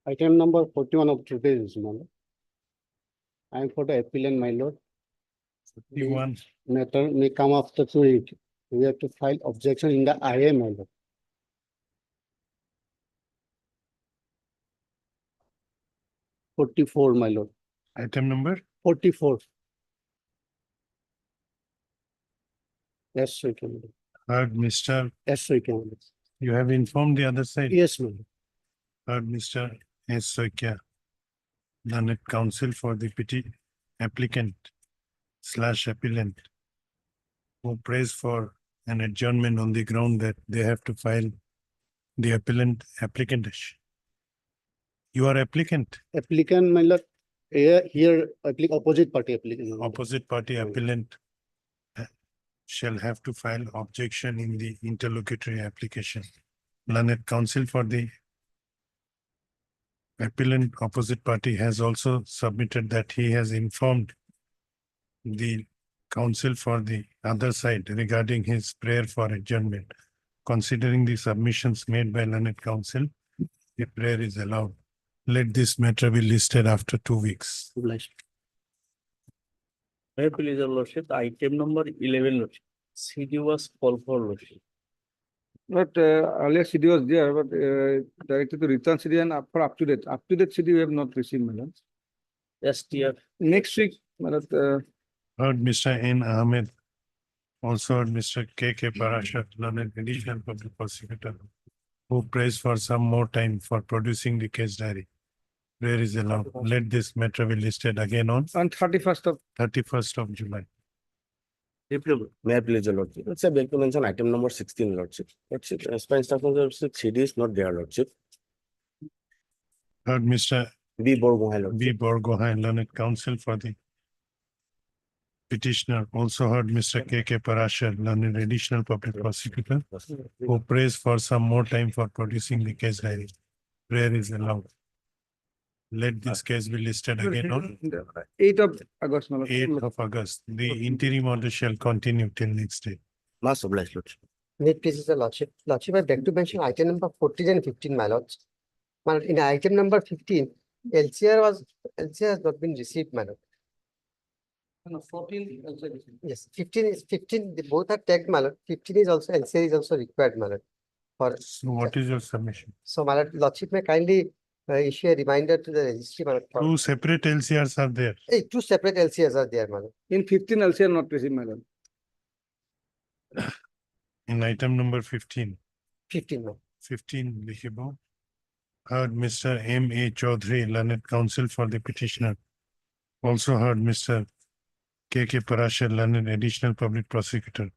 Item number 41 of today's matter. I am for the appellant, my lord. The 51. matter may come after 2 weeks. We have to file objection in the IA, my lord. 44, my lord. Item number 44. Yes, we can. heard, Mr. Yes, we can. You have informed the other side. Yes, my lord. Heard, Mr. S. Soikya, learned counsel for the applicant / appellant, who prays for an adjournment on the ground that they have to file the applicant. You are applicant, Applicant, my lord. Here, opposite party applicant. my lord. opposite party appellant shall have to file objection in the interlocutory application. Learned counsel for the appellant opposite party has also submitted that he has informed the counsel for the other side regarding his prayer for adjournment. Considering the submissions made by learned counsel, the prayer is allowed. Let this matter be listed after 2 weeks. Obliged. May I please, your lordship, item number 11, lordship. CD was called for, lordship. But earlier CD was there, but directed to return CD and for up to date. Up to date CD we have not received, madam. Yes, dear. Next week, madam, Heard Mr. N. Ahmed. Also heard Mr. K.K. Parashar, learned additional public prosecutor, who prays for some more time for producing the case diary. Prayer is allowed. Let this matter be listed again on on 31st of 31st of July. Reply. May I please, your lordship? Let's say beg to mention item number 16, lordship. Lordship, as per instructions, lordship, CD is not there, lordship. Heard Mr. B. Borgohai, lordship. V. Borgohain, learned counsel for the petitioner. Also heard Mr. K.K. Parashar, learned additional public prosecutor, who prays for some more time for producing the case diary. Prayer is allowed. Let this case be listed again on 8th of August, madam. 8th of August. The interim order shall continue till next day. Mass obliged, lordship. May it please the lordship. Lordship, I beg to mention item number 14 and 15, my lords. My lord, in item number 15, LCR has not been received, my lord. No, 14 also received. Yes, 15 is 15, they both are tagged, my lord. 15 is also, LCR is also required, my lord. For, So what is your submission? so, my lord, lordship may kindly issue a reminder to the registry, my lord. for- Two separate LCRs are there. Two separate LCRs are there, my lord. In 15 also not received, madam. In item number 15. 15, my lord. 15 Likhebo. Heard Mr. M. A. Chaudhary, learned counsel for the petitioner. Also heard Mr. K. K. Parashar, learned additional public prosecutor.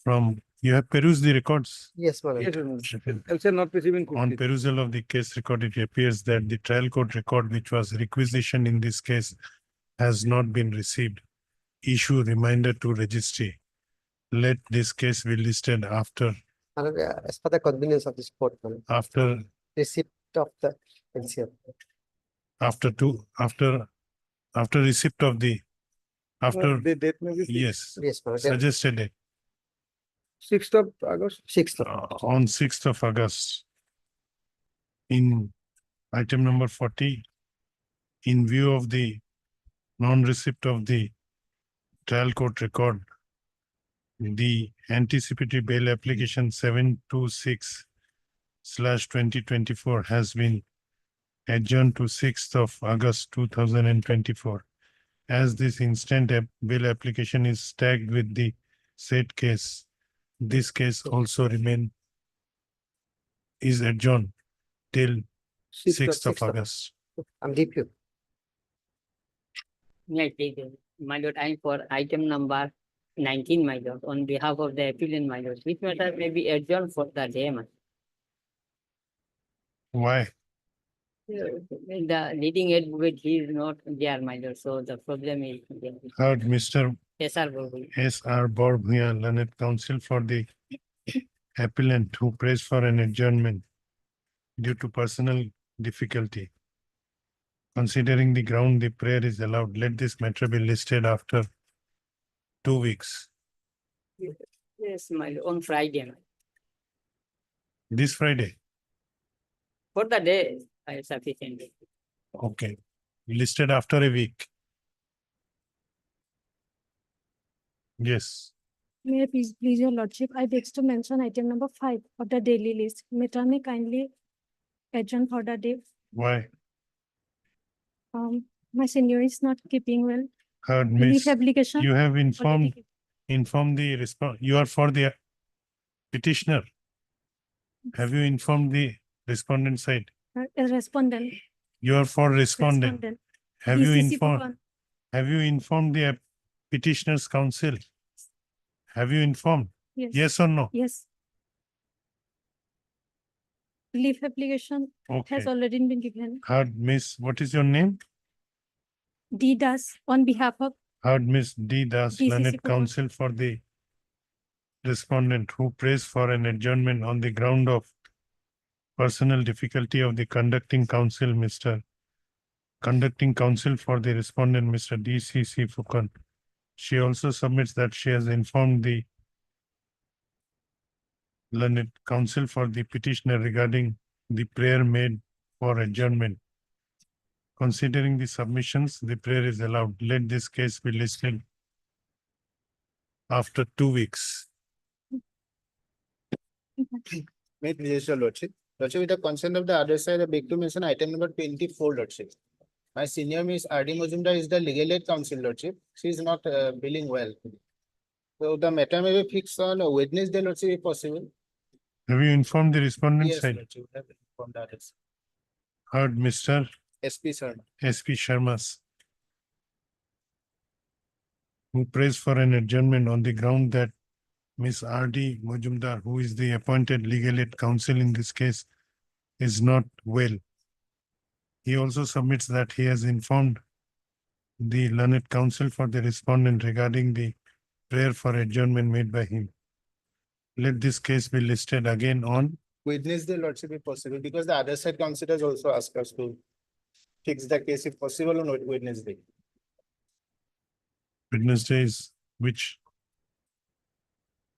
From, you have perused the records. Yes, my lord. Yes, madam. Also not receiving. On perusal of the case record, it appears that the trial court record, which was requisitioned in this case, has not been received. Issue reminder to registry. Let this case be listed after My lord, as per the convenience of this court, my lord. Receipt of the LCR. after receipt of the The date may be yes, Yes, my lord. suggested date 6th of August. 6th of on 6th of August. In item number 40, in view of the non-receipt of the trial court record, the anticipatory bail application 726/2024 has been adjourned to 6th of August 2024. As this instant bail application is tagged with the said case, this case also is adjourned till 6th of August. I'm DPU. May I take it? My lord, I am for item number 19, my lord, on behalf of the appellant, my lord. Which matter may be adjourned for the day, my. Why? The leading advocate, he is not there, my lord, so the problem is. Heard Mr. Yes, sir. Babu. S.R. Borbhia, learned counsel for the appellant, who prays for an adjournment due to personal difficulty. Considering the ground the prayer is allowed, let this matter be listed after 2 weeks. Yes, my lord, on Friday, my. This Friday, For the day, sufficiently. Okay, listed after a week. Yes, May I please your lordship, I beg to mention item number 5 of the daily list. Matter may kindly adjourn for the day. why? My senior is not keeping well. Heard, Leave miss, application. you have already informed the you are for the petitioner. Have you informed the respondent side? A respondent. You are for respondent. Have you DCC informed, Phukan. have you informed the petitioner's counsel? Have you informed? Yes or no? Yes. Leave application Okay, has already been given. heard, miss, what is your name? D Das on behalf of Heard, Miss D. Das, DCC learned Phukan. counsel for the respondent who prays for an adjournment on the ground of personal difficulty of the conducting counsel for the respondent, Mr. DCC Phukan. She also submits that she has informed the learned counsel for the petitioner regarding the prayer made for adjournment. Considering the submissions, the prayer is allowed. Let this case be listed after 2 weeks. May it please your lordship. Lordship, with the consent of the other side, I beg to mention item number 24, lordship. My senior Miss R.D. Majumdar is the legal aid counsel, lordship. She is not feeling well. So the matter may be fixed on Wednesday, lordship, if possible. Have you informed the respondent Yes, side? lordship, we have informed the others. Heard, Mr. SP sir. SP Sharmas, who prays for an adjournment on the ground that Miss R.D. Majumdar, who is the appointed legal aid counsel in this case, is not well. He also submits that he has informed the learned counsel for the respondent regarding the prayer for adjournment made by him. Let this case be listed again on Wednesday, lordship, if possible, because the other side considers also ask us to fix the case if possible on Wednesday. Wednesday, is which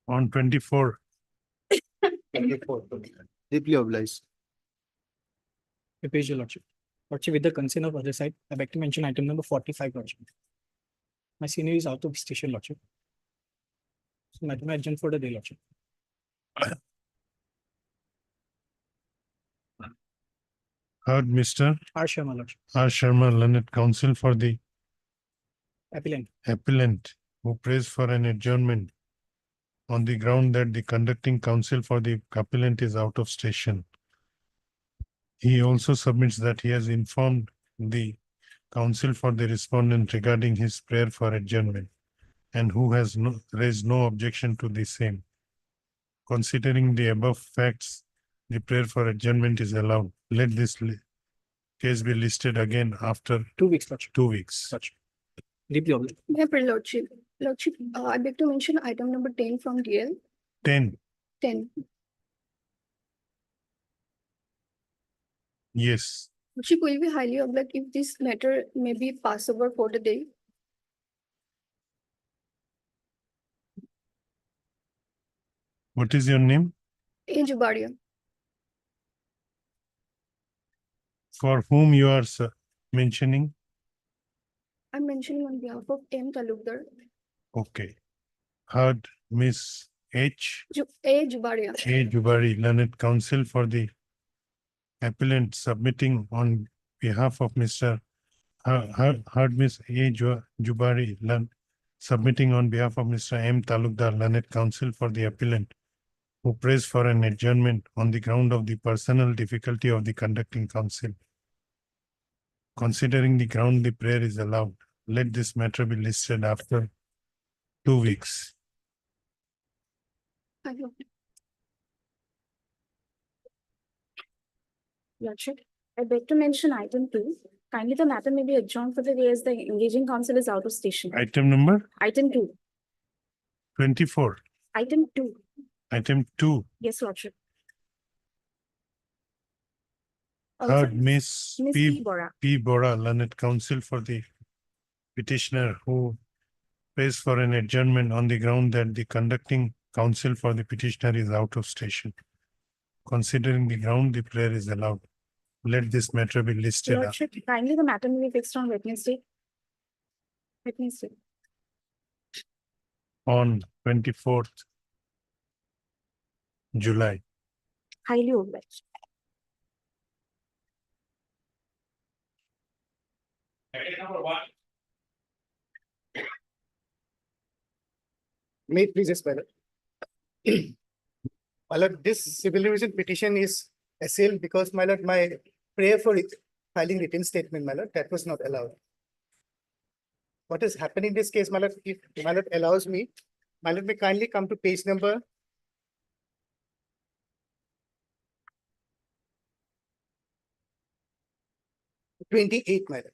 on 24. 24. Deeply obliged. Appease your lordship. Lordship, with the consent of other side, I beg to mention item number 45, lordship. My senior is out of station, lordship. So matter may adjourn for the day, lordship. Heard, Mr. R. Sharma, lordship. R. Sharma, learned counsel for the Appellant. appellant who prays for an adjournment on the ground that the conducting counsel for the appellant is out of station. He also submits that he has informed the counsel for the respondent regarding his prayer for adjournment and who has raised no objection to the same. Considering the above facts, the prayer for adjournment is allowed. Let this case be listed again after 2 weeks, lordship. 2 weeks. Lordship. Deeply obliged. Lordship, I beg to mention item number 10 from DL. 10. 10. Yes. Lordship, will be highly obliged if this matter may be passed over for the day. What is your name? In Jubaria. For whom you are mentioning? I'm mentioning on behalf of M. Talukdar. Okay. Heard, Miss H. A. Jubaria. A. Jubari, learned counsel for the appellant submitting on behalf of Mr. Heard, Miss A. Jubari, submitting on behalf of Mr. M. Talukdar, learned counsel for the appellant who prays for an adjournment on the ground of the personal difficulty of the conducting counsel. Considering the ground, the prayer is allowed. Let this matter be listed after 2 weeks. Lordship, I beg to mention item 2. Kindly the matter may be adjourned for the day as the engaging counsel is out of station. Item number Item 2. 24. Item 2. Item 2. Yes, Lordship. Also, Heard, Miss Miss P. P. Bora. P. Bora, learned counsel for the petitioner who pays for an adjournment on the ground that the conducting counsel for the petitioner is out of station. Considering the ground, the prayer is allowed. let this matter be listed up Lordship, kindly the matter may be fixed on Wednesday. Wednesday. on 24th July. Highly obliged. May it please, yes, my lord. My lord, this civil division petition is assailed because, my lord, my prayer for filing written statement, my lord, that was not allowed. What has happened in this case, my lord, if my lord allows me, my lord may kindly come to page number 28, my lord.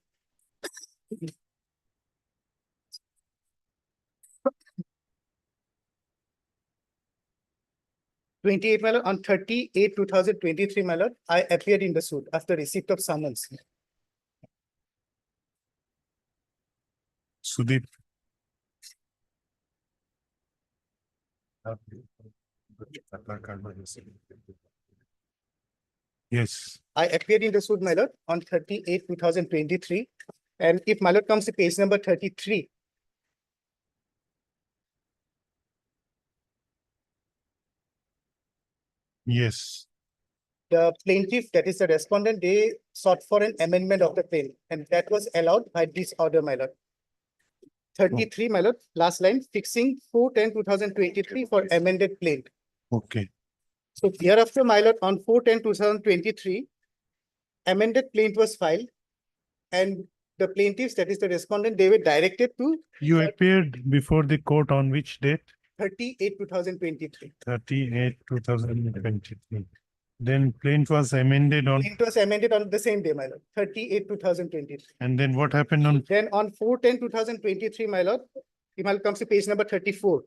28, my lord, on 38/2023, my lord, I appeared in the suit after receipt of summons. Sudeep. Yes, I appeared in the suit, my lord, on 38/2023. And if my lord comes to page number 33, yes, the plaintiff, that is the respondent, they sought for an amendment of the claim, and that was allowed by this order, my lord. 33, my lord, last line, fixing 4/10/2023 for amended claim. okay, So hereafter, my lord, on 4/10/2023, amended plaint was filed, and the plaintiffs, that is the respondent, they were directed to you appeared before the court on which date? 38/2023. 38/2023. Then plaint was amended on, It was amended on the same day, my lord, 38/2023. and then what happened on, Then on 4/10/2023, my lord, Imal comes to page number 34.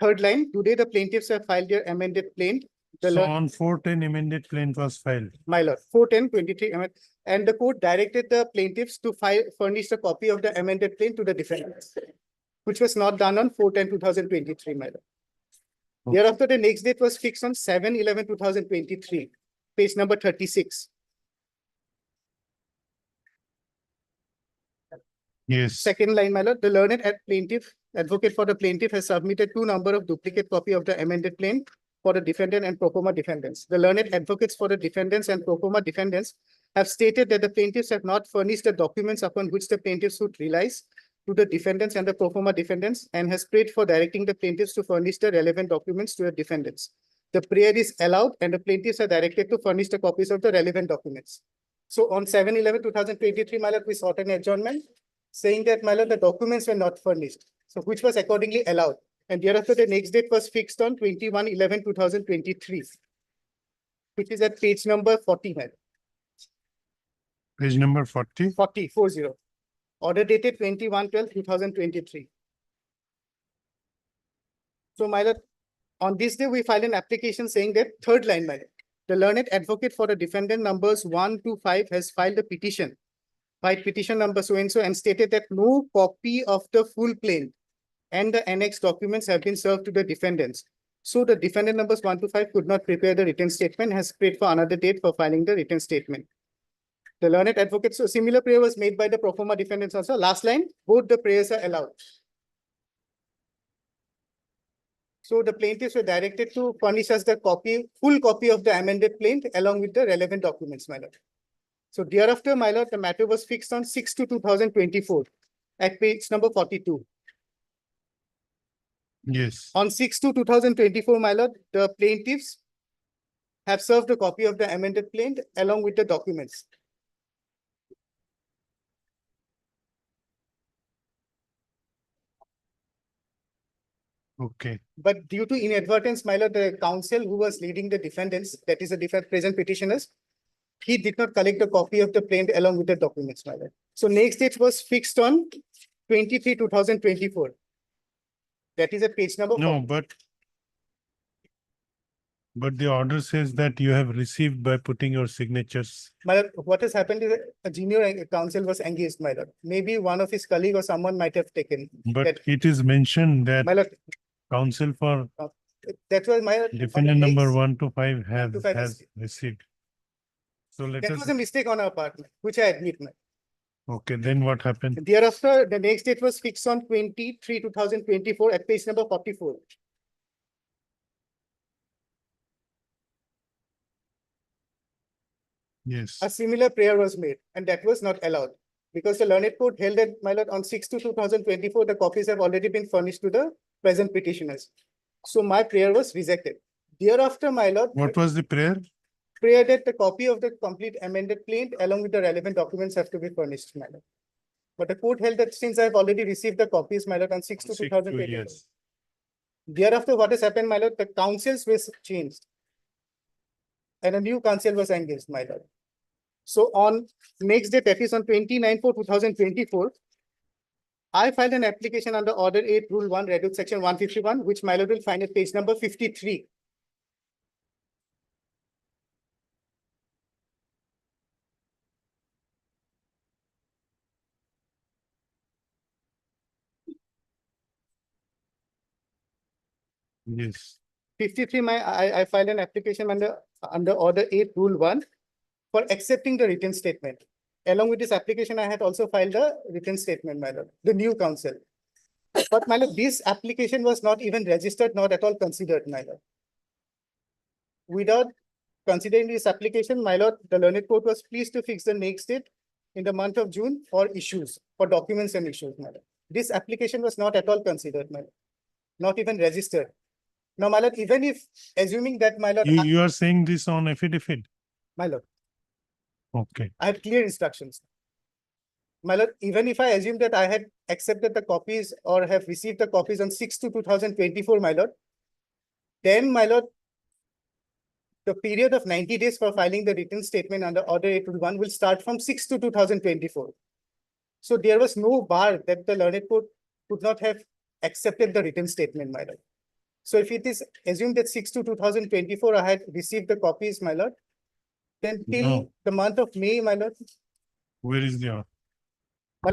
Third line, today the plaintiffs have filed their amended plaint. The so lord, on 410 amended plaint was filed. my lord, 4/10/23, and the court directed the plaintiffs to furnish a copy of the amended plaint to the defendants, which was not done on 4/10/2023, my lord. Okay. Thereafter, the next date was fixed on 7/11/2023, page number 36. Yes, Second line, my lord, the learned advocate for the plaintiff has submitted two number of duplicate copy of the amended plaint for the defendant and pro forma defendants. The learned advocates for the defendants and pro forma defendants have stated that the plaintiffs have not furnished the documents upon which the plaintiffs would relies to the defendants and the pro forma defendants, and has prayed for directing the plaintiffs to furnish the relevant documents to the defendants. The prayer is allowed, and the plaintiffs are directed to furnish the copies of the relevant documents. So on 7/11/2023, my lord, we sought an adjournment, saying that, my lord, the documents were not furnished, so which was accordingly allowed. And thereafter, the next date was fixed on 21/11/2023, which is at page number 40, my lord. page number 40. 40. Order dated 21/12/2023. So, my lord, on this day, we filed an application saying that, third line, my lord, the learned advocate for the defendant numbers 1 to 5 has filed a petition by petition number so and so, and stated that no copy of the full plaint and the annex documents have been served to the defendants. So the defendant numbers 1 to 5 could not prepare the written statement, has prayed for another date for filing the written statement. The learned advocate, so similar prayer was made by the pro forma defendants also. Last line, both the prayers are allowed. So the plaintiffs were directed to furnish us the full copy of the amended plaint along with the relevant documents, my lord. So thereafter, my lord, the matter was fixed on 6/2/2024 at page number 42. Yes, On 6/2/2024, my lord, the plaintiffs have served a copy of the amended plaint along with the documents. okay, But due to inadvertence, my lord, the counsel who was leading the defendants, that is the present petitioners, he did not collect a copy of the plaint along with the documents, my lord. So next date was fixed on 23/2024. That is at page number no, 40. but the order says that you have received by putting your signatures. My lord, what has happened is that a junior counsel was engaged, my lord. Maybe one of his colleague or someone might have taken. But that. it is mentioned that My lord, counsel for that was my. Defendant number next- 1 to 5 to five has has- received. So let That us, was a mistake on our part, which I admit. okay, then what happened? Thereafter, the next date was fixed on 23/2024 at page number 44. Yes, A similar prayer was made, and that was not allowed. Because the learned court held that, my lord, on 6/2/2024, the copies have already been furnished to the present petitioners. So my prayer was rejected. Thereafter, my lord, what was the prayer? prayer that the copy of the complete amended plaint along with the relevant documents have to be furnished, my lord. But the court held that since I have already received the copies, my lord, on 6/2/2024. Yes. Thereafter, what has happened, my lord, the councils was changed. And a new council was engaged, my lord. So on next day, that is on 29/4/2024, I filed an application under Order 8, Rule 1, Reduced Section 151, which my lord will find at page number 53. Yes, 53, I filed an application under Order 8, Rule 1 for accepting the written statement. Along with this application, I had also filed a written statement, my lord, the new council. But my lord, this application was not even registered, not at all considered, my lord. Without considering this application, my lord, the learned court was pleased to fix the next date in the month of June for issues, for documents and issues, my lord. This application was not at all considered, my lord, not even registered. Now, my lord, even if assuming that, my lord, you are saying this on affidavit? my lord, Okay, I had clear instructions. My lord, even if I assume that I had accepted the copies or have received the copies on 6/2/2024, my lord, then, my lord, the period of 90 days for filing the written statement under Order 821 will start from 6/2/2024. So there was no bar that the learned court could not have accepted the written statement, my lord. So if it is assumed that 6/2/2024, I had received the copies, my lord, then till No. the month of May, my lord, where is the,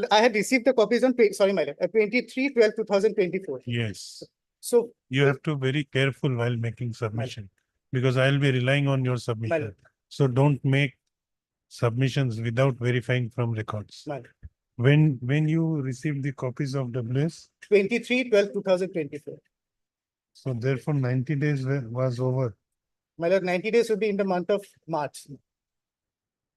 I had received the copies on, sorry, my lord, 23/12/2024. yes, So, you have to be very careful while making submission, because I'll be relying on your submission. lord. So don't make submissions without verifying from records. my lord, When you received the copies of WS, 23/12/2024. so therefore 90 days was over. My lord, 90 days would be in the month of March.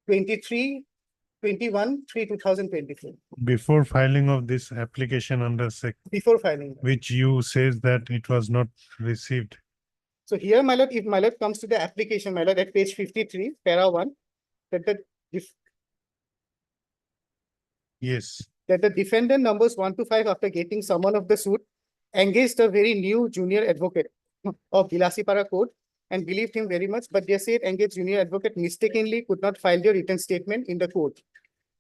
23/21/3/2024, Before filing of this application under before filing. which you says that it was not received. So here, my lord, if my lord comes to the application, my lord, at page 53, para 1, that Yes, the defendant numbers 1 to 5 after getting summon of the suit engaged a very new junior advocate of Vilasipara court and believed him very much, but they said engaged junior advocate mistakenly could not file the written statement in the court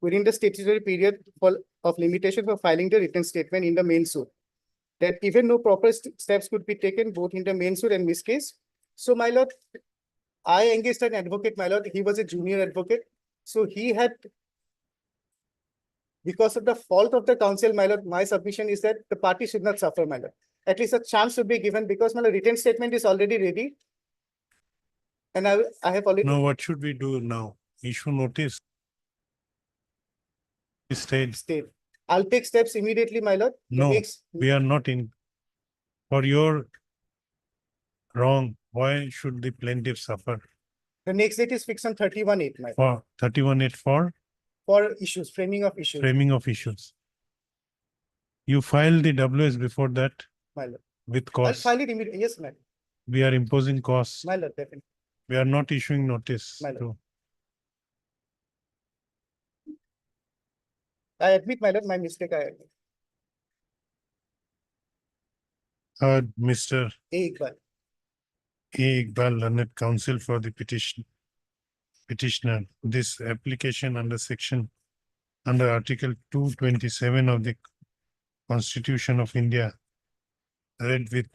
within the statutory period of limitation for filing the written statement in the main suit. That even no proper steps could be taken both in the main suit and this case. So, my lord, I engaged an advocate, my lord. He was a junior advocate. So he had, because of the fault of the council, my lord, my submission is that the party should not suffer, my lord. At least a chance should be given because my lord, written statement is already ready. And I have already. now what should we do now? Issue notice? State, State. I'll take steps immediately, my lord. The no, next- we are not in. For your wrong, why should the plaintiff suffer? The next date is fixed on 31/8, my lord, For 31/8 for issues, framing of issues, framing of issues. You file the WS before that my lord. with I'll costs. file it immediately. Yes, my lord. We are imposing costs. My lord, definitely. We are not issuing notice. My lord. to- I admit, my lord, my mistake, I admit. Mr. A. Iqbal. A. Iqbal, learned counsel for the petitioner. This application under Article 227 of the Constitution of India, read with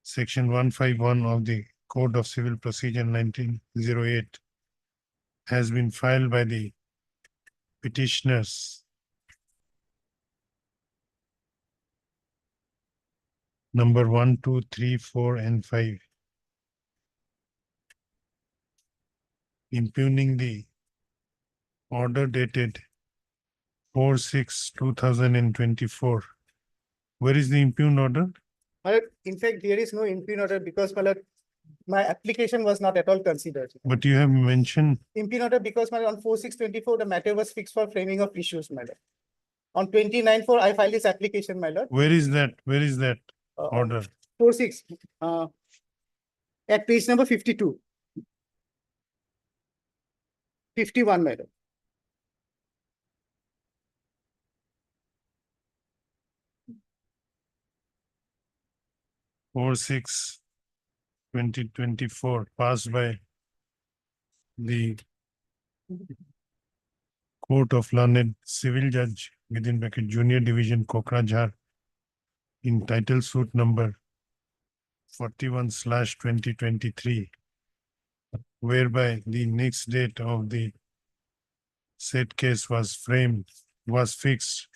Section 151 of the Code of Civil Procedure 1908, has been filed by the petitioners. . number 1, 2, 3, 4, and 5, impugning the order dated 4/6/2024. Where is the impugned order? My lord, in fact, there is no impugned order because my lord, my application was not at all considered. But you have mentioned, Impugned order because my lord, on 4/6/24, the matter was fixed for framing of issues, my lord. On 29/4, I filed this application, my lord. where is that? Where is that Uh, order? 4/6, at page number 52. 51, my lord. Four, 6/2024, passed by the Court of Learned Civil Judge within bracket Junior Division Kokrajhar in title suit number 41/2023, whereby the next date of the said case was fixed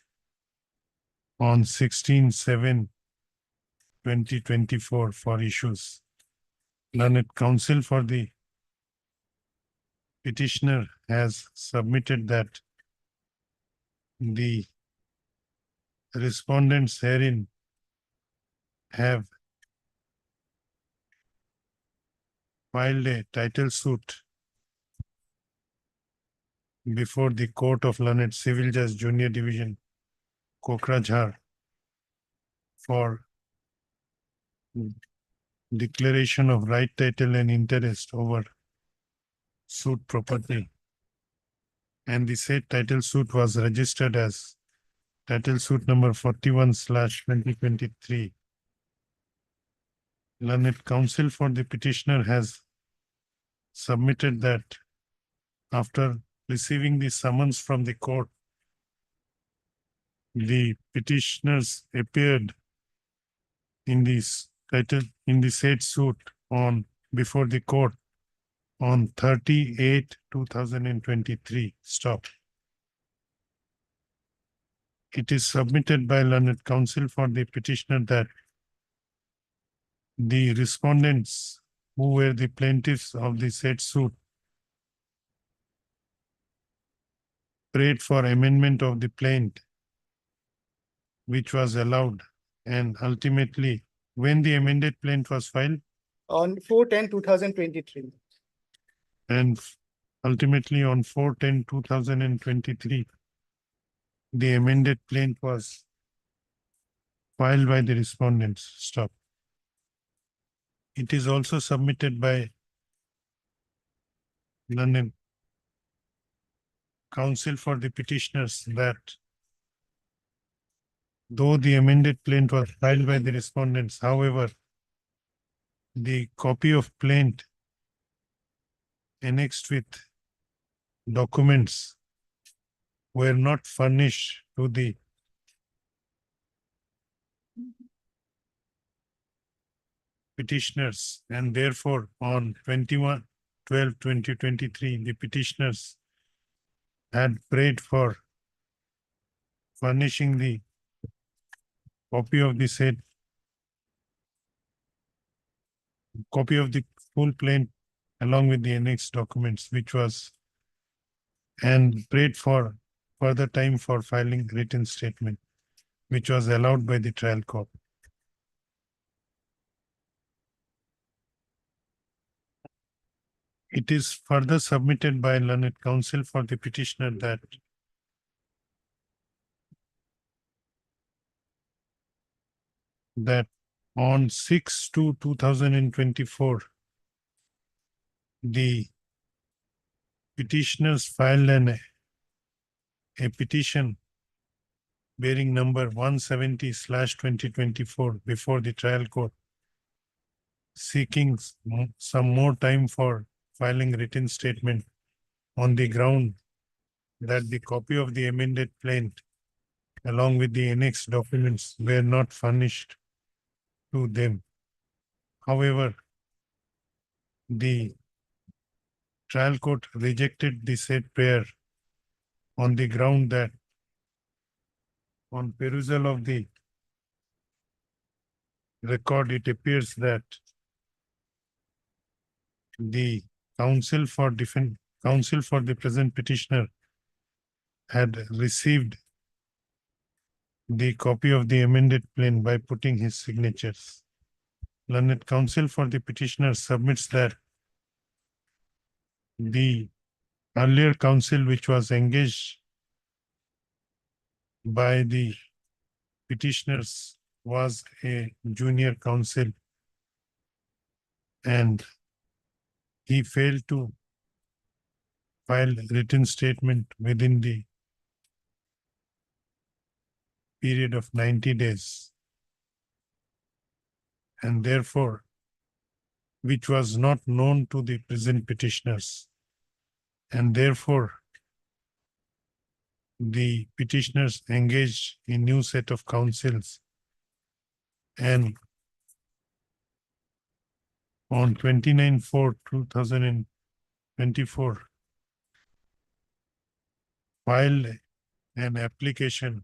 on 16/7/2024 for issues. Learned counsel for the petitioner has submitted that the respondents herein have filed a title suit before the Court of Learned Civil Judge Junior Division Kokrajhar for declaration of right title and interest over suit property. And the said title suit was registered as title suit number 41/2023. Learned counsel for the petitioner has submitted that after receiving the summons from the court, the petitioners appeared in this title in the said suit on before the court on 30/8/2023. Stop. It is submitted by learned counsel for the petitioner that the respondents who were the plaintiffs of the said suit prayed for amendment of the plaint, which was allowed, and ultimately, when the amended plaint was filed, On 4/10/2023. and ultimately on 4/10/2023, the amended plaint was filed by the respondents. Stop. It is also submitted by learned counsel for the petitioners that though the amended plaint was filed by the respondents, however, the copy of plaint annexed with documents were not furnished to the petitioners, and therefore on 21/12/2023, the petitioners had prayed for furnishing the copy of the said copy of the full plaint along with the annexed documents, which was, and prayed for further time for filing written statement, which was allowed by the trial court. It is further submitted by learned counsel for the petitioner that on 6/2/2024, the petitioners filed a petition bearing number 170/2024 before the trial court, seeking some more time for filing written statement on the ground that the copy of the amended plaint along with the annexed documents were not furnished to them. However, the trial court rejected the said prayer on the ground that on perusal of the record, it appears that the counsel for the present petitioner had received the copy of the amended plan by putting his signatures. Learned counsel for the petitioner submits that the earlier counsel which was engaged by the petitioners was a junior counsel and he failed to file written statement within the period of 90 days. And therefore, which was not known to the present petitioners. And therefore, the petitioners engaged in new set of counsels. And on 29/4/2024, filed an application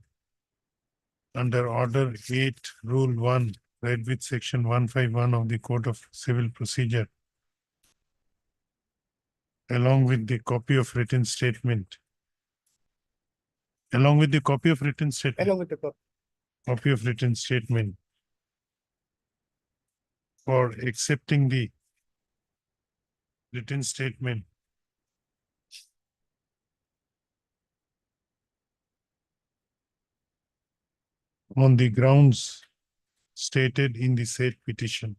under Order 8, Rule 1, read with Section 151 of the Code of Civil Procedure, along with the copy of written statement. Along with the copy of written statement. Along with the copy. Copy of written statement for accepting the written statement on the grounds stated in the said petition.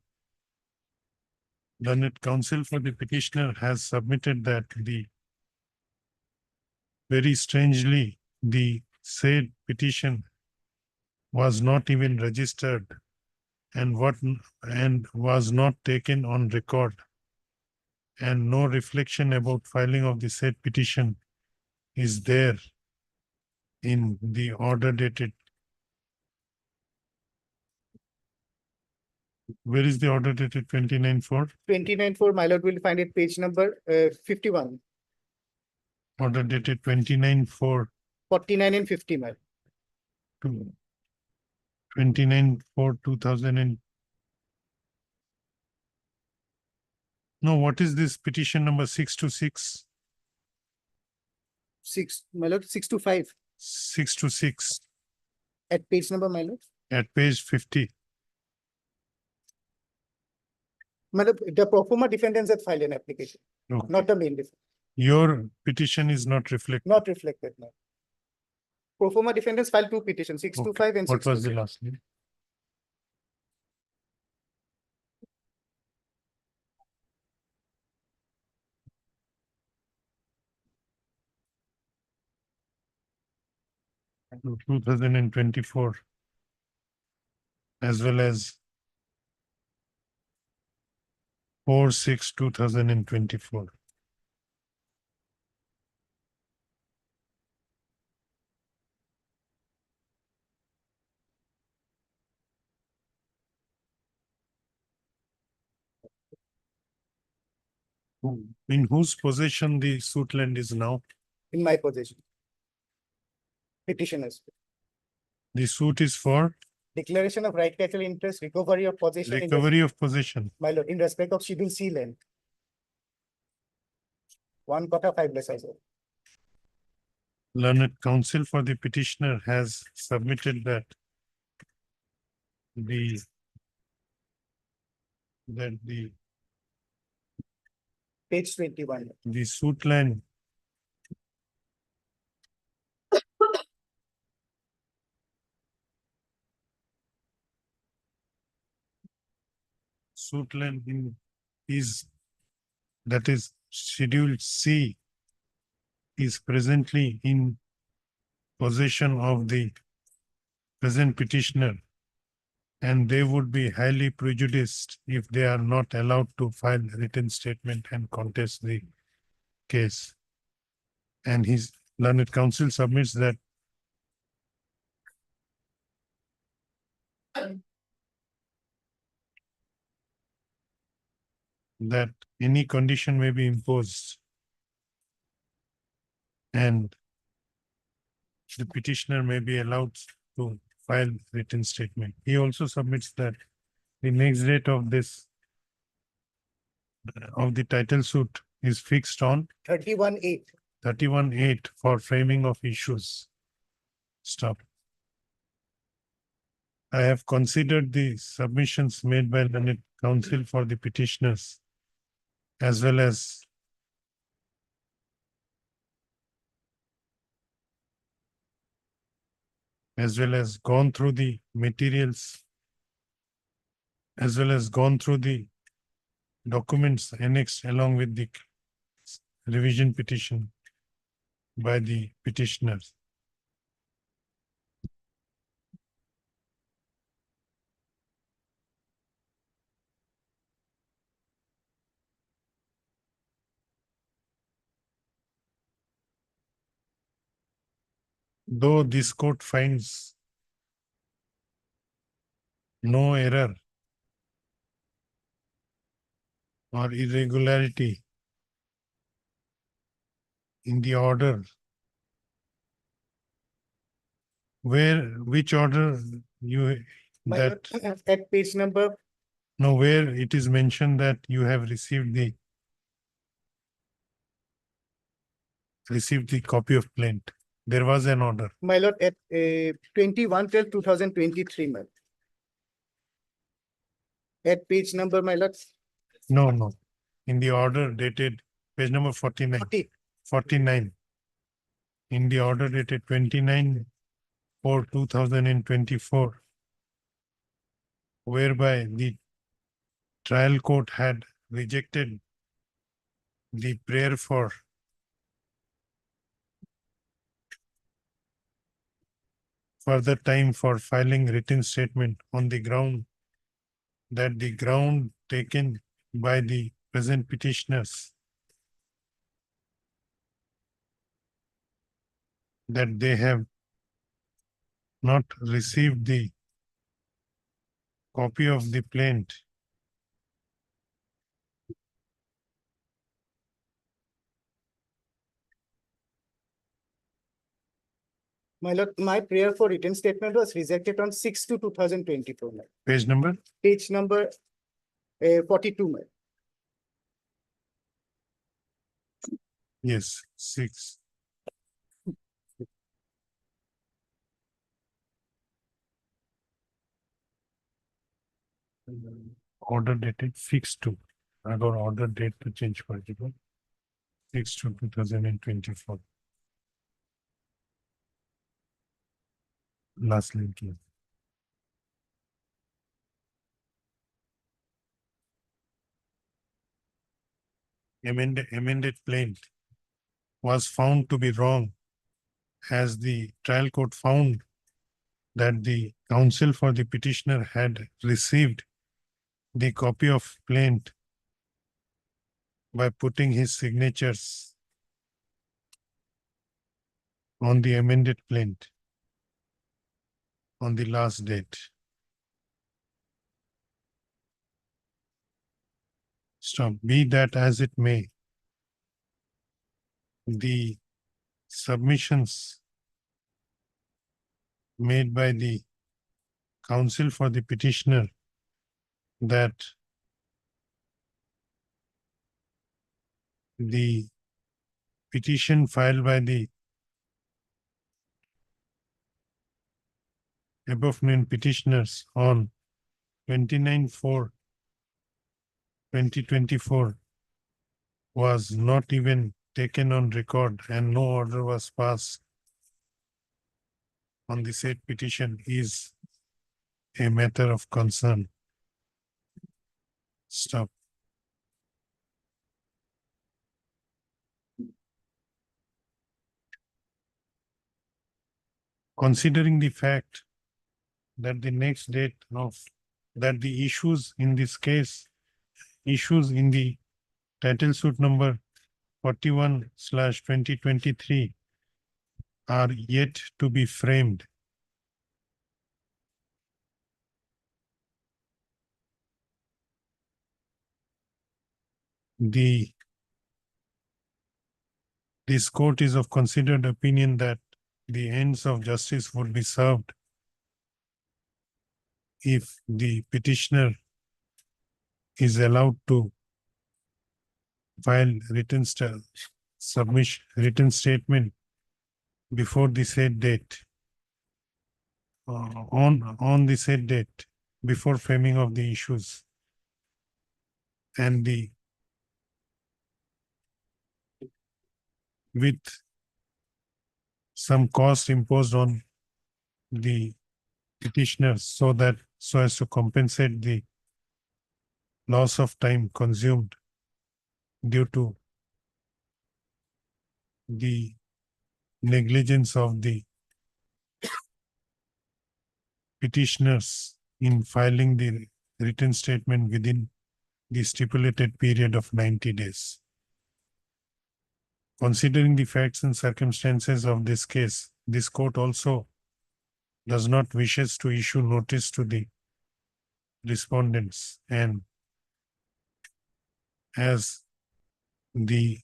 Learned counsel for the petitioner has submitted that very strangely, the said petition was not even registered and was not taken on record, and no reflection about filing of the said petition is there in the order dated. Where is the order dated 29/4? 29/4, my lord, will find it page number 51, Order dated 29/4 49 and 50, my lord. to 29/4/2000 and. No, what is this petition number 626? 6, my lord, 625 626 at page number, my lord. at page 50. My lord, the pro forma defendants had filed an application, Okay. not the main defendant, Your petition is not reflected. not reflected, my lord. Pro forma defendants filed 2 petitions, 625 and What was the 626. last name? No, 2024. As well as 4/6/2024. In whose possession the suit land is now? In my possession. Petitioners, The suit is for declaration of right title interest, recovery of possession. in res- recovery of possession. My lord, in respect of Schedule C land. 1/5 also. Learned counsel for the petitioner has submitted that the Page 21. the suit land in is, that is Schedule C, is presently in possession of the present petitioner, and they would be highly prejudiced if they are not allowed to file written statement and contest the case. And his learned counsel submits that any condition may be imposed and the petitioner may be allowed to file written statement. He also submits that the next date of this of the title suit is fixed on 31/8. 31/8 for framing of issues. Stop. I have considered the submissions made by learned counsel for the petitioners as well as gone through the materials as well as gone through the documents annexed along with the revision petition by the petitioners. Though this court finds no error or irregularity in the order, which order you, My that, lord, at page number, no, where it is mentioned that you have received the copy of plaint. There was an order. my lord, at 21/12/2023, my lord. At page number, my lord, No. In the order dated page number 49. 49. In the order dated 29/4/2024, whereby the trial court had rejected the prayer for further time for filing written statement on the ground that the ground taken by the present petitioners that they have not received the copy of the plaint my lord, my prayer for written statement was rejected on 6/2/2024, my lord. page number. Page number 42, my lord. Yes, 6. Order dated 6/2. I got order date to change particular 6/2/2024. Last link here. Amended plaint was found to be wrong as the trial court found that the counsel for the petitioner had received the copy of plaint by putting his signatures on the amended plaint on the last date. Stop. Be that as it may, the submissions made by the counsel for the petitioner that the petition filed by the above named petitioners on 29/4/2024 was not even taken on record and no order was passed on the said petition is a matter of concern. Stop. Considering the fact that the next date of that the issues in this case, issues in the title suit number 41/2023 are yet to be framed. This court is of considered opinion that the ends of justice would be served if the petitioner is allowed to file written statement before the said date. On the said date, before framing of the issues. And with some cost imposed on the petitioners so as to compensate the loss of time consumed due to the negligence of the petitioners in filing the written statement within the stipulated period of 90 days. Considering the facts and circumstances of this case, this court also does not wishes to issue notice to the respondents, and as the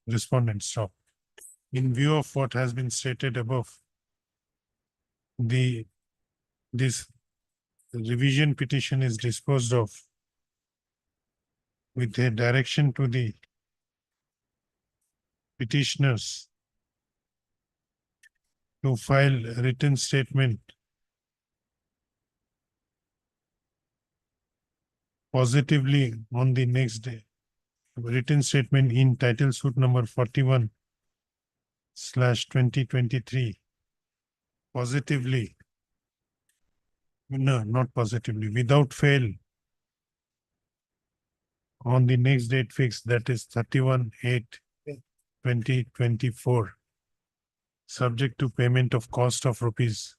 respondent stop. In view of what has been stated above, this revision petition is disposed of with a direction to the petitioners to file a written statement positively on the next day. Written statement in title suit number 41/2023. Positively. No, not positively, without fail. On the next date fixed, that is 31/8/2024. Subject to payment of cost of rupees.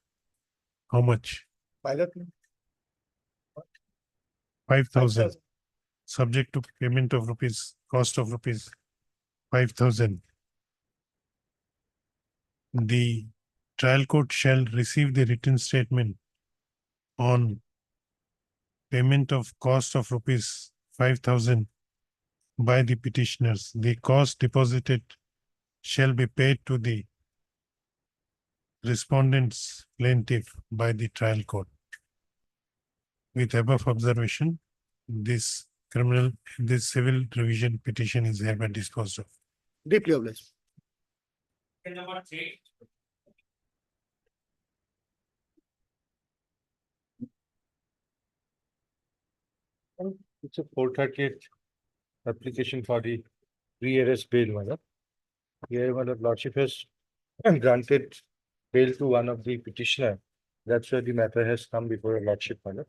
How much? Pilot. 5,000. Subject to payment of cost of rupees 5,000. The trial court shall receive the written statement on payment of cost of rupees 5,000 by the petitioners. The cost deposited shall be paid to the respondents plaintiff by the trial court. With above observation, this civil revision petition is hereby disposed of. Deeply obliged. It's a 438 application for the pre-arrest bail, madam. Here, my lordship has granted bail to one of the petitioner. That's why the matter has come before a lordship, madam.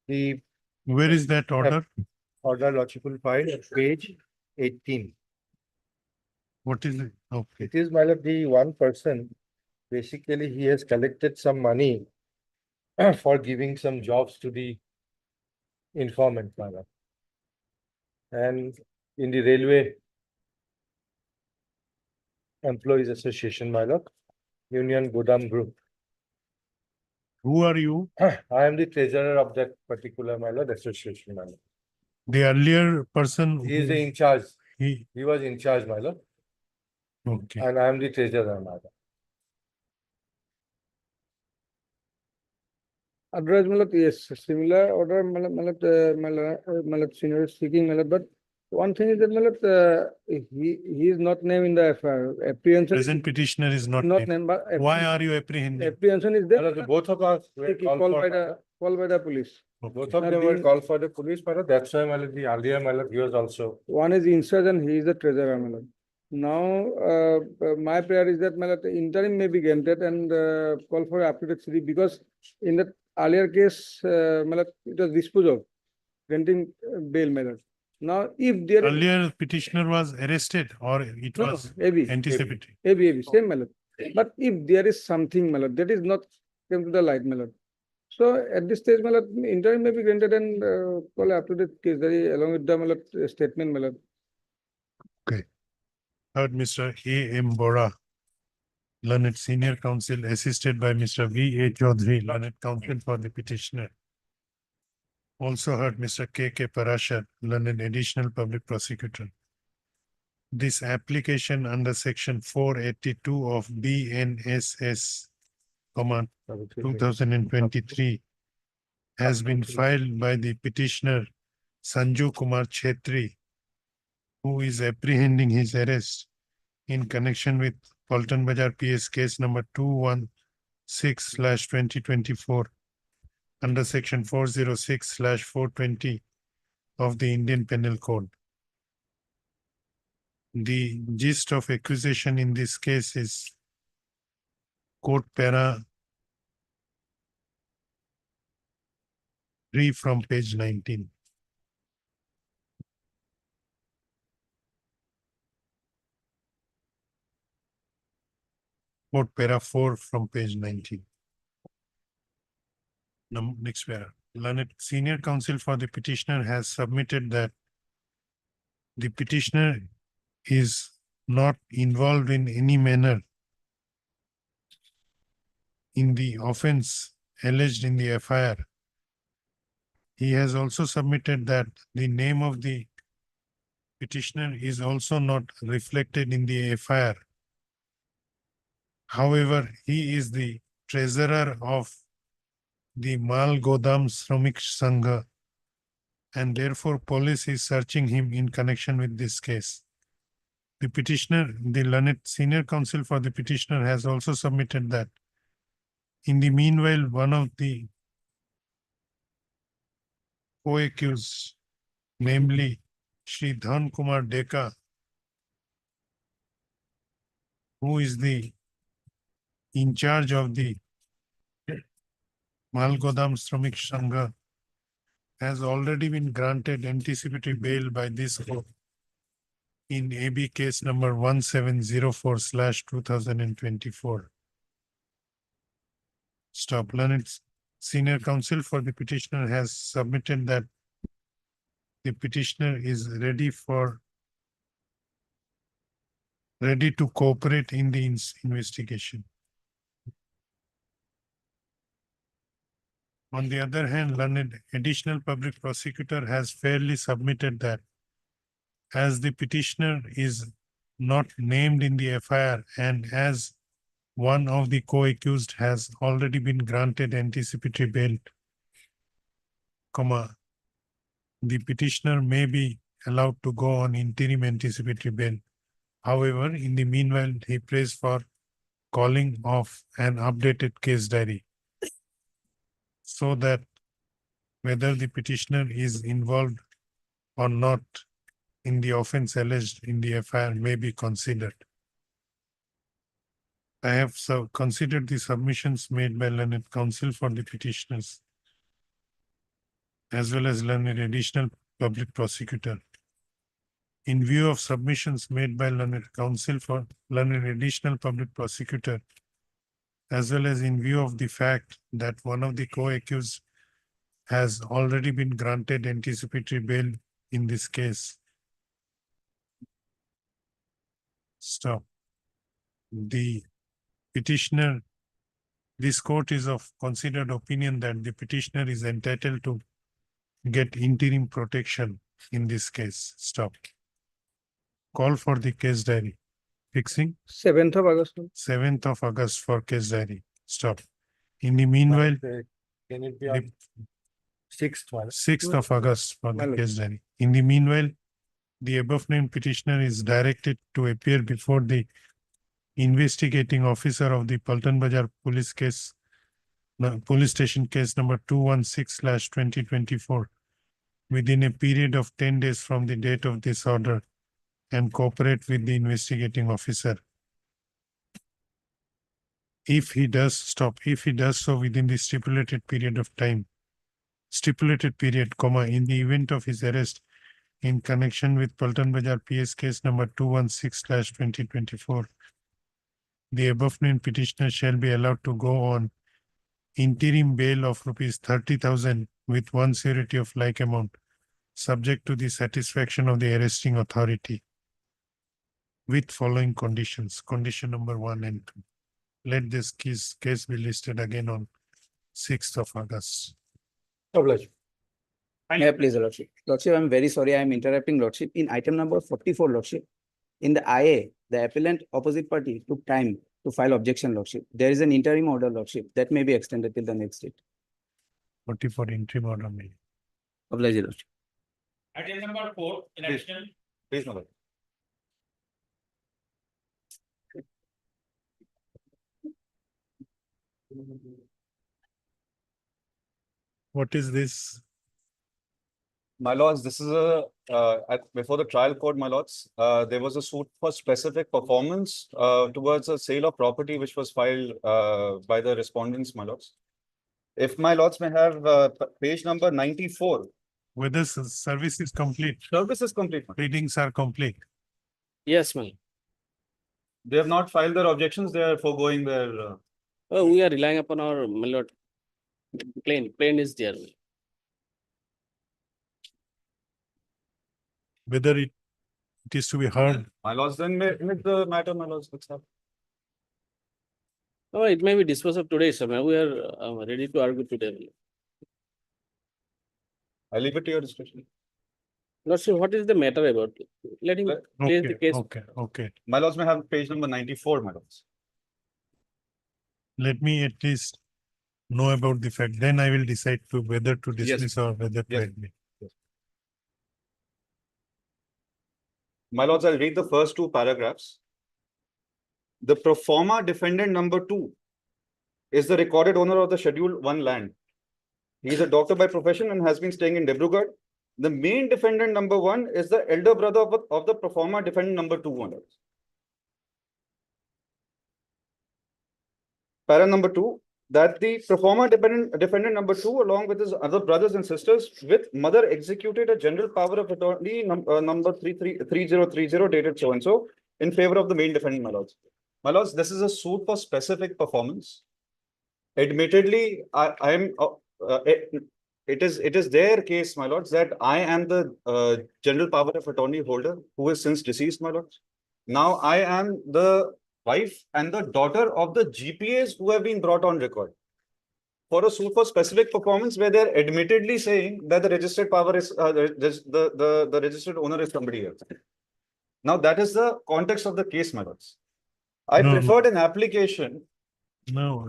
The Where is that order? order lordship will file at page 18. What is it? Okay. It is, my lord, the one person, basically he has collected some money for giving some jobs to the informant, my lord. And in the Railway Employees Association, my lord, Union Godam Group. Who are you? I am the treasurer of that particular, my lord, association, my lord. The earlier person. He is the in charge. He, He was in charge, my lord, okay. and I am the treasurer, my lord. Otherwise, my lord, yes, similar order, my lord, senior is speaking, my lord, but one thing is that, my lord, he is not named in the FIR. Apprehension. Present petitioner is not Not named. named, but. Why are you apprehending? Apprehension is there. Both of us were called by the police. Both of them were called for the police, my lord. That's why, my lord, the earlier, my lord, he was also. One is in charge and he is the treasurer, my lord. Now, my prayer is that, my lord, interim may be granted and call for up-to-date CD, because in the earlier case, my lord, it was disposed of, granting bail, my lord. Now, if there. Earlier petitioner was arrested or it No, was AB. anticipated? AB, same, my lord. But if there is something, my lord, that is not came to the light, my lord. So at this stage, my lord, interim may be granted and call up-to-date case along with the, my lord, statement, my lord. Heard Mr. A. M. Bora, learned senior counsel, assisted by Mr. V. A. Chaudhary, learned counsel for the petitioner. Also heard Mr. K. K. Parashar, learned additional public prosecutor. This application under section 482 of BNSS 2023 has been filed by the petitioner Sanju Kumar Chetri, who is apprehending his arrest in connection with Paltan Bazar PS case number 216/2024 under section 406/420 of the Indian Penal Code. The gist of accusation in this case is Court Para 3 from page 19. Court Para 4 from page 19. Next para. Learned senior counsel for the petitioner has submitted that the petitioner is not involved in any manner in the offense alleged in the FIR. He has also submitted that the name of the petitioner is also not reflected in the FIR. However, he is the treasurer of the Mal Godam Shramik Sangha, and therefore police is searching him in connection with this case. The petitioner, the learned senior counsel for the petitioner, has also submitted that in the meanwhile, one of the co-accused, namely Shri Dhan Kumar Deka, who is the in charge of the Mal Godam Shramik Sangha, has already been granted anticipatory bail by this court in AB case number 1704/2024. Stop. Learned senior counsel for the petitioner has submitted that the petitioner is ready to cooperate in the investigation. On the other hand, learned additional public prosecutor has fairly submitted that as the petitioner is not named in the FIR and as one of the co-accused has already been granted anticipatory bail, the petitioner may be allowed to go on interim anticipatory bail. However, in the meanwhile, he prays for calling of an updated case diary so that whether the petitioner is involved or not in the offense alleged in the FIR may be considered. I have considered the submissions made by learned counsel for the petitioners as well as learned additional public prosecutor. In view of submissions made by learned counsel for learned additional public prosecutor, as well as in view of the fact that one of the co-accused has already been granted anticipatory bail in this case. Stop. The petitioner, this court is of considered opinion that the petitioner is entitled to get interim protection in this case. Stop. Call for the case diary. Fixing 7th of August. 7th of August for case diary. Stop. In the meanwhile, Can it be on 6th? 6th of August for the case diary. In the meanwhile, the above named petitioner is directed to appear before the investigating officer of the Paltan Bazar police station case number 216/2024 within a period of 10 days from the date of this order and cooperate with the investigating officer. If he does so within the stipulated period, in the event of his arrest in connection with Paltan Bazar PS case number 216/2024, the above named petitioner shall be allowed to go on interim bail of rupees 30,000 with one surety of like amount, subject to the satisfaction of the arresting authority, with following conditions. Condition number 1 and 2. Let this case be listed again on 6th of August. Yeah, please, Lordship. Lordship, I'm very sorry, I'm interrupting, Lordship. In item number 44, Lordship, in the IA, the appellant opposite party took time to file objection, Lordship. There is an interim order, Lordship, that may be extended till the next date. 44 interim order made. Oblige, Lordship. Item number 4, election. Please, my lord. What is this? My lords, this is before the trial court, my lords, there was a suit for specific performance towards a sale of property which was filed by the respondents, my lords. If my lords may have page number 94. Whether service is complete, Service is complete. My lord. pleadings are complete. Yes, ma'am. They have not filed their objections, they are foregoing their. Oh, we are relying upon our, my lord. Plain is there. Whether it is to be heard, My lords, then make the matter, my lords, let's have. Oh, it may be disposed of today, sir. We are ready to argue today. I leave it to your discretion. Lordship, what is the matter about? Let him place the case. okay. My lords may have page number 94, my lords. Let me at least know about the fact, then I will decide to whether to dismiss or whether to Yes. admit. My lords, I'll read the first two paragraphs. The pro forma defendant number 2 is the recorded owner of the Schedule 1 land. He is a doctor by profession and has been staying in Dibrugarh. The main defendant number 1 is the elder brother of the pro forma defendant number 2 owner. Para number 2, that the pro forma defendant number 2, along with his other brothers and sisters, with mother, executed a general power of attorney number 3030 dated so and so in favor of the main defendant, my lords. My lords, this is a suit for specific performance. Admittedly, it is their case, my lords, that I am the general power of attorney holder who is since deceased, my lords. Now I am the wife and the daughter of the GPAs who have been brought on record for a suit for specific performance, where they're admittedly saying that the registered power is the registered owner is somebody else. Now that is the context of the case, my lords. I No, preferred an application. No,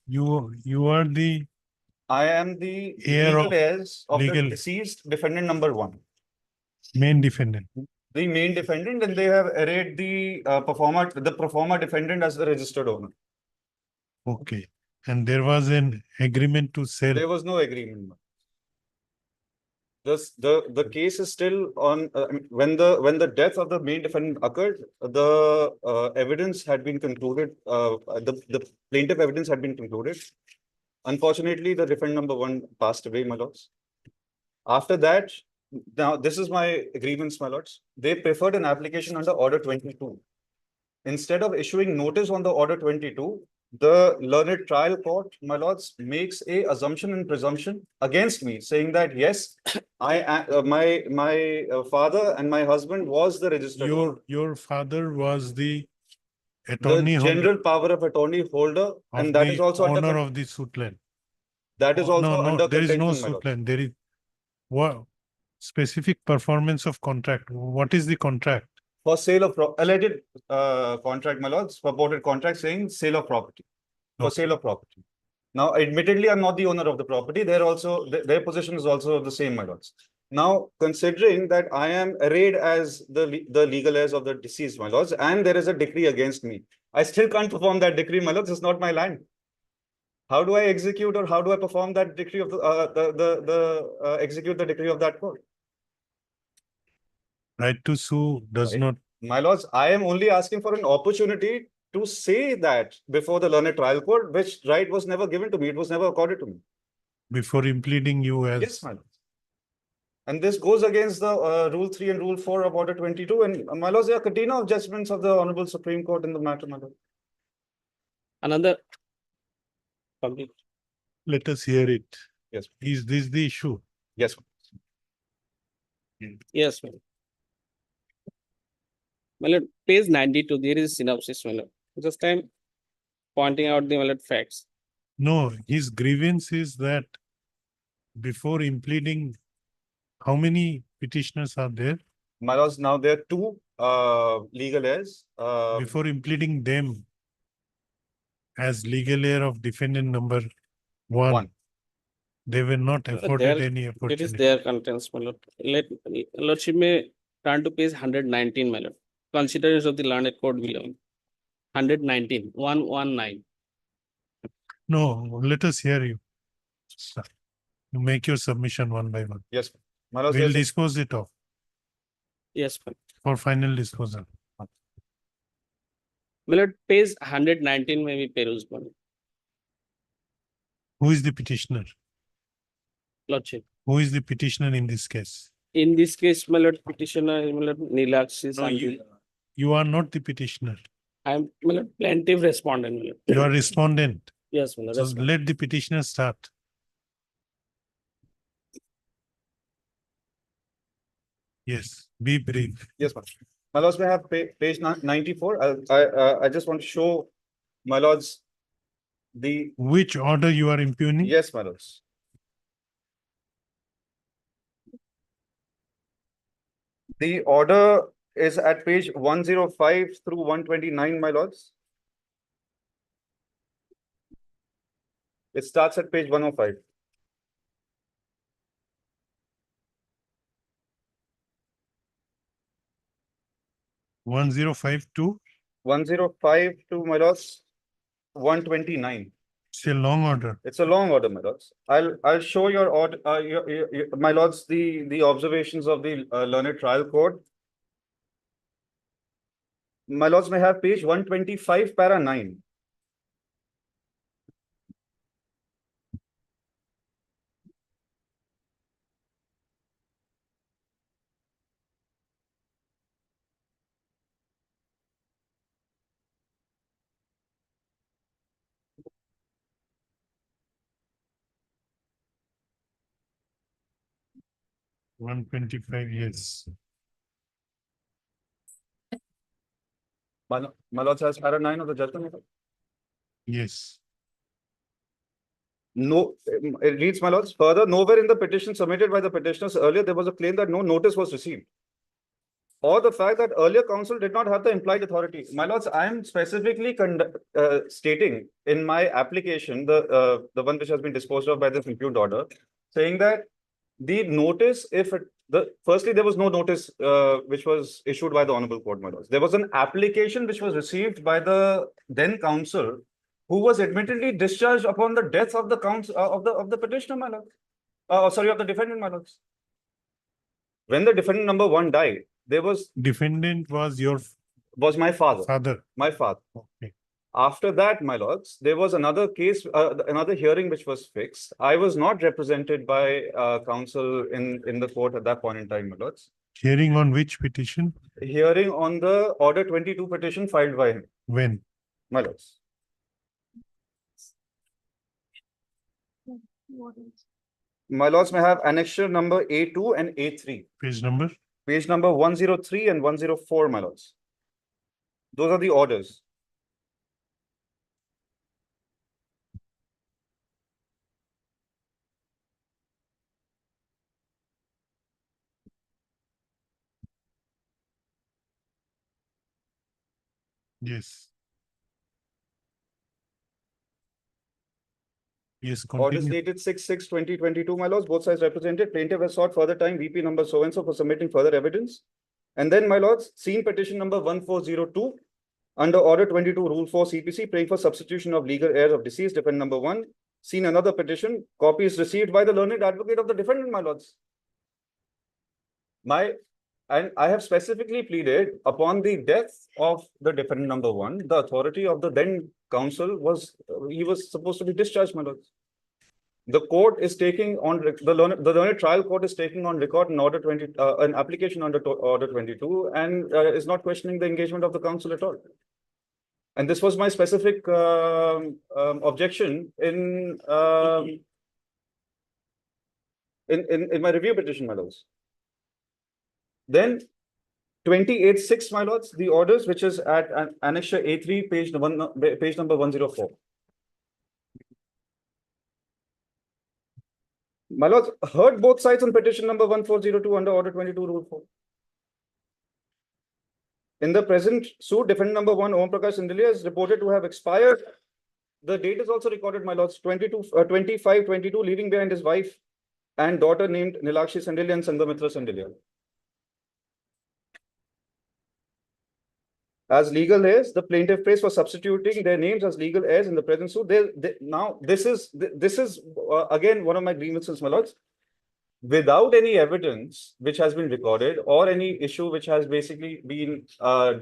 you are the I am the heir legal of heirs of the legal- deceased defendant number 1. main defendant. The main defendant, and they have arrayed the pro forma defendant as the registered owner. Okay. And there was an agreement to sell. There was no agreement. The case is still on, when the death of the main defendant occurred, the evidence had been concluded, the plaintiff evidence had been concluded. Unfortunately, the defendant number 1 passed away, my lords. After that, now this is my grievance, my lords. They preferred an application under Order 22. Instead of issuing notice on the Order 22, the learned trial court, my lords, makes a assumption and presumption against me, saying that yes, my father and my husband was the registered owner. Your father was the attorney The general power of attorney holder, and that is also owner under, of the suit land. that is also under There is no contention, my suit lords. land. There is what specific performance of contract. What is the contract? For sale of alleged contract, my lords, purported contract saying sale of property. For sale of property. Now, admittedly, I'm not the owner of the property. They're also, their position is also the same, my lords. Now, considering that I am arrayed as the legal heirs of the deceased, my lords, and there is a decree against me, I still can't perform that decree, my lords. It's not my land. How do I execute, or how do I perform that decree of execute the decree of that court? Right to sue does not. My lords, I am only asking for an opportunity to say that before the learned trial court, which right was never given to me. It was never accorded to me. Before impleading you as. Yes, my lords. And this goes against the Rule 3 and Rule 4 of Order 22. And my lords, there are continue of judgments of the Honorable Supreme Court in the matter, my lord. Another public. Let us hear it. Yes. Is this the issue? Yes. Yes, ma'am. My lord, page 92, there is synopsis, my lord. Just I'm pointing out the, my lord, facts. No, his grievance is that before impleading, how many petitioners are there? My lords, now there are 2 legal heirs. Before impleading them, as legal heir of defendant number one. One. They were not afforded any It is opportunity. their contents, my lord. Lordship may turn to page 119, my lord. Consideration of the learned court below. 119, 119. No, let us hear you. Sir. You make your submission one by one. Yes, my lord. We'll dispose it off Yes, ma'am. for final disposal. My lord, page 119 may be perused, my lord. Who is the petitioner? Lordship. Who is the petitioner in this case? In this case, my lord, petitioner, my lord, Neelakshi Sandhi. You are not the petitioner. I am, my lord, plaintiff respondent, my lord. You are respondent. Yes, my lord. So respondent. let the petitioner start. Yes, be brief. Yes, ma'am. My lords, may I have page 94. I just want to show my lords the, Which order you are impugning? yes, my lords. The order is at page 105 through 129, my lords. It starts at page 105. One zero five two. 105 to my lords, 129. It's a long order. It's a long order, my lords. I'll show your order, my lords, the observations of the learned trial court. My lords, may I have page 125, para 9. One 125 years. My lords, has para 9 of the judgment. Yes. No, it reads, my lords, further, nowhere in the petition submitted by the petitioners earlier, there was a claim that no notice was received. Or the fact that earlier counsel did not have the implied authority. My lords, I am specifically stating in my application, the one which has been disposed of by this impugned order, saying that the notice, firstly, there was no notice which was issued by the honorable court, my lords. There was an application which was received by the then counsel, who was admittedly discharged upon the death of the of the petitioner, my lord. Sorry, of the defendant, my lords. When the defendant number 1 died, there was Defendant was your my father. father. My father. Okay. After that, my lords, there was another case, another hearing which was fixed. I was not represented by counsel in the court at that point in time, my lords. Hearing on which petition? Hearing on the order 22 petition filed by him, When? my lords. My lords, may I have annexure number A2 and A3. Page number? Page number 103 and 104, my lords. Those are the orders. Yes. Yes, Orders continue. dated 6/6/2022, my lords, both sides represented. Plaintiff has sought further time, VP number so-and-so for submitting further evidence. And then, my lords, seen petition number 1402, under order 22, rule 4 CPC, praying for substitution of legal heirs of deceased, defendant number 1. Seen another petition, copy is received by the learned advocate of the defendant, my lords. And I have specifically pleaded upon the death of the defendant number 1, the authority of the then counsel was, he was supposed to be discharged, my lords. The court is taking on, the learned trial court is taking on record an order 20, an application under order 22 and is not questioning the engagement of the counsel at all. And this was my specific objection in my review petition, my lords. Then 28/6, my lords, the orders which is at annexure A3, page number 104. My lords, heard both sides on petition number 1402 under order 22, rule 4. In the present suit, defendant number 1, Om Prakash Sindalia, is reported to have expired The date is also recorded, my lords, 25/22, leaving behind his wife and daughter named Nilakshi Sandilya and Sangamitra Sandilya. As legal heirs, the plaintiff prays for substituting their names as legal heirs in the present suit. Now, this is again one of my grievances, my lords. Without any evidence which has been recorded or any issue which has basically been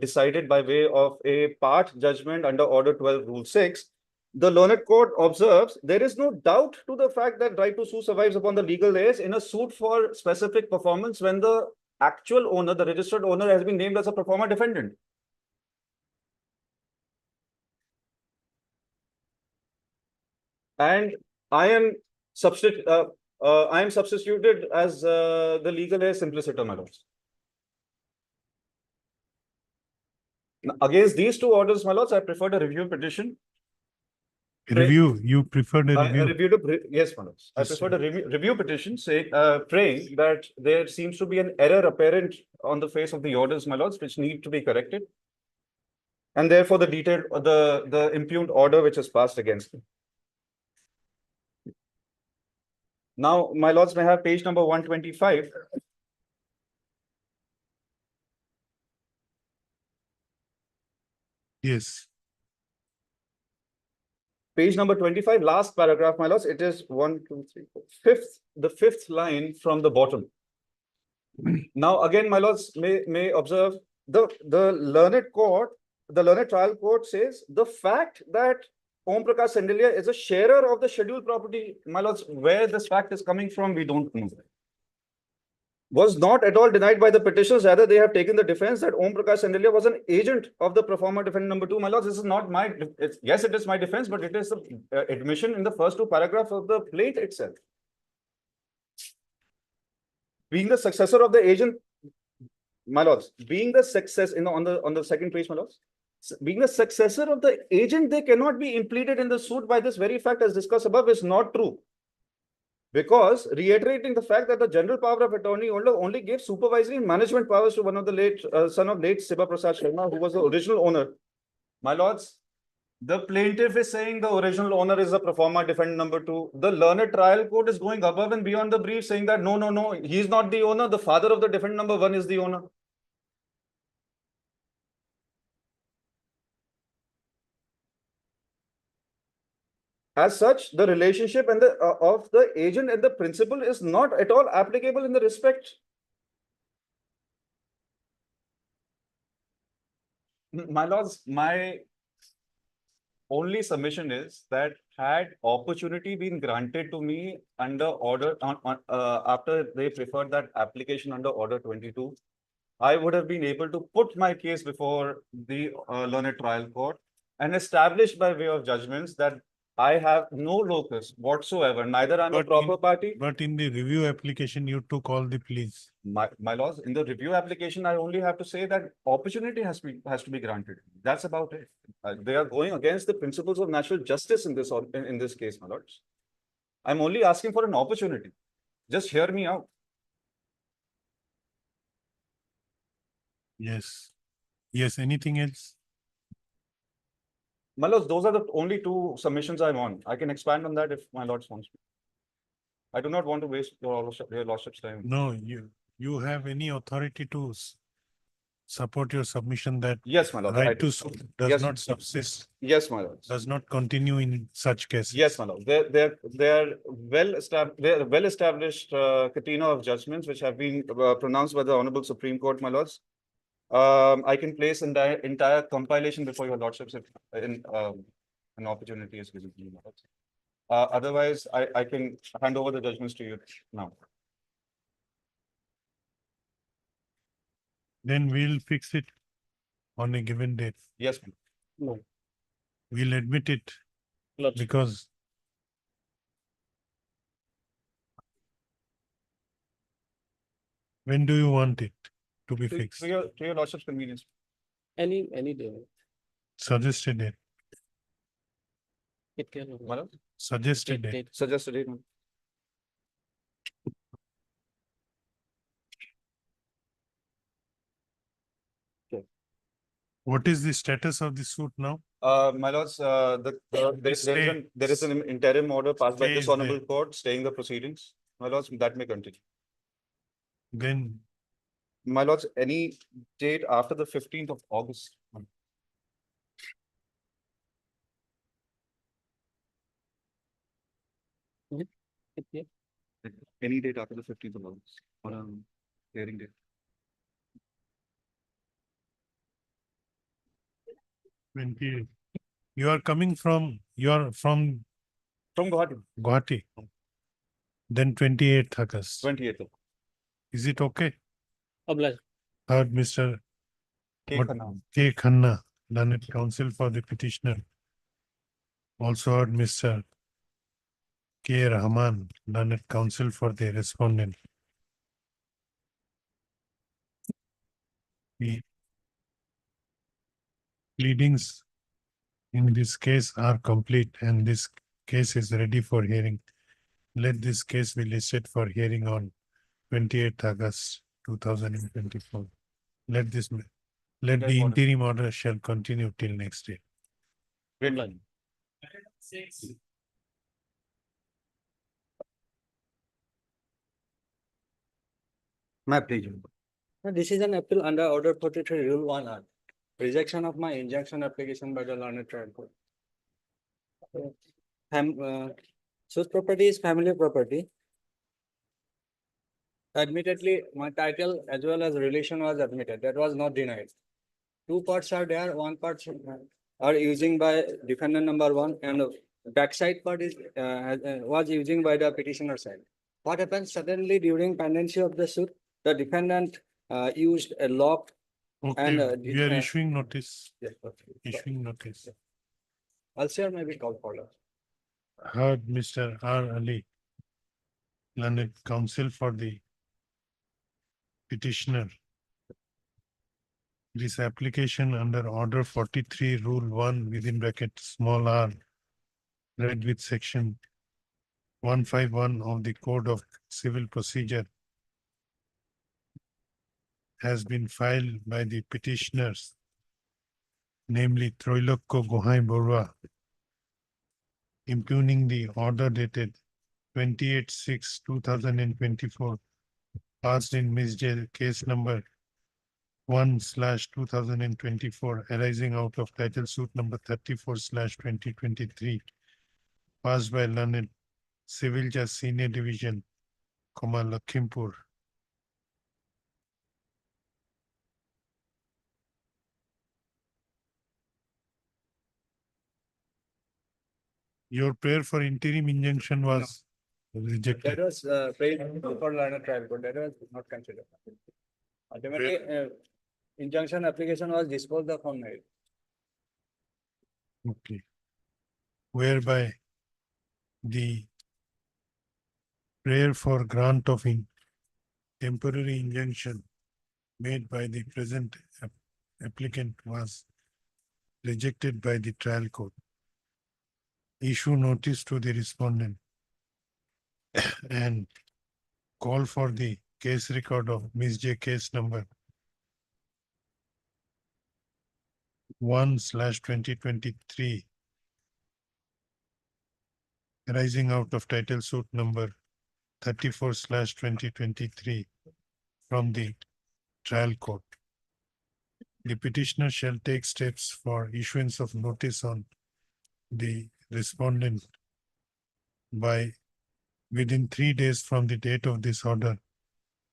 decided by way of a part judgment under Order 12, Rule 6, the learned court observes there is no doubt to the fact that right to sue survives upon the legal heirs in a suit for specific performance when the actual owner, the registered owner, has been named as a performer defendant. And I am substituted as the legal heir simpliciter, my lords. Now, against these two orders, my lords, I preferred a review petition. Review, you preferred a review? Yes, my lords. I Yes, preferred a review petition praying that there seems to be an error apparent on the face of the orders, my lords, which need to be corrected. And therefore the the impugned order which is passed against me. Now, my lords may have page number 125. Yes. Page number 25, last paragraph, my lords. It is 1, 2, 3, 4, the fifth line from the bottom. Now, again, my lords may observe the learned court, the learned trial court says the fact that Om Prakash Sandilya is a sharer of the scheduled property, my lords, where this fact is coming from, we don't know. Was not at all denied by the petitioners. Rather, they have taken the defense that Om Prakash Sandilya was an agent of the performer defendant number 2. My lords, this is not my, yes, it is my defense, but it is the admission in the first two paragraphs of the plate itself. Being the successor of the agent, my lords, being the success on the second page, my lords, being the successor of the agent, they cannot be impleaded in the suit by this very fact as discussed above is not true. Because reiterating the fact that the general power of attorney only gave supervisory and management powers to one of the late son of late Siba Prasad Sharma, who was the original owner. My lords, the plaintiff is saying the original owner is the performer defendant number 2. The learned trial court is going above and beyond the brief, saying that no, he is not the owner. The father of the defendant number 1 is the owner. As such, the relationship and of the agent and the principal is not at all applicable in the respect. My lords, my only submission is that had opportunity been granted to me under order after they preferred that application under Order 22, I would have been able to put my case before the learned trial court and establish by way of judgments that I have no locus whatsoever, neither I'm a proper party. But in the review application, you took all the pleas. My lords, in the review application, I only have to say that opportunity has to be granted. That's about it. They are going against the principles of natural justice in this case, my lords. I'm only asking for an opportunity. Just hear me out. Yes. Yes, anything else? My lords, those are the only two submissions I want. I can expand on that if my lords wants to. I do not want to waste your lordship's time. No, you have any authority to support your submission that yes, my lord, right to sue does yes, not subsist? Yes, my lord. Does not continue in such cases? Yes, my lord. They're well established catena of judgments which have been pronounced by the Honorable Supreme Court, my lords. I can place entire compilation before your lordships if an opportunity is given to you, my lords. Otherwise, I can hand over the judgments to you now. Then we'll fix it on a given date. Yes, ma'am. No. We'll admit it Lordship. because when do you want it to be fixed? To your lordship's convenience. Any day. Suggested date. It can. My lord? Suggested date. Suggested date. What is the status of the suit now? My lords, there is an interim order passed by this Stays honorable there. court staying the proceedings. My lords, that may continue. Then My lords, any date after the 15th of August. Any date after the 15th of August on a hearing date. 20. You are coming from, you are from From Guwahati, Guwahati. Then 28th August. 28th. Is it okay? Obliged. Heard Mr. K. What- Khanna. K. Khanna, learned counsel for the petitioner. Also heard Mr. K. Rahman, learned counsel for the respondent. The pleadings in this case are complete and this case is ready for hearing. Let this case be listed for hearing on 28th August 2024. Let the interim order shall continue till next day. Obliged. Six. My pleasure. This is an appeal under Order 43 Rule 1R. Rejection of my injunction application by the learned trial court. Such property is family property. Admittedly, my title as well as relation was admitted. That was not denied. Two parts are there. One part are using by defendant number one, and backside part is was using by the petitioner side. What happens suddenly during pendency of the suit? The defendant used a lock. And, Okay, we are uh, issuing notice, Yes, issuing notice. Ulcer may be called for. Heard Mr. R. Ali, learned counsel for the petitioner. This application under Order 43, Rule 1 within bracket small r, read with section 151 of the Code of Civil Procedure, has been filed by the petitioners, namely Troilokko Gohai Borua, impugning the order dated 28/6/2024, passed in Ms. J case number 1/2024, arising out of title suit number 34/2023, passed by learned Civil Judge Senior Division, Lakhimpur. Your prayer for interim injunction was rejected. That was prayed before learned trial court. That was not considered. Ultimately, injunction application was disposed of on merit. Okay. Whereby the prayer for grant of temporary injunction made by the present applicant was rejected by the trial court. Issue notice to the respondent and call for the case record of Ms. J case number 1/2023, arising out of title suit number 34/2023 from the trial court. The petitioner shall take steps for issuance of notice on the respondent by within 3 days from the date of this order,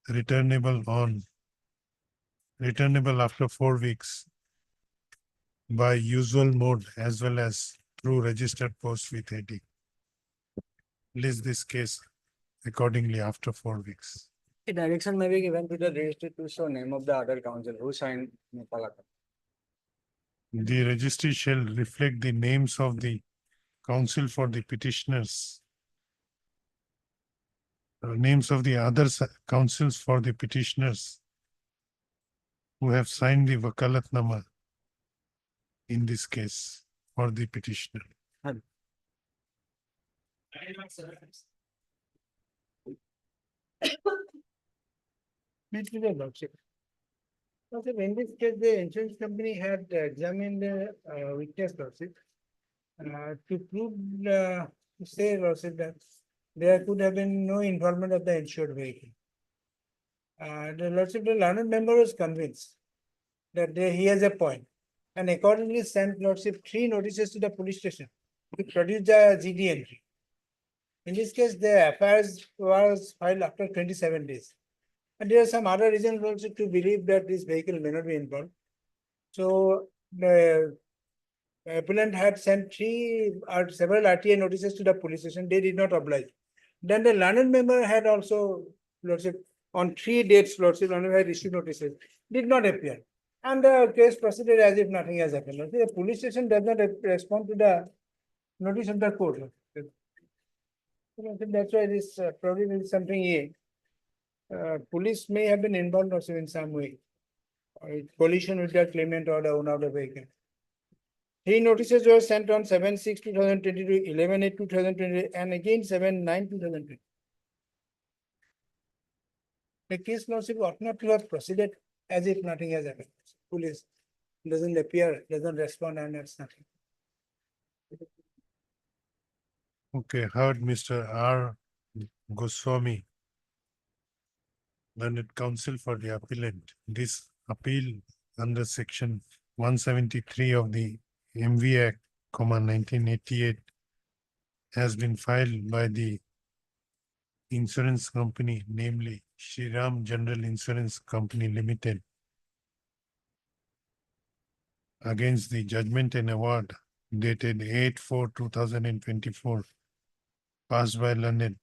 returnable after 4 weeks by usual mode as well as through registered post with AD. List this case accordingly after 4 weeks. A direction may be given to the registry to show name of the other counsel who signed Nepalaka. The registry shall reflect the names of the counsel for the petitioners, names of the other counsels for the petitioners who have signed the Wakalatnama in this case for the petitioner. Meet with your lordship. Okay, in this case, the insurance company had examined the witness lordship. To prove, to say lordship that there could have been no involvement of the insured vehicle. The lordship, the learned member was convinced that he has a point, and accordingly sent lordship 3 notices to the police station to produce the GD entry. In this case, the affairs was filed after 27 days. And there are some other reasons also to believe that this vehicle may not be involved. So the appellant had sent 3 or several RTA notices to the police station. They did not oblige. Then the learned member had also, lordship, on 3 dates, lordship, had issued notices, did not appear. And the case proceeded as if nothing has happened. The police station does not respond to the notice of the court. That's why this probably is something police may have been involved also in some way. Collision with the claimant or the owner of the vehicle. 3 notices were sent on 7/6/2022, 11/8/2020, and again 7/9/2020. The case lordship ought not to have proceeded as if nothing has happened. Police doesn't appear, doesn't respond, and that's nothing. Okay, heard Mr. R. Goswami, learned counsel for the appellant. This appeal under section 173 of the MV Act, 1988 has been filed by the insurance company, namely Shriram General Insurance Company Limited, against the judgment and award dated 8/4/2024, passed by learned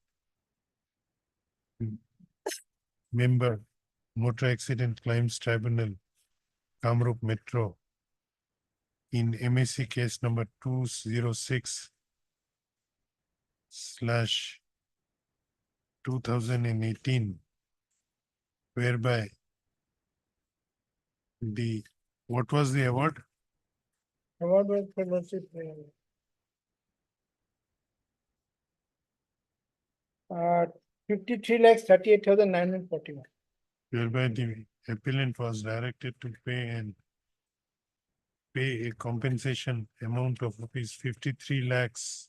member, Motor Accident Claims Tribunal, Kamrup Metro, in MAC case number 206/2018, whereby what was the award? Award was for lordship. 53,38,941. Whereby the appellant was directed to pay a compensation amount of rupees 53 lakhs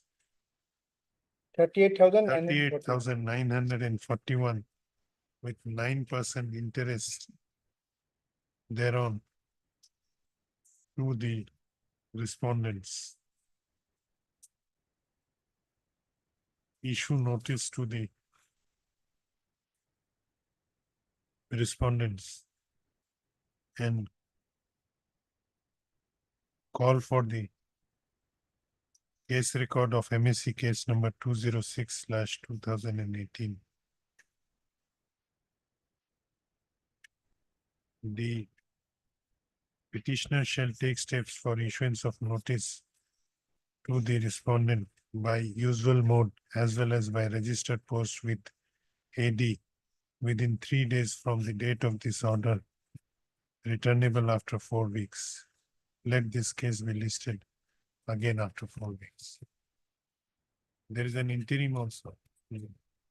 38,941 with 9% interest thereon to the respondents. Issue notice to the respondents and call for the case record of MSC case number 206/2018. The petitioner shall take steps for issuance of notice to the respondent by usual mode as well as by registered post with AD within 3 days from the date of this order, returnable after 4 weeks. Let this case be listed again after 4 weeks. There is an interim also.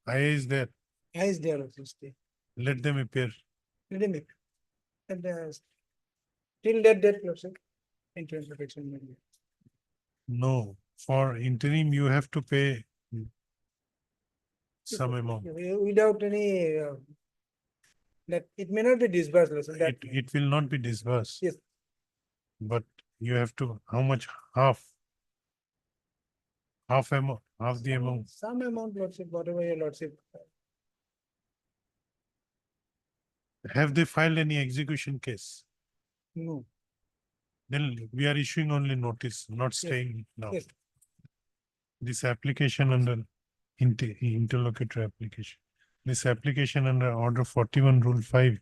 IA is there. I is there also stay. Let them appear. Let him appear. And till that date, lordship, insurance protection may be. No, for interim, you have to pay some amount. Without any, that it may not be disbursed, lordship, that. It will not be disbursed. Yes. But you have to, how much? Half amount, half the amount. Some amount, lordship, whatever your lordship. Have they filed any execution case? No. Then we are issuing only notice, not staying now. Yes. This application under interlocutory application. This application under Order 41 Rule 5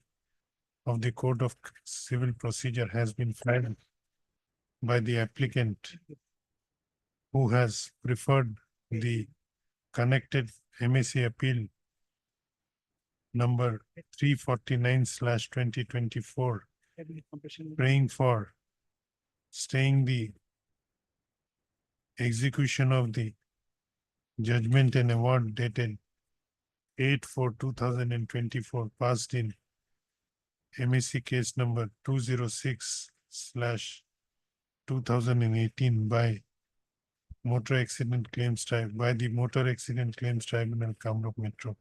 of the Code of Civil Procedure has been filed by the applicant who has preferred the connected MAC appeal number 349/2024, praying for staying the execution of the judgment and award dated 8/4/2024, passed in MAC case number 206/2018 by Motor Accident Claims by the Motor Accident Claims Tribunal, Kamrup Metro.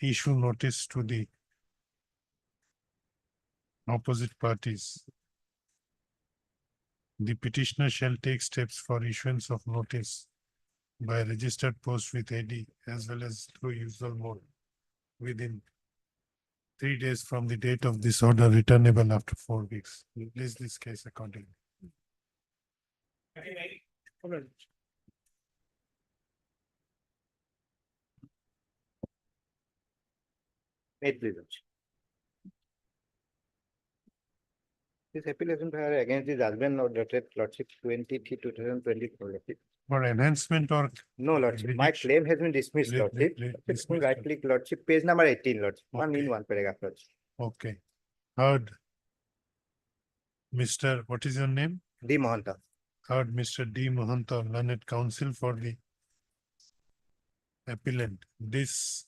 Issue notice to the opposite parties. The petitioner shall take steps for issuance of notice by registered post with AD as well as through usual mode within 3 days from the date of this order, returnable after 4 weeks. Release this case accordingly. Made please. This appeal against the judgment of dated Lordship 23/2024. For enhancement or No, Lordship, my rejection. claim has been dismissed, Re- Lordship. re- It's dismissed, right click, Lordship, page number 18, Lordship, one Okay. in one paragraph, Lordship. Okay. Heard. Mr. What is your name? D. Mohanta. Heard Mr. D. Mohanta, learned counsel for the appellant. This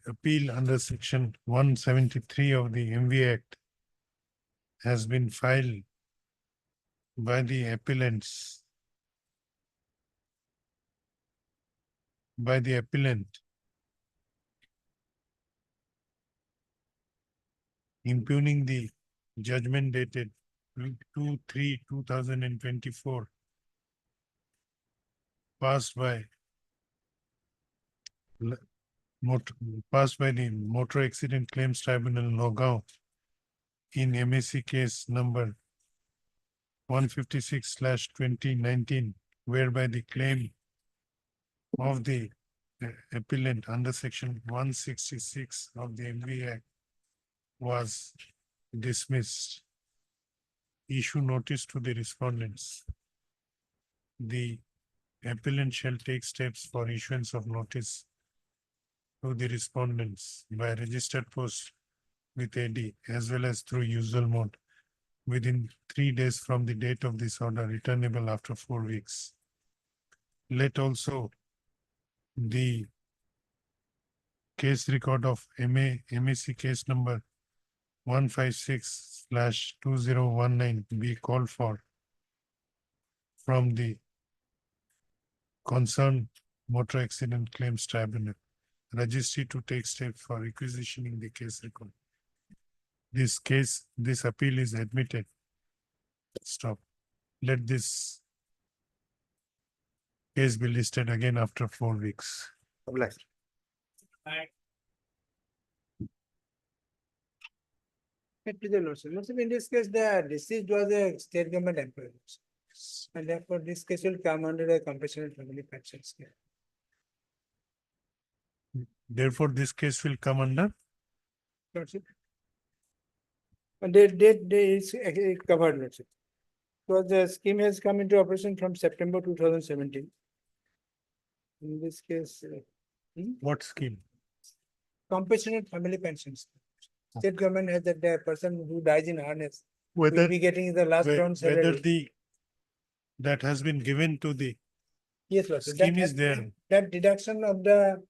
appeal under section 173 of the MV Act has been filed by the appellants, by the appellant, impugning the judgment dated 2/3/2024 passed by the Motor Accident Claims Tribunal, Nagaon, in MAC case number 156/2019, whereby the claim of the appellant under section 166 of the MV Act was dismissed. Issue notice to the respondents. The appellant shall take steps for issuance of notice to the respondents by registered post with AD as well as through usual mode within 3 days from the date of this order, returnable after 4 weeks. Let also the case record of MAC case number 156/2019 be called for from the concerned Motor Accident Claims Tribunal, registry to take steps for requisitioning the case record. This appeal is admitted. Stop. Let this case be listed again after 4 weeks. Obliged. Lordship, in this case, the deceased was a state government employee. And therefore, this case will come under a compassionate family pension scheme. Therefore, this case will come under. Lordship. And they is covered, Lordship. Because the scheme has come into operation from September 2017. In this case, What scheme? compassionate family pension scheme. State government has that the person who dies in harness will Whether be getting the last round whether salary. that has been given to the Yes, Lordship. scheme That is has there. been- That deduction of the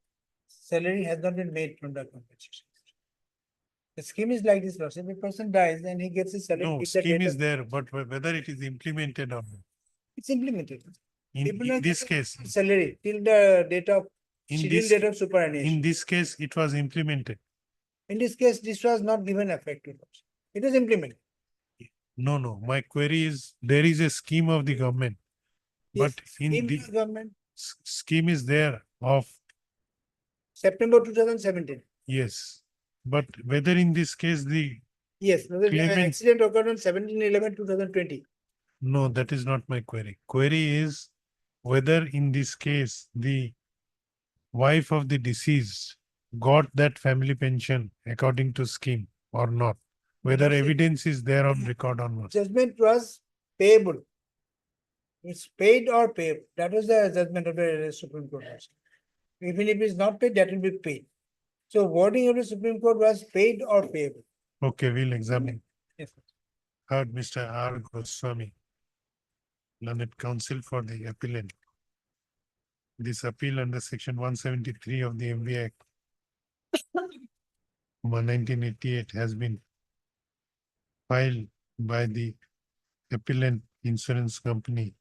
salary has not been made from the compensation. The scheme is like this, Lordship. If a person dies, then he gets his salary. No, with the scheme date is of- there, but whether it is implemented or not. It's implemented. People In are this getting case, salary till the date of, in scheduled this, date of superannuation. in this case, it was implemented. In this case, this was not given effect to us. It was implemented. No, my query is, there is a scheme of the government. Yes, But in scheme the of government, scheme is there of, September 2017. yes. But whether in this case, Yes, the Claimant- accident occurred on 17/11/2020. no, that is not my query. Query is whether in this case, the wife of the deceased got that family pension according to scheme or not. Whether Lordship. evidence is there on record or not. Judgment was payable. It's paid or payable. That was the judgment of the Supreme Court. Even if it's not paid, that will be paid. So wording of the Supreme Court was paid or payable. Okay, we'll examine. Yes. Heard Mr. R. Goswami, learned counsel for the appellant. This appeal under section 173 of the MV Act 1988 has been filed by the appellant insurance company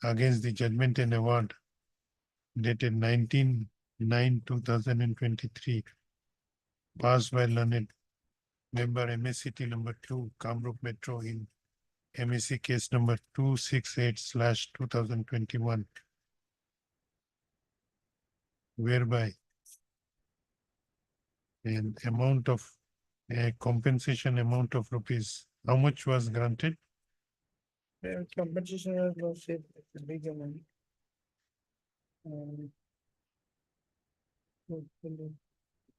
against the judgment and award dated 19/9/2023, passed by learned member MSCT number 2, Kamrup Metro in MSC case number 268/2021, whereby an amount of a compensation amount of rupees, how much was granted? Compensation was no say, it's a big amount.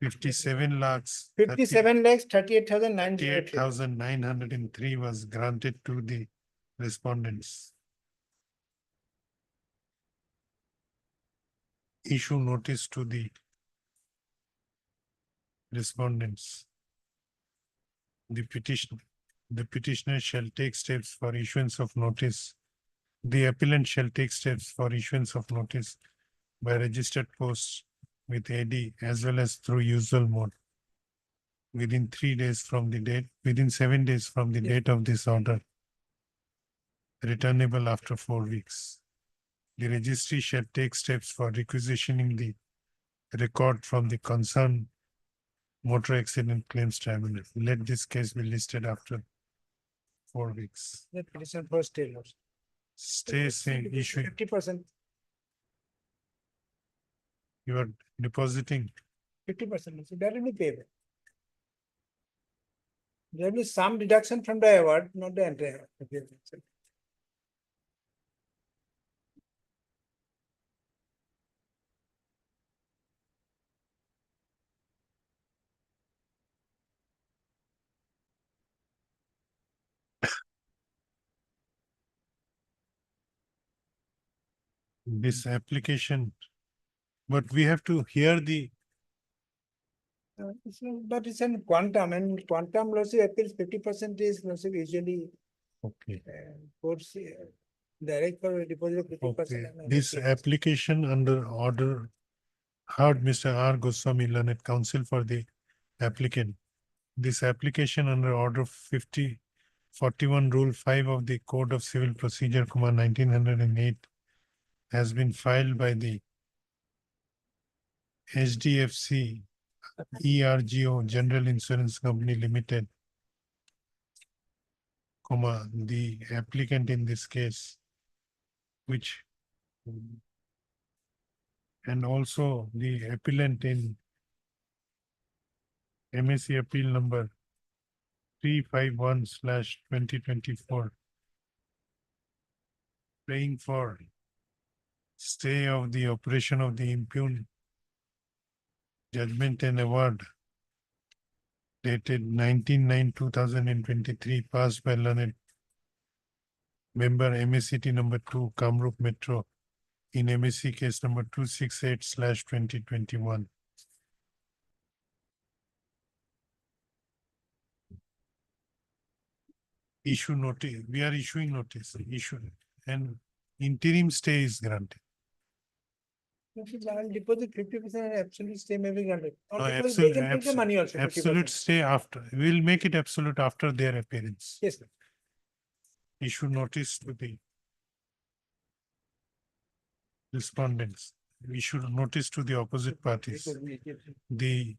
57 lakhs. 57 lakhs 38,900. 38,903 was granted to the respondents. Issue notice to the respondents. The petitioner shall take steps for issuance of notice. The appellant shall take steps for issuance of notice by registered post with AD as well as through usual mode within 3 days from the date, within 7 days from the date of this order, returnable after 4 weeks. The registry shall take steps for requisitioning the record from the concerned motor accident claims tribunal. Let this case be listed after 4 weeks. The petition for stay loss. Stay saying issue, 50%, you are depositing 50%, so that will be payable. There will be some deduction from the award, not the entire. award. this application, but we have to hear the, But it's in quantum, and quantum loss appeals 50% is loss usually okay. courts direct for deposit of 50%. Okay, and this other cases. application under order heard Mr. R. Goswami, learned counsel for the applicant. This application under order 41 rule 5 of the Code of Civil Procedure, 1908 has been filed by the HDFC ERGO General Insurance Company Limited, the applicant in this case, which and also the appellant in MSC appeal number 351/2024, praying for stay of the operation of the impugned judgment and award dated 19/9/2023, passed by learned member MSCT number 2, Kamrup Metro in MSC case number 268/2021. Issue notice, we are issuing notice, issue, and interim stay is granted. I'll deposit 50% and absolute stay may be granted. Or No, because they can take the absolute, money also. 50%. absolute stay after, we will make it absolute after their appearance. Yes, sir. Issue notice to the respondents, issue notice to the opposite parties. The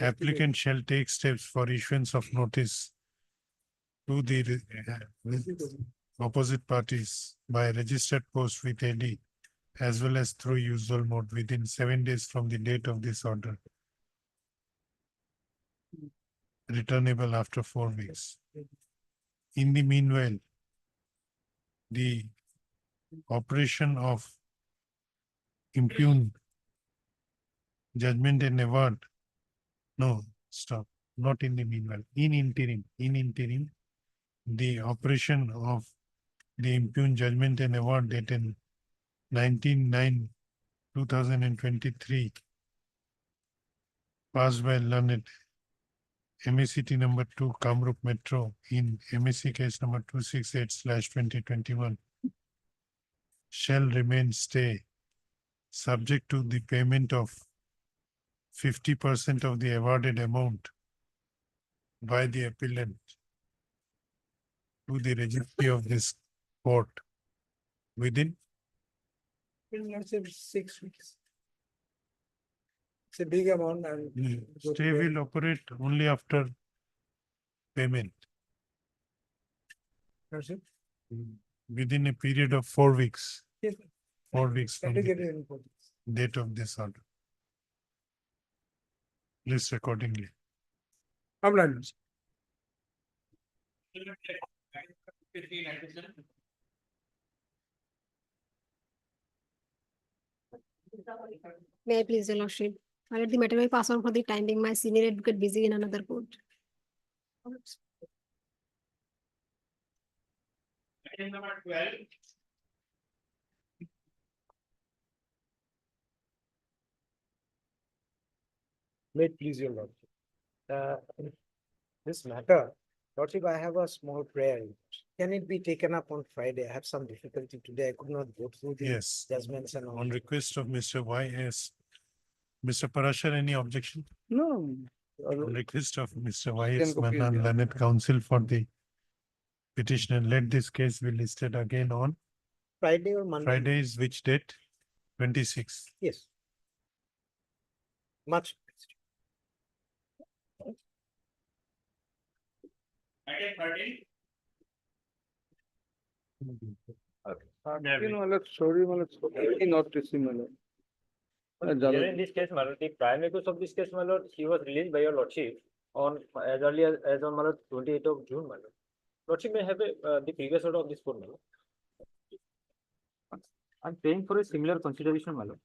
applicant shall take steps for issuance of notice to the opposite parties by registered post with AD as well as through usual mode within 7 days from the date of this order, returnable after 4 weeks. In the meanwhile, the operation of impugned judgment and award, no, stop, not in the meanwhile, in interim, the operation of the impugned judgment and award dated 19/9/2023, passed by learned MSCT number 2, Kamrup Metro in MSC case number 268/2021, shall remain stay subject to the payment of 50% of the awarded amount by the appellant to the registry of this court within Let's say 6 weeks. It's a big amount and. stay will operate only after payment Lordship, within a period of 4 weeks. yes, 4 weeks try from to the get it in 4 weeks. date of this order. List accordingly. I'm not. Lordship. May I please, your lordship? I let the matter may pass on for the time being. My senior advocate busy in another court. Item number 12. May it please your lordship. This matter, lordship, I have a small prayer. Can it be taken up on Friday? I have some difficulty today. I could not go through the Yes. judgments and all. On request of Mr. Y.S. Mr. Parashar, any objection? No. On request of Mr. Can Y.S. copy Manan, the- learned counsel for the petitioner, let this case be listed again on Friday or Monday? Friday is which date? 26. Yes. Much. Item 13. Sorry, not receive, my lord. Here in this case, my lord, the prime accused of this case, my lord, he was released by your lordship on as early as on my lord 28th of June, my lord. Lordship may have the previous order of this court, my lord. I'm paying for a similar consideration, my lord.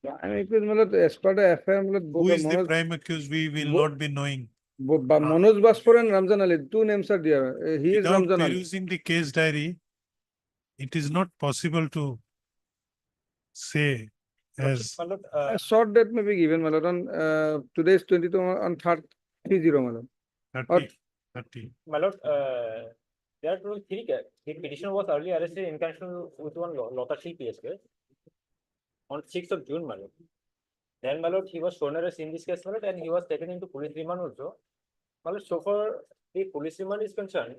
As per the FIR, Who is the prime accused? We will not be knowing. Manoj Basfor and Ramzan Ali, two names are there. He is Without Ramzan Ali. perusing the case diary, it is not possible to say as My lord, A short date may be given, my lord, on today is 22 on 30, my lord. 30, 30. my lord, there are total three cases. The petitioner was earlier arrested in connection with one Lotashil PS case on 6th of June, my lord. Then, my lord, he was shown arrest in this case, my lord, and he was taken into police remand also. My lord, so far the police remand is concerned,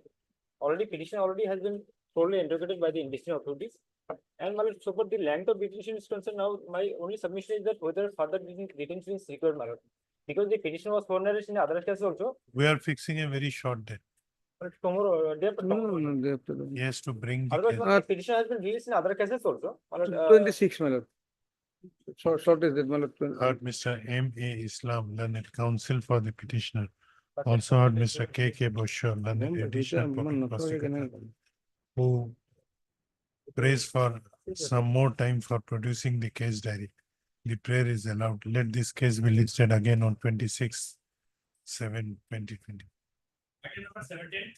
already petitioner already has been thoroughly interrogated by the investigating authorities. And my lord, so far the length of detention is concerned, now my only submission is that whether further detention is required, my lord. Because the petitioner was shown arrest in other cases also. We are fixing a very short date. But tomorrow, day after No, tomorrow. no, they have to do. He has to bring the Otherwise, case. my lord, the petitioner has been released in other cases also. My lord, 26, my lord. Short is that, my lord. Heard Mr. M.A. Islam, learned counsel for the petitioner. Also heard Mr. K.K. Bosher, learned additional public prosecutor, who prays for some more time for producing the case diary. The prayer is allowed. Let this case be listed again on 26/7/2020. Item number 17.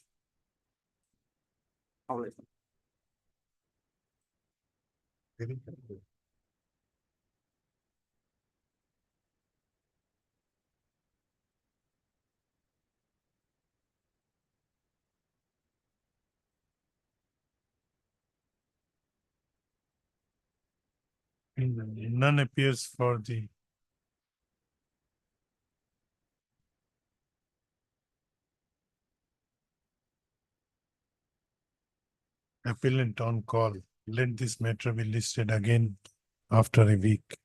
None appears for the appellant on call. Let this matter be listed again after a week.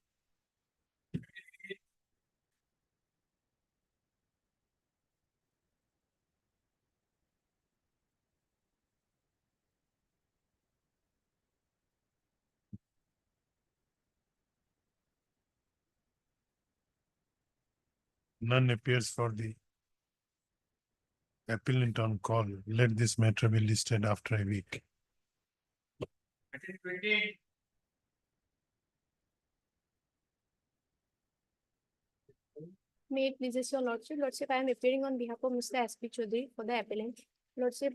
None appears for the appellant on call. Let this matter be listed after a week. Item 20. May it pleases your lordship. Lordship, I am appearing on behalf of Mr. S. P. Chaudhary for the appellant. Lordship,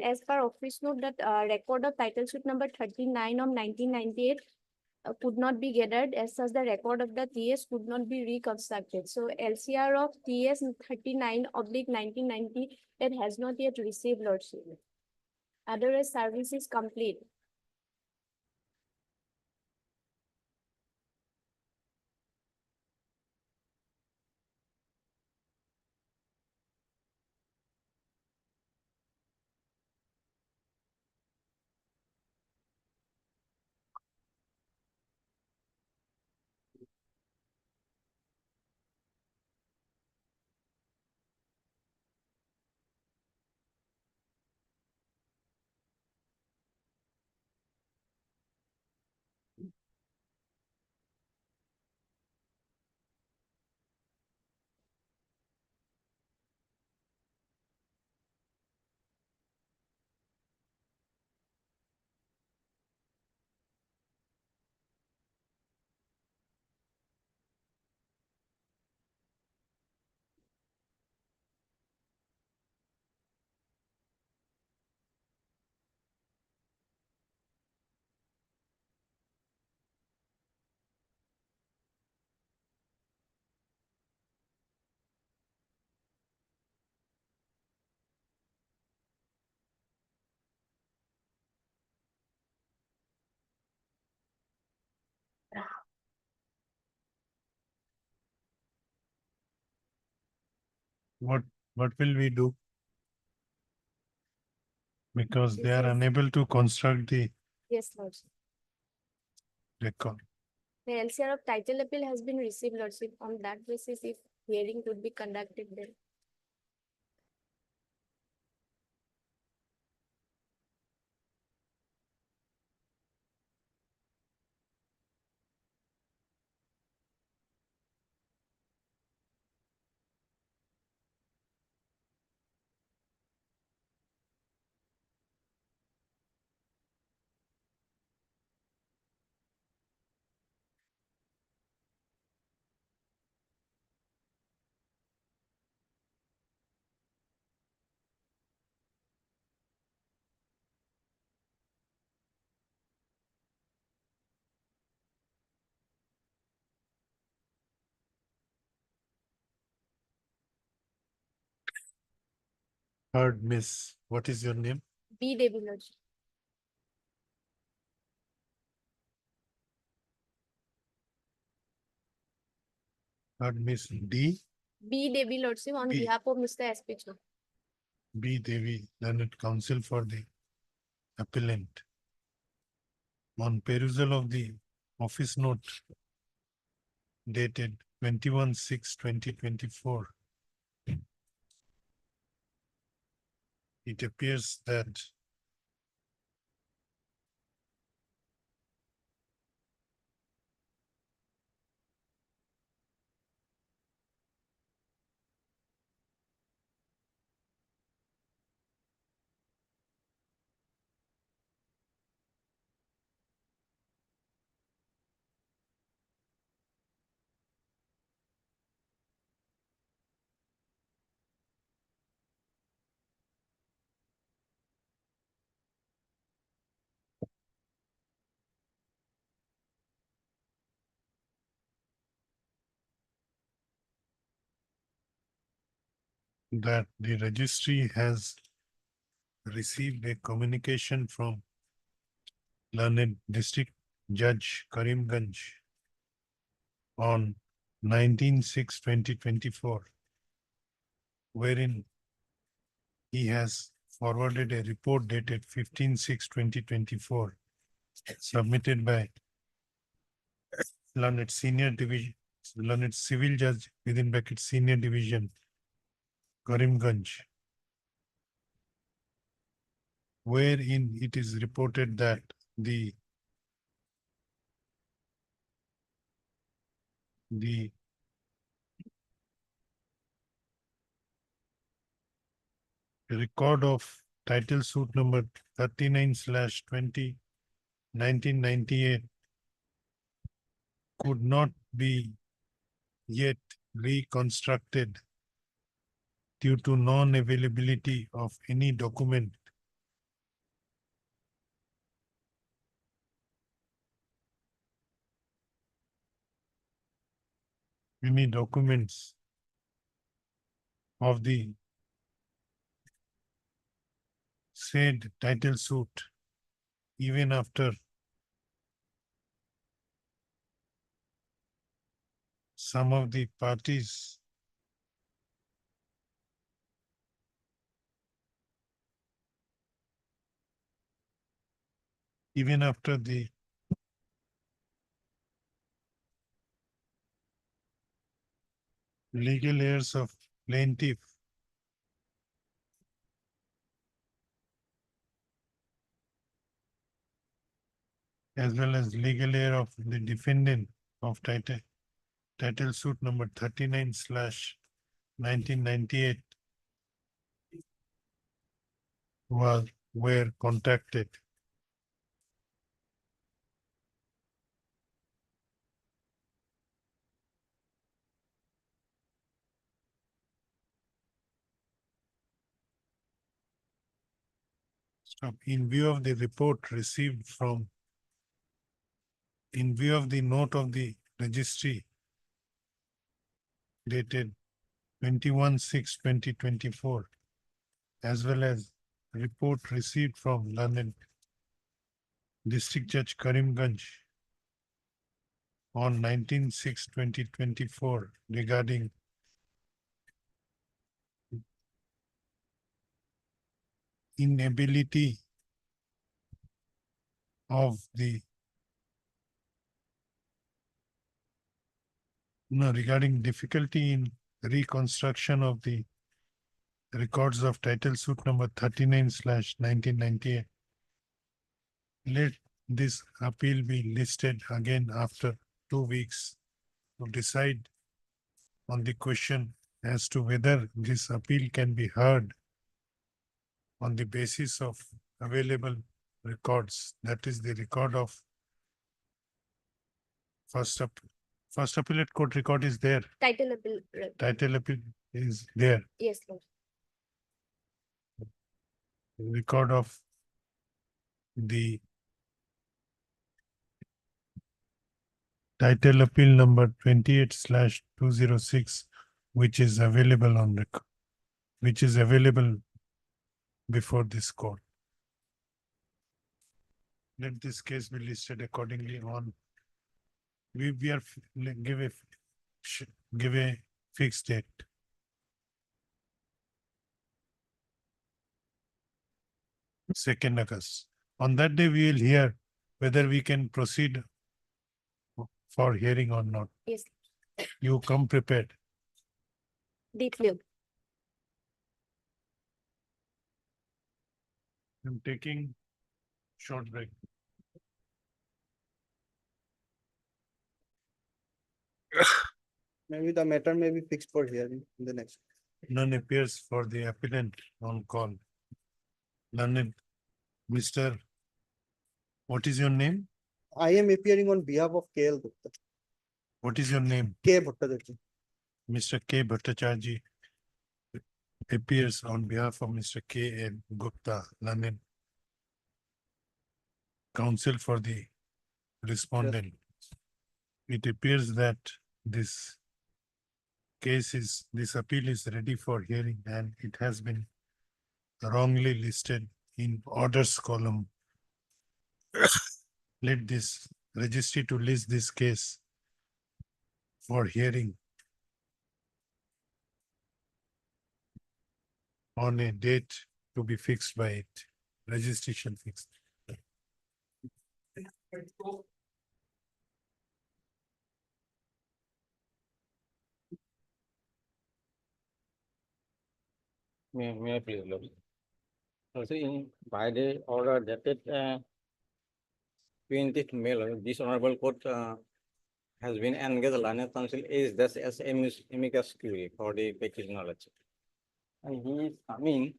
as per office note that record of title suit number 39 of 1998 could not be gathered, as such the record of the TS could not be reconstructed. So LCR of TS 39 oblique 1990 it has not yet received, lordship. Otherwise, service is complete. What will we do? Because they are Yes. unable to construct the Yes, Lordship. record. The LCR of title appeal has been received, Lordship. On that basis, if hearing could be conducted then. Heard, Miss, what is your name? B. Devi, Lordship. Heard, Miss D. B. Devi, Lordship, on B. behalf of Mr. S.P. Chode. B. Devi, learned counsel for the appellant. On perusal of the office note dated 21/6/2024, it appears that the registry has received a communication from learned District Judge Karimganj on 19/6/2024, wherein he has forwarded a report dated 15/6/2024, submitted by learned Senior Division, learned Civil Judge within bracket Senior Division, Karimganj, wherein it is reported that the record of title suit number 39/20 1998 could not be yet reconstructed due to non-availability of any document documents of the said title suit, even after some of the parties even after the legal heirs of plaintiff as well as legal heir of the defendant of title suit number 39/1998 were contacted. So in view of the report received from, in view of the note of the registry dated 21/6/2024, as well as report received from London District Judge Karimganj on 19/6/2024 regarding inability of the regarding difficulty in reconstruction of the records of title suit number 39/1998. Let this appeal be listed again after 2 weeks to decide on the question as to whether this appeal can be heard on the basis of available records, that is the record of first appellate court record is there, Title appeal, title appeal is there, yes, Lord. record of the title appeal number 28/206, which is available on record, which is available before this court. Let this case be listed accordingly on. We are give a fixed date. Second August. On that day, we will hear whether we can proceed for hearing or not. Yes, You come prepared. deeply. I'm taking short break. Maybe the matter may be fixed for hearing in the next. None appears for the appellant on call. None. Mr. What is your name? I am appearing on behalf of KL Gupta, What is your name? K Bhattacharya. Mr. K. Bhattacharya appears on behalf of Mr. K. N. Gupta, London. Counsel for the respondent. It appears that this this appeal is ready for hearing and it has been wrongly listed in orders column. Let this registry to list this case for hearing on a date to be fixed by it. Registration fixed. May I please look? Also in by the order dated 20th May, this honorable court has been engaged the learned counsel is thus as amicus curiae for the petitioner. And he is coming.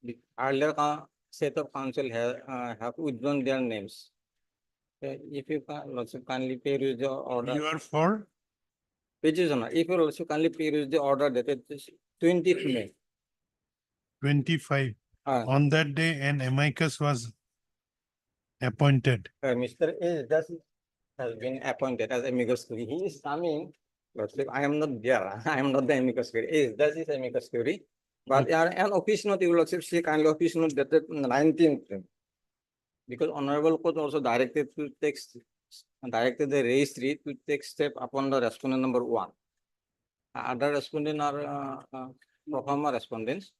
The earlier set of counsel have withdrawn their names. If you can also kindly peruse the order. You are for? Petitioner, if you also kindly peruse the order dated 20th May. 25. On that day, an amicus was appointed. Mr. is thus has been appointed as amicus curiae. He is coming. Lordship, I am not there. I am not the amicus curiae. Is thus is amicus curiae. But an office note, you Lordship, she kindly office note dated 19th. Because honorable court also directed the registry to take step upon the respondent number 1. Other respondents are pro forma respondents.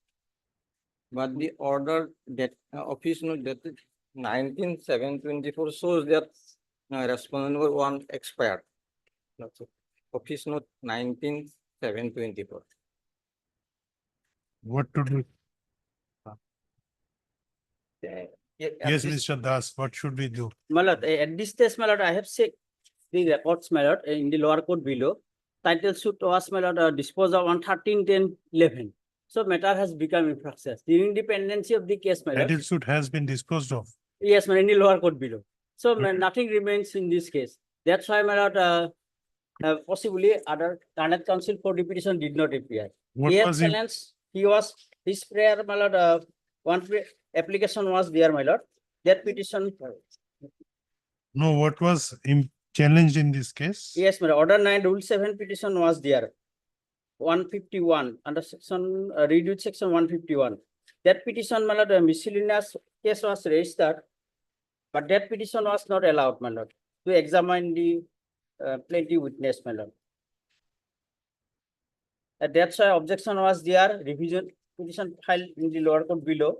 But the order that office note dated 19/7/24 shows that respondent number 1 expired. Office note 19/7/24. What to do? Yes, Mr. Das, what should we do? My lord, at this stage, my lord, I have checked the records, my lord, in the lower court below. Title suit was, my lord, disposed of on 13/10/11. So matter has become infructuous. During the pendency of the case, my lord. Title suit has been disposed of. Yes, my lord, in the lower court below. So nothing remains in this case. That's why, my lord, possibly other learned counsel for the petition did not appear. What He had was it? challenged, his prayer, my lord, one application was there, my lord. That petition. No, what was challenged in this case? Yes, my lord, order 9, rule 7 petition was there. 151 under section, reduced section 151. That petition, my lord, a miscellaneous case was registered, but that petition was not allowed, my lord, to examine the plaintiff witness, my lord. That's why objection was there, revision petition filed in the lower court below.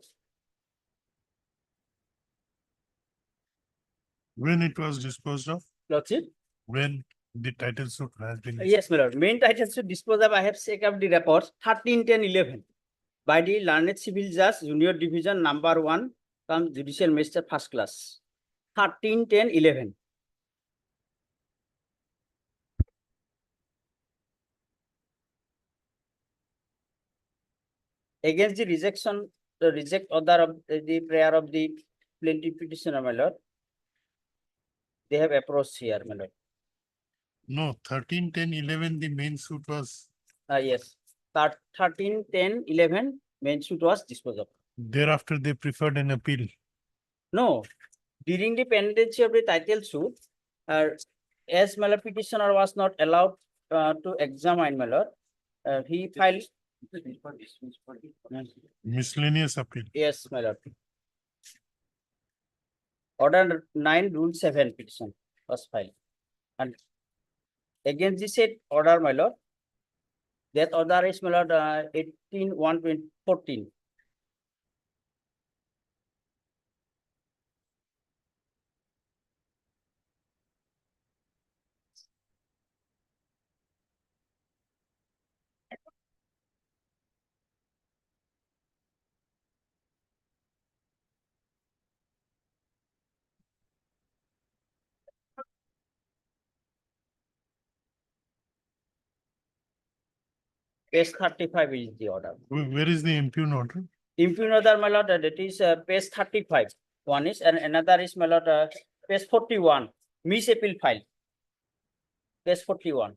When it was disposed of, Lordship. when the title suit has been. Yes, my lord. Main title to dispose of, I have checked up the reports 13-10-11 by the learned civil judge, junior division number 1, come judicial magistrate first class. 13-10-11. Against the rejection, the reject order of the prayer of the plaintiff petitioner, my lord. They have approached here, my lord. No, 13-10-11, the main suit was, Yes, 13-10-11 main suit was disposed of. thereafter they preferred an appeal. No, during the pendency of the title suit, as my lord, petitioner was not allowed to examine, my lord, he filed. Miscellaneous appeal. Yes, my lord. Order 9, Rule 7 petition was filed. And against the said order, my lord, that order is, my lord, 18-1-14. Page 35 is the order. Where is the impugn order? Impugn order, my lord, that is page 35. One is, and another is, my lord, page 41, miss appeal file. Page 41.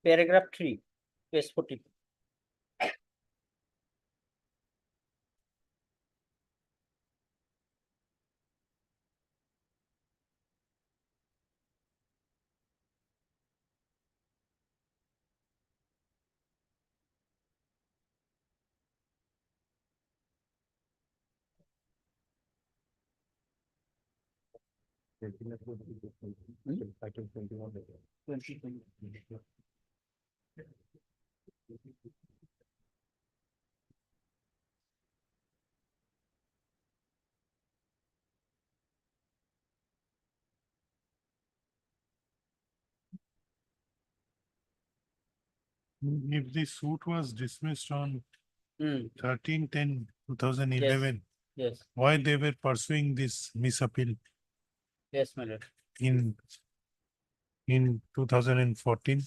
Paragraph 3, page 40. If the suit was dismissed on Hmm, 13-10-2011, yes, why they were pursuing this misappeal yes, my lord. in 2014?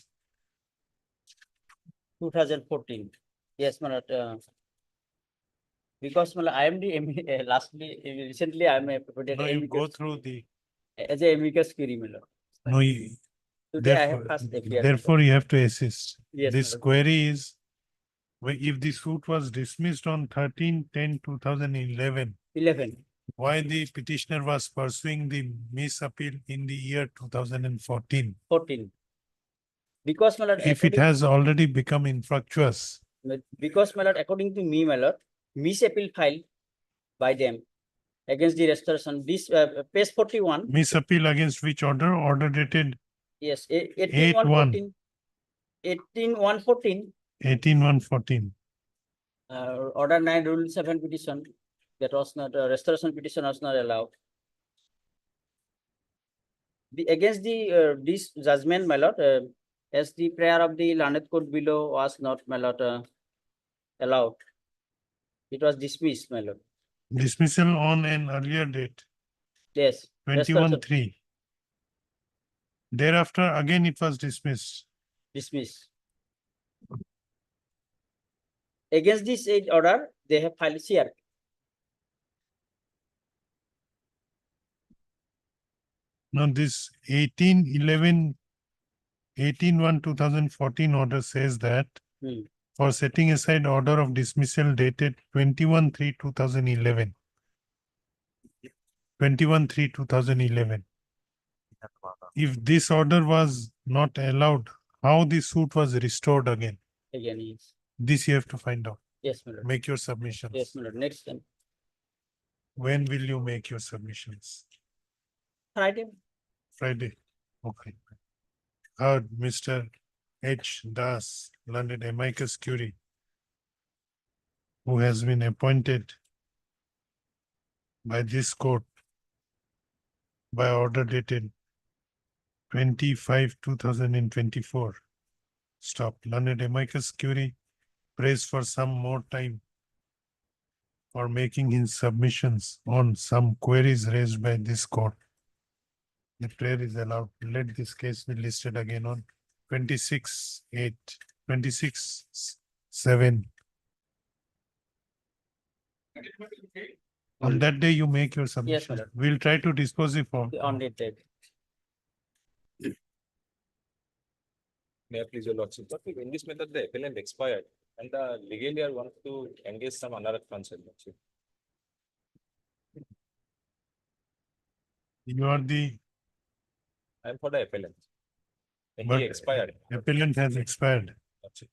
2014. Yes, my lord. Because my lord, I am the lastly, recently I am a No, you go through the, as a amicus curiae, my lord. no, Today I have therefore, first appeared. therefore you have to assist. Yes, This madam. query is, if the suit was dismissed on 13-10-2011, 11. why the petitioner was pursuing the misappeal in the year 2014? 14. Because, my lord, If it according- has already become infructuous, because, my lord, according to me, my lord, misappeal filed by them against the restoration. This page 41. misappeal against which order? Order dated Yes, 18-1-14. 18-1-14. 18-1-14. Order 9, Rule 7 petition. That was not restoration petition was not allowed. Against the this judgment, my lord, as the prayer of the learned court below was not, my lord, allowed. It was dismissed, my lord. Dismissal on an earlier date, Yes. restoration 21-3. Thereafter, again it was dismissed. Dismissed. Against this order, they have filed CR. Now this 18-1-2014 order says that Hmm. for setting aside order of dismissal dated 21-3-2011. 21-3-2011. if this order was not allowed, how the suit was restored again? Again, yes. This you have to find out. Yes, my lord. Make your submissions. Yes, my lord. Next time. When will you make your submissions? Friday. Friday. Okay. Heard Mr. H. Das, London Amicus Curie, who has been appointed by this court by order dated 25/2024. Stop. Learned Amicus Curie prays for some more time for making his submissions on some queries raised by this court. The prayer is allowed. Let this case be listed again on 26/8, 26/7. On that day, you make your submission. lord. We'll try to dispose it for. On it date. May I please your lordship, but in this method, the appellant expired and the legal year wants to engage some another counsel. Lordship. You are the I am for the appellant. And But- he expired. appellant has expired. Lordship.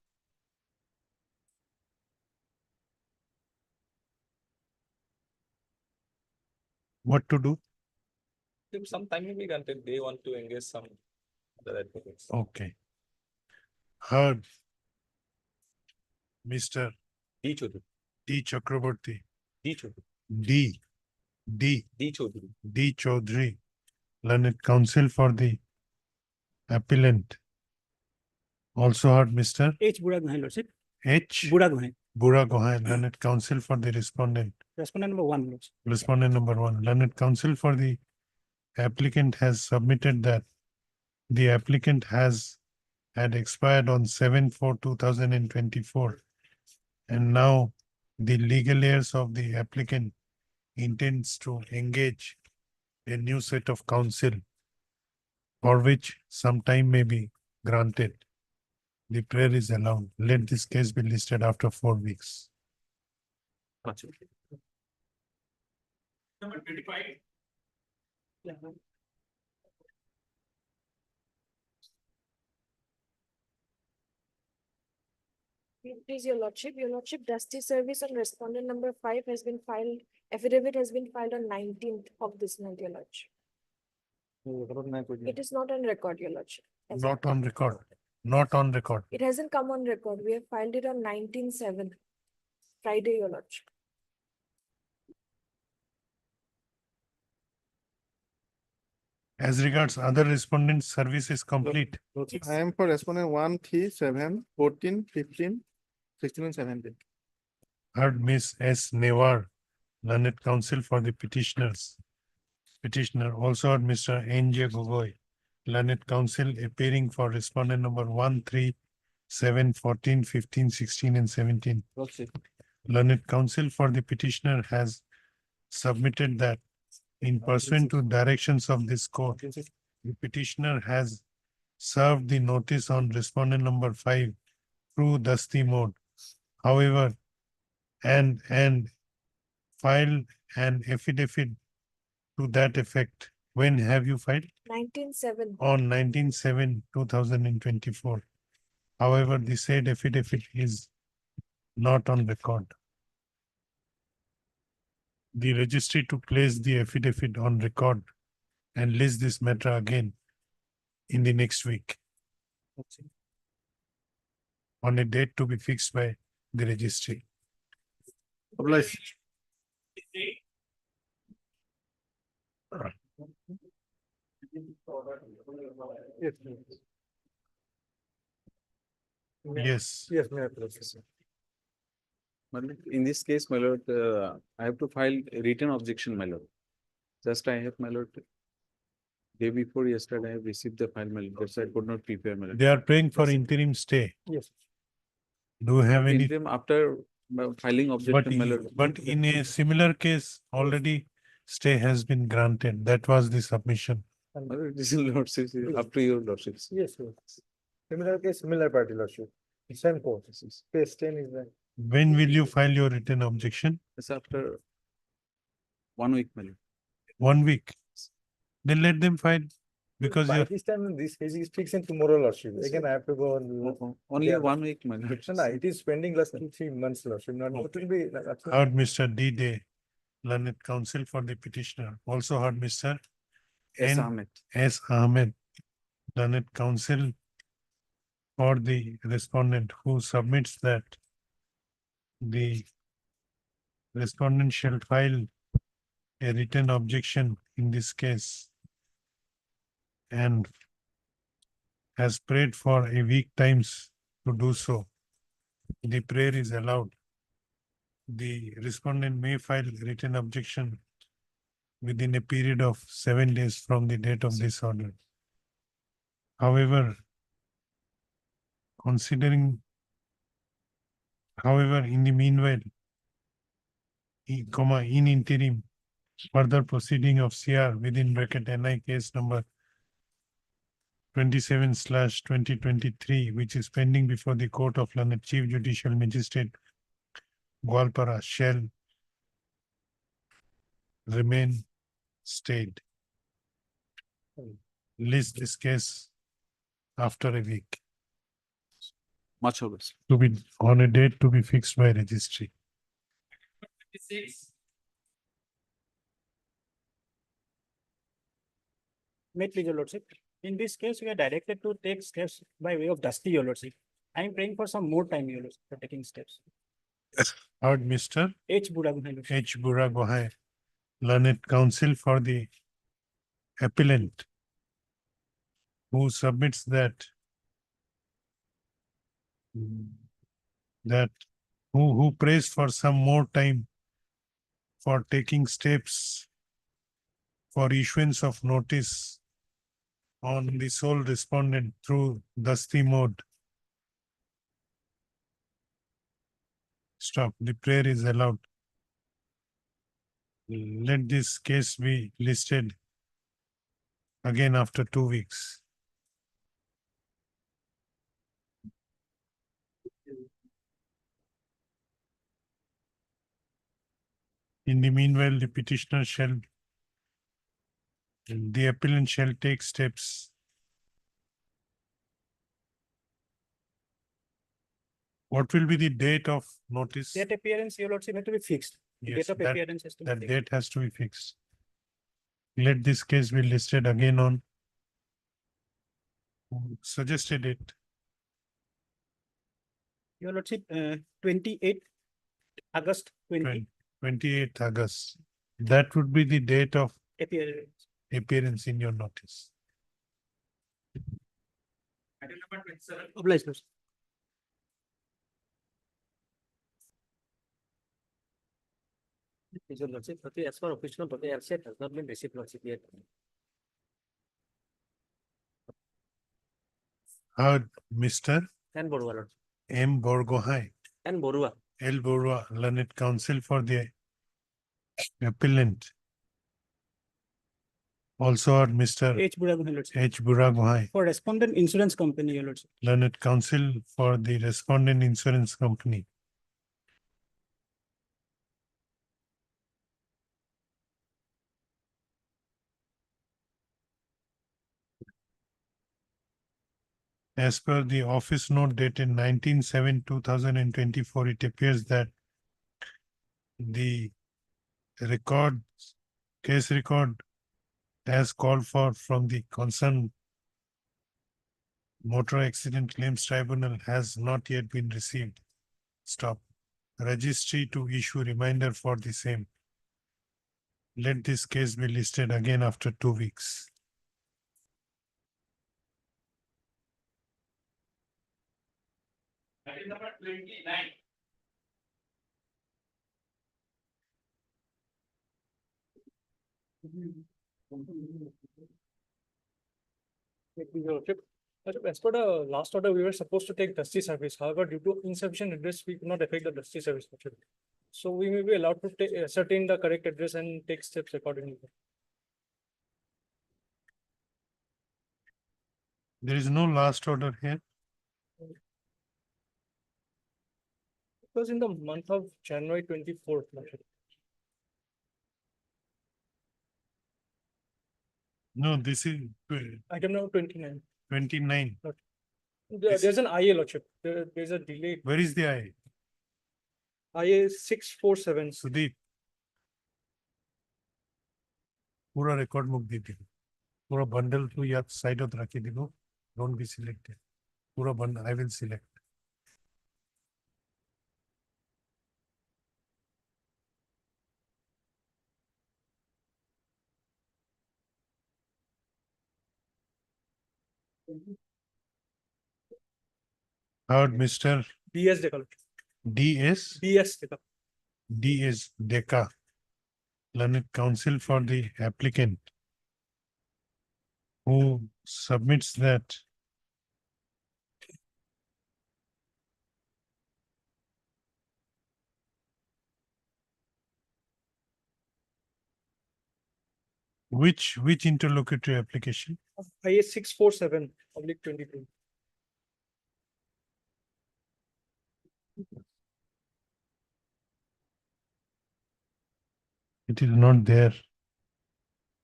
What to do? If some time will be granted, they want to engage some other advocates. Okay. Heard. Mr. D. Chaudhary. D. Chakraborty, D. Chaudhary. D. D. Chaudhary. D. Chaudhary, learned counsel for the appellant. Also heard Mr. H. Burak Gohain, lordship. H. Burak Gohain. Bura Gohain, learned counsel for the respondent. Respondent number 1, lordship. Respondent number 1, learned counsel for the applicant has submitted that the applicant had expired on 7/4/2024. And now the legal heirs of the applicant intends to engage a new set of counsel for which some time may be granted. The prayer is allowed. Let this case be listed after 4 weeks. Lordship. Number 25. Please, your lordship, justice service on respondent number 5 has been filed, affidavit has been filed on 19th of this month, your lordship. It is not on record, your lordship. As of Not on record. Not on record. It hasn't come on record. We have filed it on 19/7, Friday, your lordship. As regards other respondents, service is complete. I am for respondent 1, 3, 7, 14, 15, 16 and 17. Heard Miss S. Newar, learned counsel for the petitioners. Petitioner also heard Mr. N. J. Gogoi, learned counsel appearing for respondent number 1, 3, 7, 14, 15, 16 and 17. Learned counsel for the petitioner has submitted that in pursuant to directions of this court, the petitioner has served the notice on respondent number 5 through Dusty mode. However, and filed an affidavit to that effect. When have you filed? 19/7. On 19/7/2024. However, the said affidavit is not on record. The registry to place the affidavit on record and list this matter again in the next week on a date to be fixed by the registry. Yes. Yes, may I please? In this case, my lord, I have to file a written objection, my lord. Just I have, my lord. Day before yesterday, I have received the file, my lord. That's why I could not prepare, my lord. They are praying for interim stay. Yes. Do you have any? Interim after filing objection, my lord. But in a similar case, already stay has been granted. That was the submission. My lord, this is lordship, up to your lordship. Yes, yes. Similar case, similar party lordship. Same court. Case 10 is there. When will you file your written objection? It's after 1 week, my lord. 1 week. Then let them file. Because By you're, this time, this case is fixed and tomorrow, Lordship. Again, I have to go on. Only Yeah. 1 week, my lord. No, it is pending last 2-3 months, Lordship. Not, it will be. heard Mr. D. Day, learned counsel for the petitioner, also heard Mr. Yes, N. Ahmed. S. Ahmed, learned counsel for the respondent who submits that the respondent shall file a written objection in this case and has prayed for a week times to do so. The prayer is allowed. The respondent may file written objection within a period of 7 days from the date of this order. However, in the meanwhile, in interim, further proceeding of CR within bracket NI case number 27/2023, which is pending before the Court of Learned Chief Judicial Magistrate, Gwalpara, shall remain stayed. List this case after a week Much obliged. to be on a date to be fixed by registry. 56. May it please your lordship. In this case, we are directed to take steps by way of dusty, your lordship. I am praying for some more time, your lordship, for taking steps. Heard Mr. H. Budagun, your lordship. H. Buragohai, learned counsel for the appellant, who submits that who prays for some more time for taking steps for issuance of notice on the sole respondent through dusty mode. Stop. The prayer is allowed. Let this case be listed again after 2 weeks. In the meanwhile, the petitioner shall, the appellant shall take steps. What will be the date of notice? That appearance, your lordship, has to be fixed. Yes, Date of that- appearance has to be That fixed. date has to be fixed. Let this case be listed again on suggested date. Your lordship, 28 August 20 28th August. That would be the date of appearance. appearance in your notice. Item number 27. Obliged, lordship. Please your lordship, but as for official, but the LCAT has not been received, lordship, yet. Heard Mr. And Borua, lordship. M. Borgohai, And Borua. L. Borua, learned counsel for the appellant. Also heard Mr. H. Budagun, your lordship. H. Buragohai, For respondent insurance company, your lordship. learned counsel for the respondent insurance company. As per the office note dated 19/7/2024, it appears that the case record as called for from the concerned Motor Accident Claims Tribunal has not yet been received. Stop. Registry to issue reminder for the same. Let this case be listed again after 2 weeks. Item number 29. As per the last order, we were supposed to take dusty service. However, due to insufficient address, we could not effect the dusty service. So we may be allowed to ascertain the correct address and take steps accordingly. There is no last order here. It was in the month of January 24th. No, this is Item number 29. 29. There's an IA lordship. There's a delay. Where is the I? IA 647. Sudeep. पूरा record मुक दी थी पूरा bundle to या side of रखी थी वो don't be selected पूरा bundle I will select Heard Mr. BS Decca. DS BS Decca. DS Deca learned counsel for the applicant who submits that which interlocutory application IA 647 oblique 22. it is not there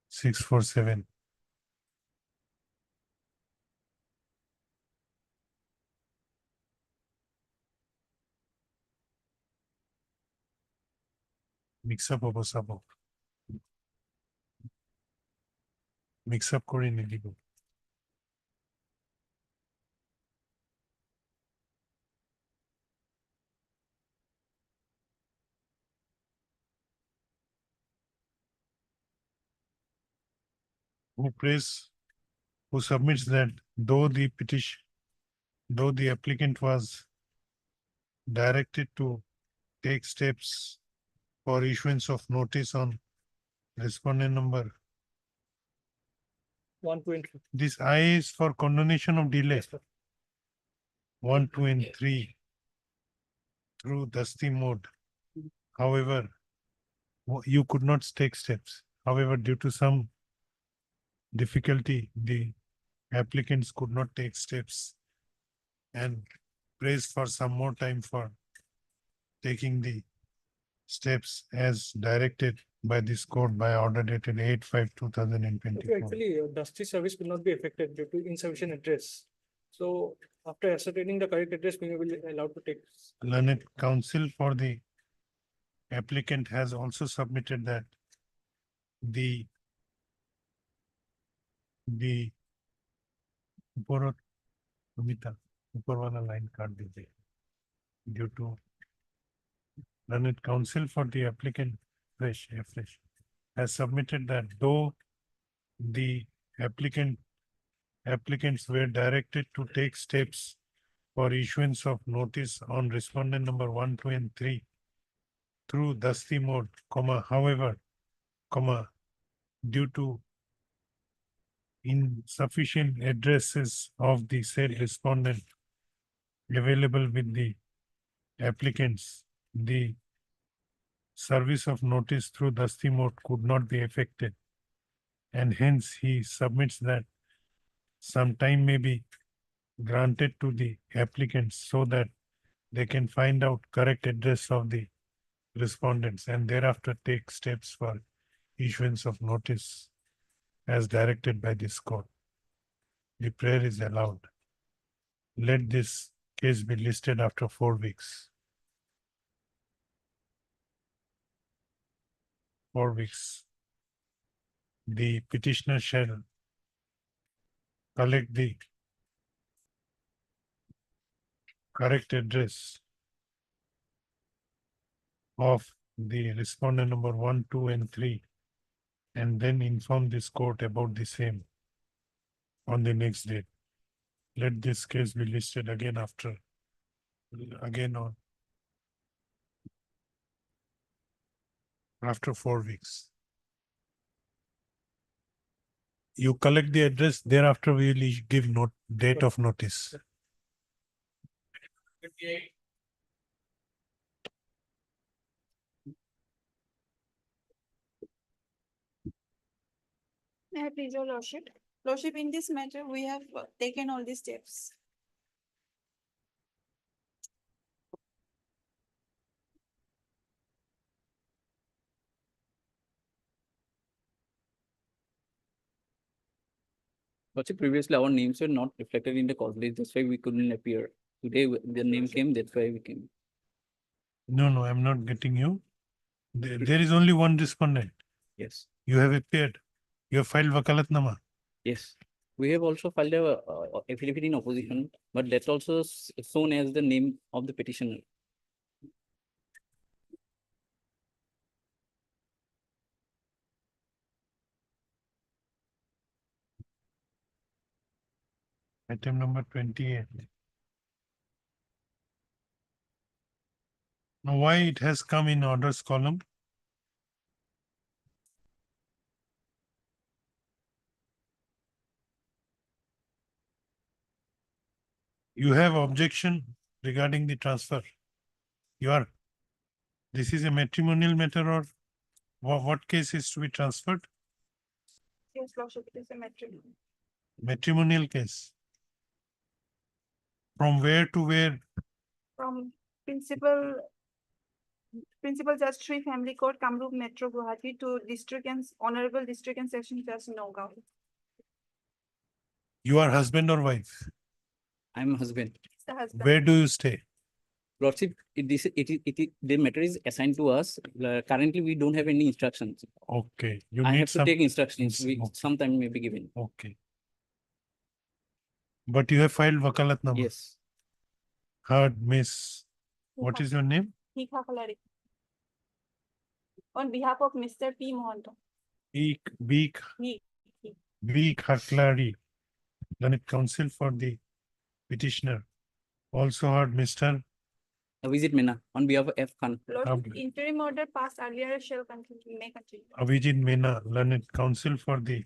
647 mix up হবো সাবো mix up করে নিব who submits that though the applicant was directed to take steps for issuance of notice on respondent number. 1, 2, and 3. This I is for condonation of delay. Yes, sir. 1, 2, and 3 through Dusty mode. However, you could not take steps. However, due to some difficulty, the applicants could not take steps and praised for some more time for taking the steps as directed by this court by order dated 8/5/2024. Actually, Dusty service will not be affected due to insufficient address. So after ascertaining the correct address, we will be allowed to take. Learned counsel for the applicant has also submitted that the ऊपर सुमिता ऊपर वाला line काट दीजिए due to learned counsel for the applicant fresh has submitted that though the applicants were directed to take steps for issuance of notice on respondent number 1, 2, and 3 through Dusty mode, however, due to insufficient addresses of the said respondent available with the applicants, the service of notice through Dusty mode could not be effected, and hence he submits that some time may be granted to the applicants so that they can find out correct address of the respondents and thereafter take steps for issuance of notice as directed by this court. The prayer is allowed. Let this case be listed after 4 weeks. 4 weeks. The petitioner shall collect the correct address of the respondent number 1, 2, and 3, and then inform this court about the same on the next date. Let this case be listed again after 4 weeks. You collect the address, thereafter we will give date of notice. 58. May I please your lordship? Lordship, in this matter, we have taken all these steps. Lordship, previously our names were not reflected in the cause list, that's why we couldn't appear. Today, the name came, that's why we came. No, no, I'm not getting you. There is only one respondent. Yes, You have appeared. You have filed wakalatnama. yes. We have also filed a affidavit in opposition, but that's also shown as the name of the petitioner. Item number 28. Now, why it has come in orders column? You have objection regarding the transfer. This is a matrimonial matter or what case is to be transferred? Yes, Lordship, it is a matrimony. Matrimonial case. From where to where? From Principal Judge Sri Family Court, Kamrup Metro, Guwahati to District and Honorable District and Session Judge Nagaon. You are husband or wife? I'm a husband. It's the husband. Where do you stay? Lordship, the matter is assigned to us. Currently, we don't have any instructions. Okay. You I need have to some. take instructions. Okay. Sometime may be given. Okay. But you have filed wakalatnama. Yes. Heard, Miss. What is your name? Hika Kalari. On behalf of Mr. P. Mohanto. B. Khaklari, Learned Counsel for the petitioner. Also heard Mr. Avijit Mena on behalf of F. Khan. Lordship, interim order passed earlier shall continue, may continue. Avijit Mena, Learned Counsel for the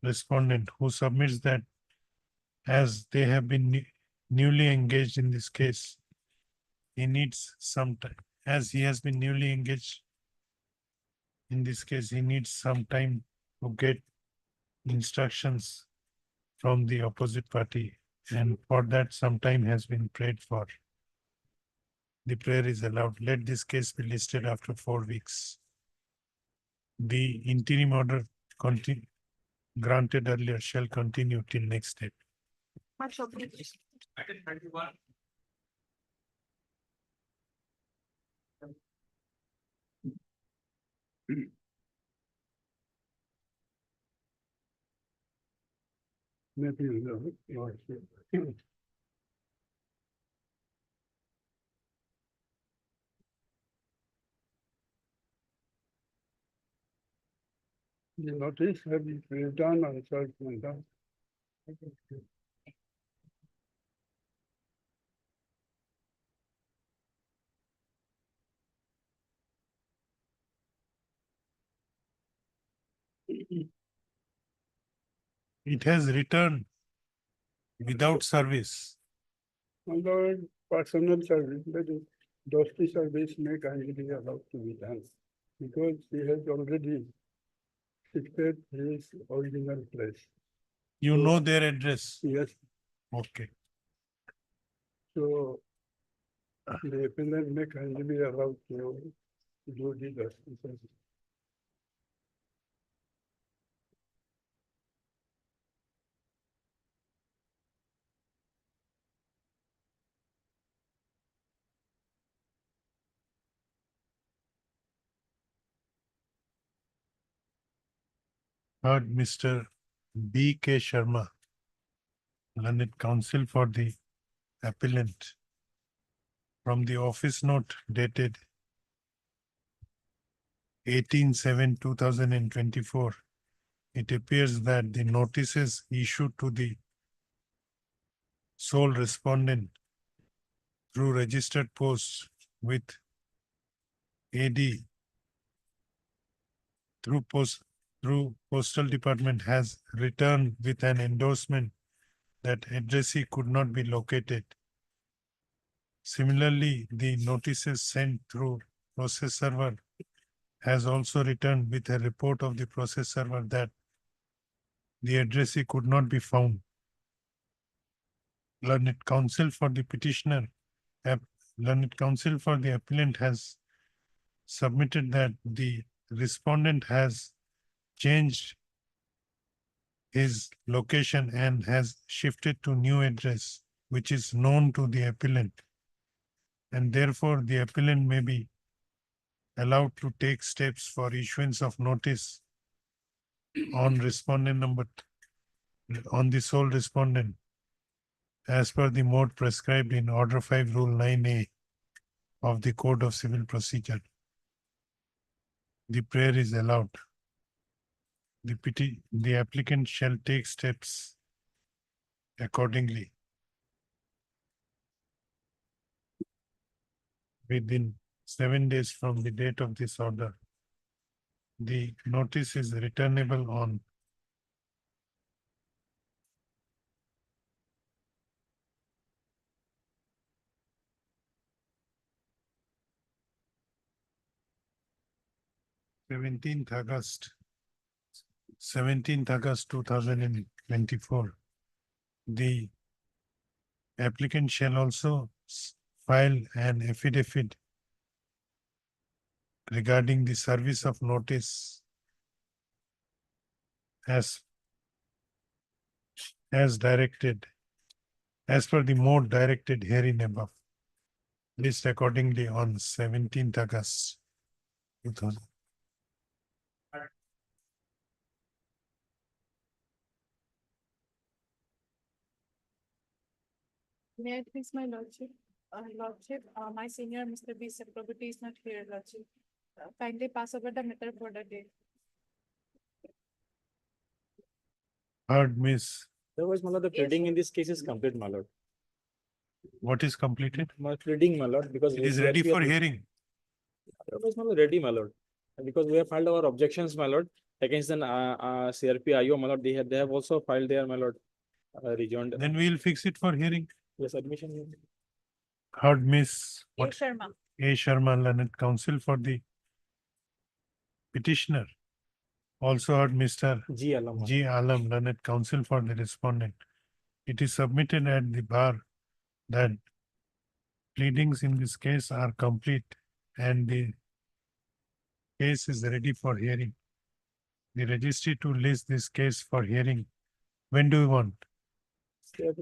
respondent, who submits that as they have been newly engaged in this case, he needs some time. As he has been newly engaged in this case, he needs some time to get instructions from the opposite party, and for that some time has been prayed for. The prayer is allowed. Let this case be listed after 4 weeks. The interim order granted earlier shall continue till next date. Much obliged. Item 31. The notice have been done on such matter. It has returned without service. Under personal service, that is, dusty service may kindly be allowed to be done. Because he has already shifted his original place. You know their address? Yes, Okay. so the appellant may kindly be allowed to do the dusty service. Heard Mr. B. K. Sharma, Learned Counsel for the appellant, from the office note dated 18/7/2024. It appears that the notices issued to the sole respondent through registered post with AD through postal department has returned with an endorsement that addressee could not be located. Similarly, the notices sent through process server has also returned with a report of the process server that the addressee could not be found. Learned Counsel for the petitioner, Learned Counsel for the appellant has submitted that the respondent has changed his location and has shifted to new address, which is known to the appellant. And therefore, the appellant may be allowed to take steps for issuance of notice on respondent number, on the sole respondent, as per the mode prescribed in Order 5, Rule 9A of the Code of Civil Procedure. The prayer is allowed. The applicant shall take steps accordingly within 7 days from the date of this order. The notice is returnable on August 17th, 2024. The applicant shall also file an affidavit regarding the service of notice as directed, as per the mode directed herein above. List accordingly on 17th August 2000. May I please, my lordship? My senior, Mr. B. Chakraborty is not here, lordship. Kindly pass over the matter for the day. Heard, Miss. Otherwise, my lord, the pleading in this case is complete, my lord. What is completed? My pleading, my lord, because. It is ready for hearing. Otherwise, my lord, ready, my lord. And because we have filed our objections, my lord, against the CRP IO, my lord, they have also filed their, my lord, rejoined. Then we will fix it for hearing. Yes, admission. Heard, Miss. A. Sharma. A. Sharma, learned counsel for the petitioner. Also heard Mr. G. Alam. G. Alam, learned counsel for the respondent. It is submitted at the bar that pleadings in this case are complete and the case is ready for hearing. The registry to list this case for hearing. When do you want? 2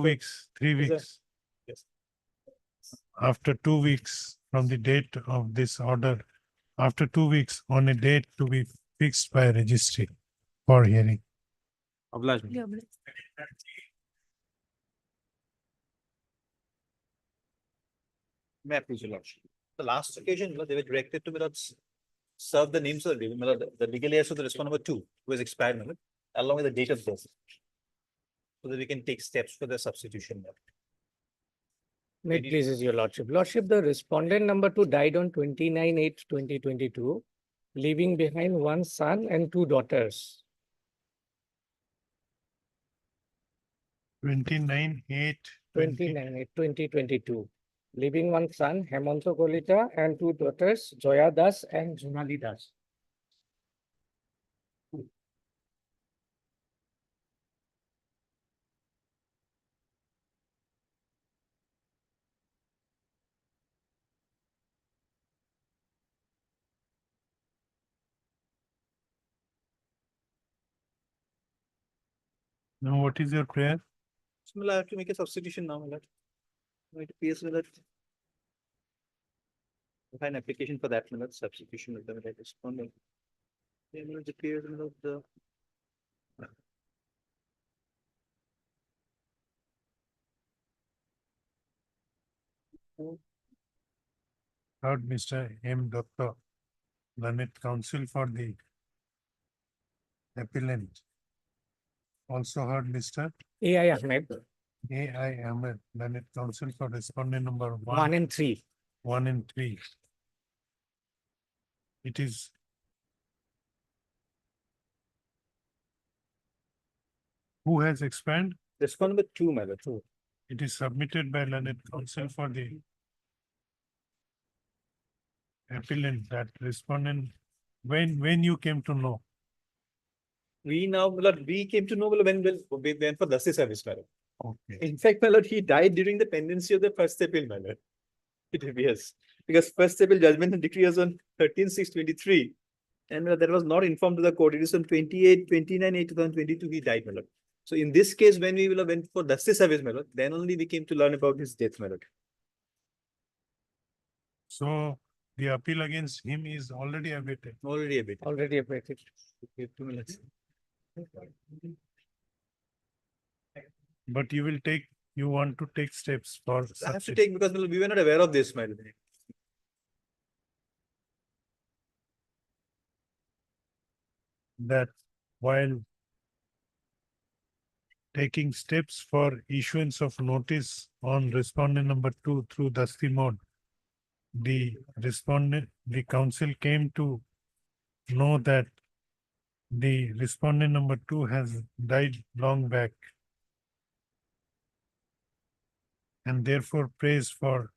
weeks, 3 weeks? Yes. After 2 weeks from the date of this order, after 2 weeks on a date to be fixed by registry for hearing. Oblige. May I please, your lordship? The last occasion, they were directed to serve the names of the legal heirs of the respondent number 2, who has expired, along with the date of death. So that we can take steps for the substitution. May it pleases your lordship. Lordship, the respondent number 2 died on 29/8/2022, leaving behind one son and 2 daughters. 29/8/2022. Leaving one son, Hemanto Kolita, and 2 daughters, Joya Das and Junali Das. Now, what is your prayer? So, I have to make a substitution now. It appears that an application for that substitution with the respondent. It appears the Heard Mr. M. Dutta, learned counsel for the appellant. Also heard Mr. A.I. Ahmed. A.I. Ahmed, learned counsel for respondent number 1 and 3. 1 and 3. It is who has expired? respondent number 2, my lord. 2. It is submitted by learned counsel for the appellant that respondent, when you came to know? We came to know when for the service, my lord. Okay. In fact, my lord, he died during the pendency of the first appeal, my lord. It appears because first appeal judgment and decree was on 13/6/23, And that was not informed to the court. It is on 28/29/2022 he died, my lord. So in this case, when we will have went for justice service, my lord, then only we came to learn about his death, my lord. So the appeal against him is already abated. Already abated. Already abated. Okay, 2 minutes. But you want to take steps for I have to substitute. take because we were not aware of this, my lord. That while taking steps for issuance of notice on respondent number 2 through Dusty mode, the council came to know that the respondent number 2 has died long back, and therefore prays for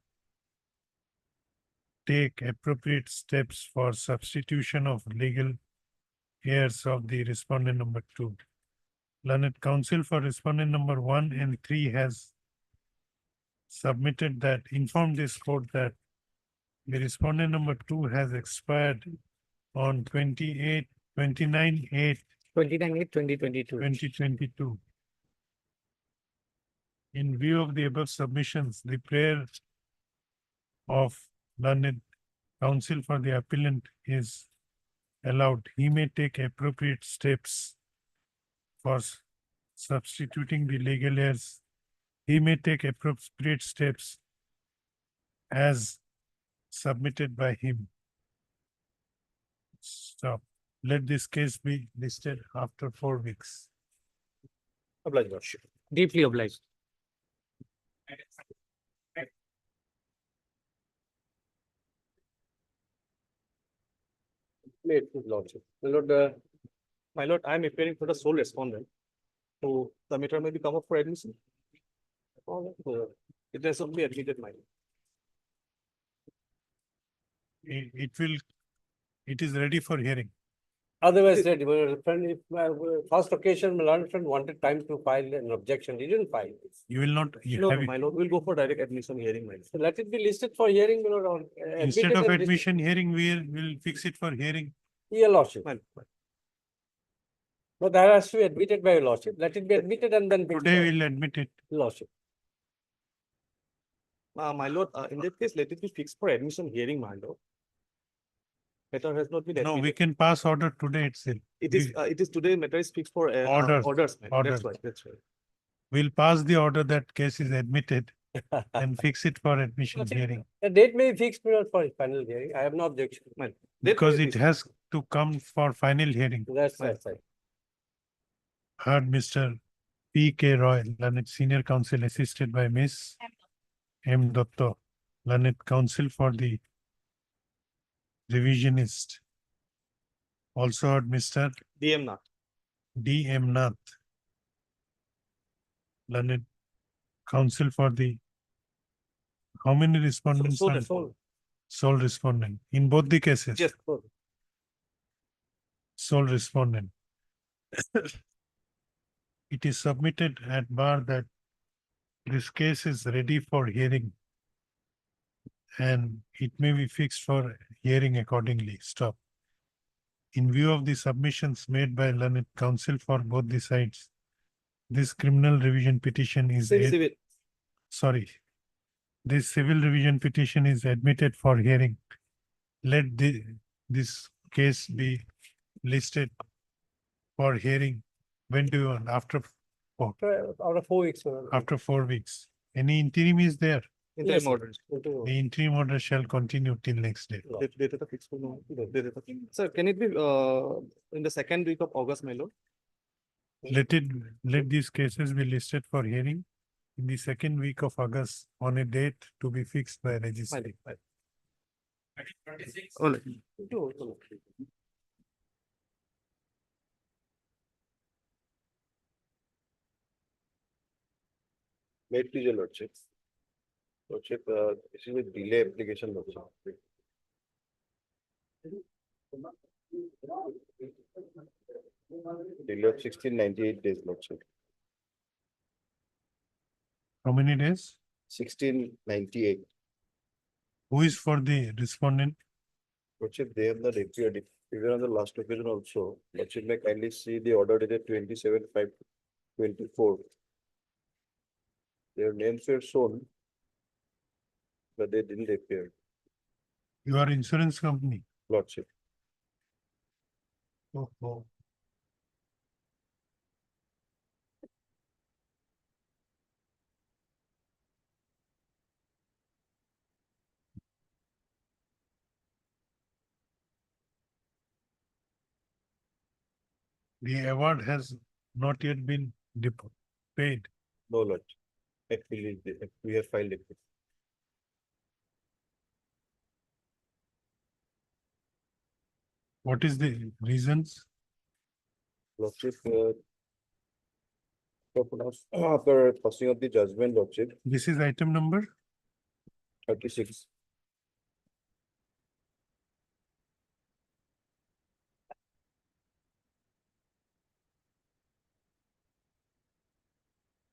take appropriate steps for substitution of legal heirs of the respondent number 2. Learned counsel for respondent number 1 and 3 has submitted that, informed this court that the respondent number 2 has expired on 29/8/2022. 2022. In view of the above submissions, the prayer of learned counsel for the appellant is allowed. He may take appropriate steps for substituting the legal heirs. He may take appropriate steps as submitted by him. Stop. Let this case be listed after 4 weeks. Obliged, lordship. Deeply obliged. Late, lordship. My lord, I am appearing for the sole respondent. So the matter may be come up for admission. It has only admitted, my lord. It is ready for hearing. Otherwise, said, friend, if first occasion, my learned friend wanted time to file an objection, he didn't file. You will not. No, my lord, we'll go for direct admission hearing, my lord. So let it be listed for hearing, my lord, or Instead admitted of and admission hearing, we'll fix it for hearing. Your lordship. But that has to be admitted by your lordship. Let it be admitted and then. Today we'll admit it. Lordship. My lord, in that case, let it be fixed for admission hearing, my lord. Matter has not been No, admitted. we can pass order today itself. It is today, matter is fixed for orders, my lord. That's right, that's right. We'll pass the order that case is admitted and fix it for admission hearing. The date may be fixed for final hearing. I have no objection. Because it has to come for final hearing. That's right. Heard Mr. P.K. Roy, learned senior counsel assisted by Miss M. Dotto, learned counsel for the revisionist. Also heard Mr. DM Nath. D. M. Nath, learned counsel for the, how many respondents? Sole respondent in both the cases. Yes. Sole respondent. It is submitted at bar that this case is ready for hearing and it may be fixed for hearing accordingly. Stop. In view of the submissions made by learned counsel for both the sides, this criminal revision petition is this civil revision petition is admitted for hearing. Let this case be listed for hearing. When do you want? After 4 weeks. After 4 weeks. Any interim is there? Interim orders. The interim order shall continue till next day. Sir, can it be in the second week of August, my lord? Let these cases be listed for hearing in the second week of August on a date to be fixed by registry. May it please your lordship. Lordship, this is a delay application, lordship. Delay of 1698 days, lordship. How many days? 1698. Who is for the respondent? Lordship, they have not appeared. Even on the last occasion also, Lordship may kindly see the order dated 27/5/24. Their names were shown, but they didn't appear, Your insurance company. Lordship. Oh. The award has not yet been paid. No, Lord. We have filed it. What is the reasons? Lordship, after passing of the judgment, Lordship, This is item number 36.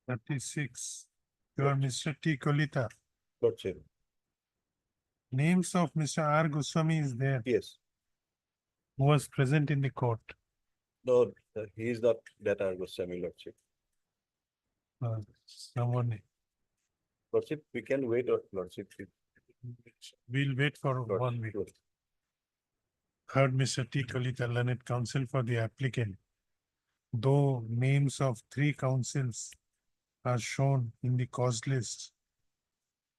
thirty-six. You are Mr. T. Kolita. Lordship. Names of Mr. R. Goswami is there. Yes. Who was present in the court. No, he is not that I was Goswami, Lordship. Someone. Lordship, we can wait, Lordship. We'll wait for 1 week. Heard Mr. T. Kolita, learned counsel for the applicant. Though names of 3 counsels are shown in the cause list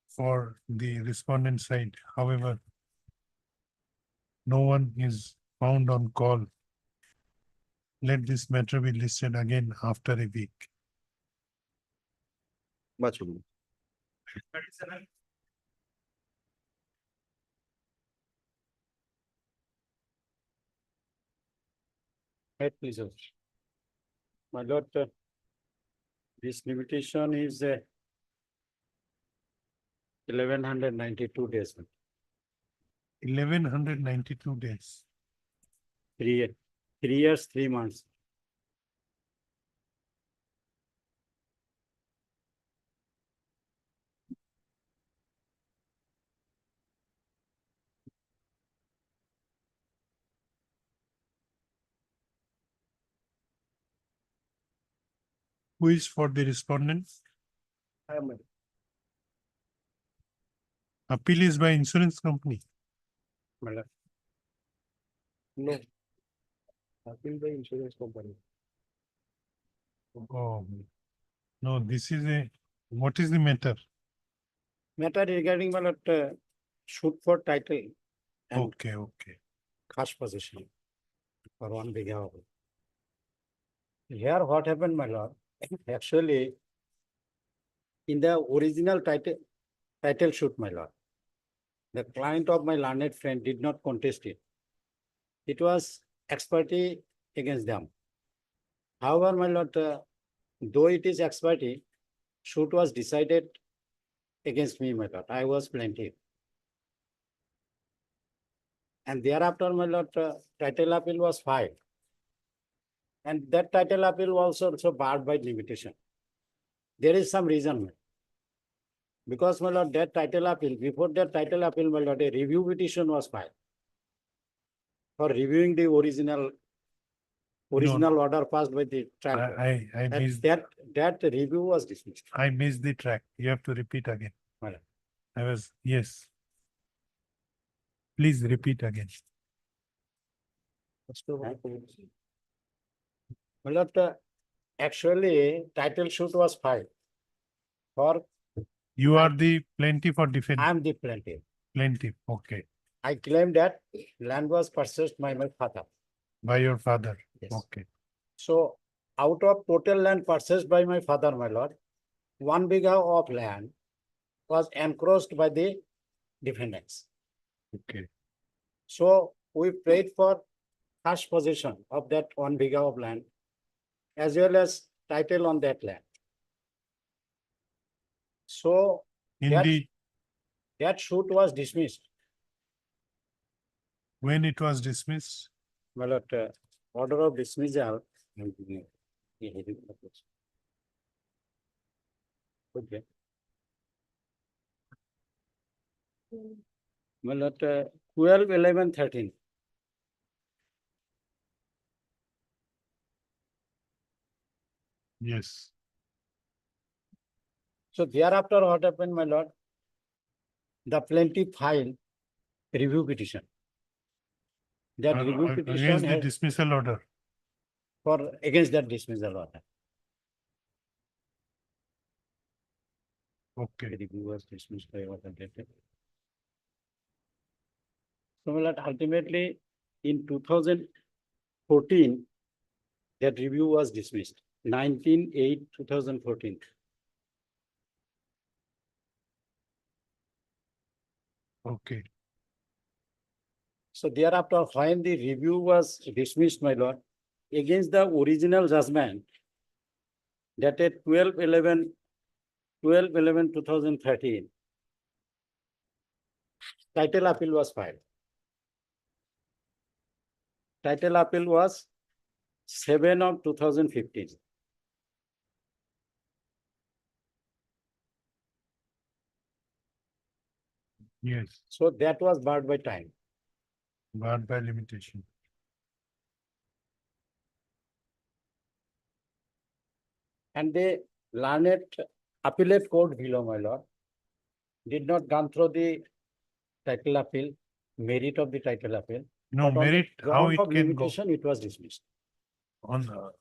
for the respondent side, however, no one is found on call. Let this matter be listed again after a week. Much obliged. 37. Right, please. My lord, this limitation is 1192 days. 1192 days. 3 years, 3 months. Who is for the respondent? Appeal is by insurance company. No. Appeal by insurance company. Oh, no, this is what is the matter? Matter regarding shoot for title. And Okay. cash possession for 1 bigha. Here what happened, my lord? Actually, in the original title shoot, my lord, the client of my learned friend did not contest it. It was expertise against them. However, my lord, though it is expertise, shoot was decided against me, my lord. I was plaintiff. And thereafter, my lord, title appeal was filed. And that title appeal was also barred by limitation. There is some reason. Because, my lord, that title appeal, before that title appeal, my lord, a review petition was filed for reviewing the original order passed by the trial court. I missed That review was dismissed. I missed the track. You have to repeat again. Well, Yes. Please repeat again. my lord, actually, title suit was filed for. You are the plaintiff or defendant? I am the plaintiff. Plaintiff, okay. I claim that land was purchased by my father. By your father? Yes. Okay. So out of total land purchased by my father, my lord, 1 bigha of land was encroached by the defendants. Okay. So we paid for cash possession of that 1 bigha of land as well as title on that land. So that suit was dismissed. When it was dismissed? My lord, order of dismissal. Okay. My lord, 12, 11, 13. Yes. So thereafter, what happened, my lord? The plaintiff filed review petition. That review petition Against the has dismissal order. for against that dismissal order. Okay. The review was dismissed by what objected. So my lord, ultimately in 2014, that review was dismissed. 19/8/2014. Okay. So thereafter, when the review was dismissed, my lord, against the original judgment dated 12/11/2013, title appeal was filed. Title appeal was 7/2015. Yes. So that was barred by time. Barred by limitation. And the learned appellate court below, my lord, did not gone through the title appeal, merit of the title appeal. No, but on the merit, how ground it of can go limitation, it was dismissed. on the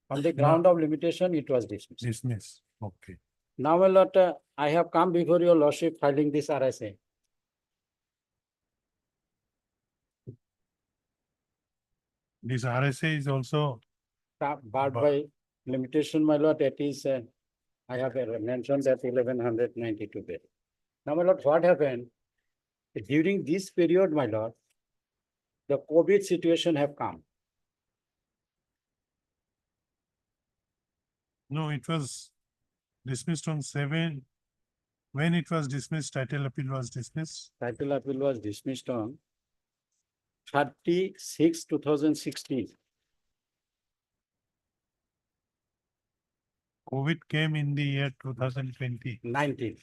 On the ground of limitation, it was dismissed. dismiss. Okay. Now, my lord, I have come before your lordship filing this RSA. This RSA is also Barred by limitation, my lord, that is, I have mentioned that 1192 bed. Now, my lord, what happened? During this period, my lord, the COVID situation have come. no, it was dismissed on 7. When it was dismissed, title appeal was dismissed. Title appeal was dismissed on 30/6/2016. COVID came in the year 2020. 19.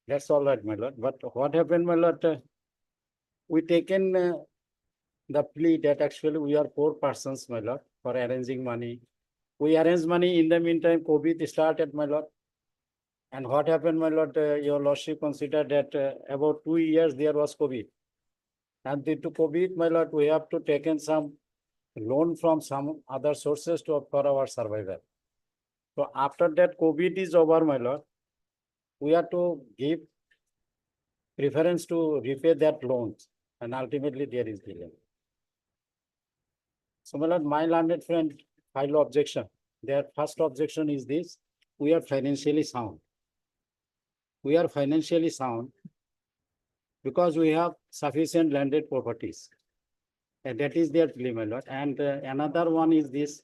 That's all right, my lord. But what happened, my lord? We taken the plea that actually we are 4 persons, my lord, for arranging money. We arranged money. In the meantime, COVID started, my lord. And what happened, my lord? Your lordship considered that about 2 years there was COVID. And due to COVID, my lord, we have to take in some loan from some other sources for our survival. So after that COVID is over, my lord, we have to give preference to repay that loans, and ultimately there is delay. So, my lord, my learned friend filed objection. Their first objection is this: we are financially sound. We are financially sound because we have sufficient landed properties, and that is their plea, my lord. And another one is this: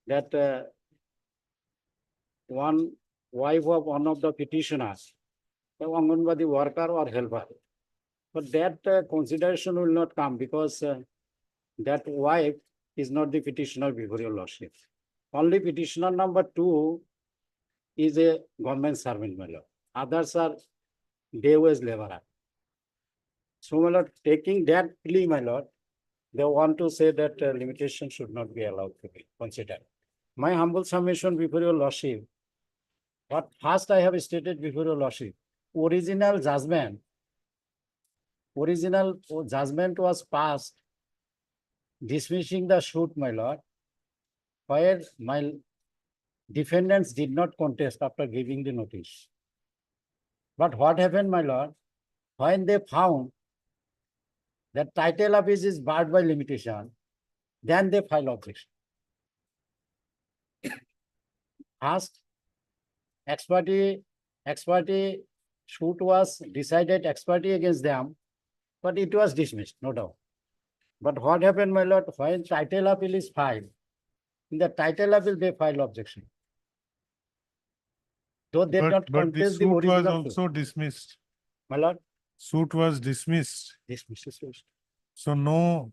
that one wife of one of the petitioners, the Anganwadi worker or helper. But that consideration will not come because that wife is not the petitioner before your lordship. Only petitioner number 2 is a government servant, my lord. Others are day wage laborer. So, my lord, taking that plea, my lord, they want to say that limitation should not be allowed to be considered. My humble submission before your lordship, what first I have stated before your lordship, original judgment was passed dismissing the suit, my lord, where my defendants did not contest after giving the notice. But what happened, my lord, when they found that title of is barred by limitation, then they filed objection. First, ex parte suit was decided ex parte against them, but it was dismissed, no doubt. But what happened, my lord, when title appeal is filed, in the title appeal they file objection. Though they But not the contest the suit was original also dismissed. My lord, Suit was dismissed. dismissed. So no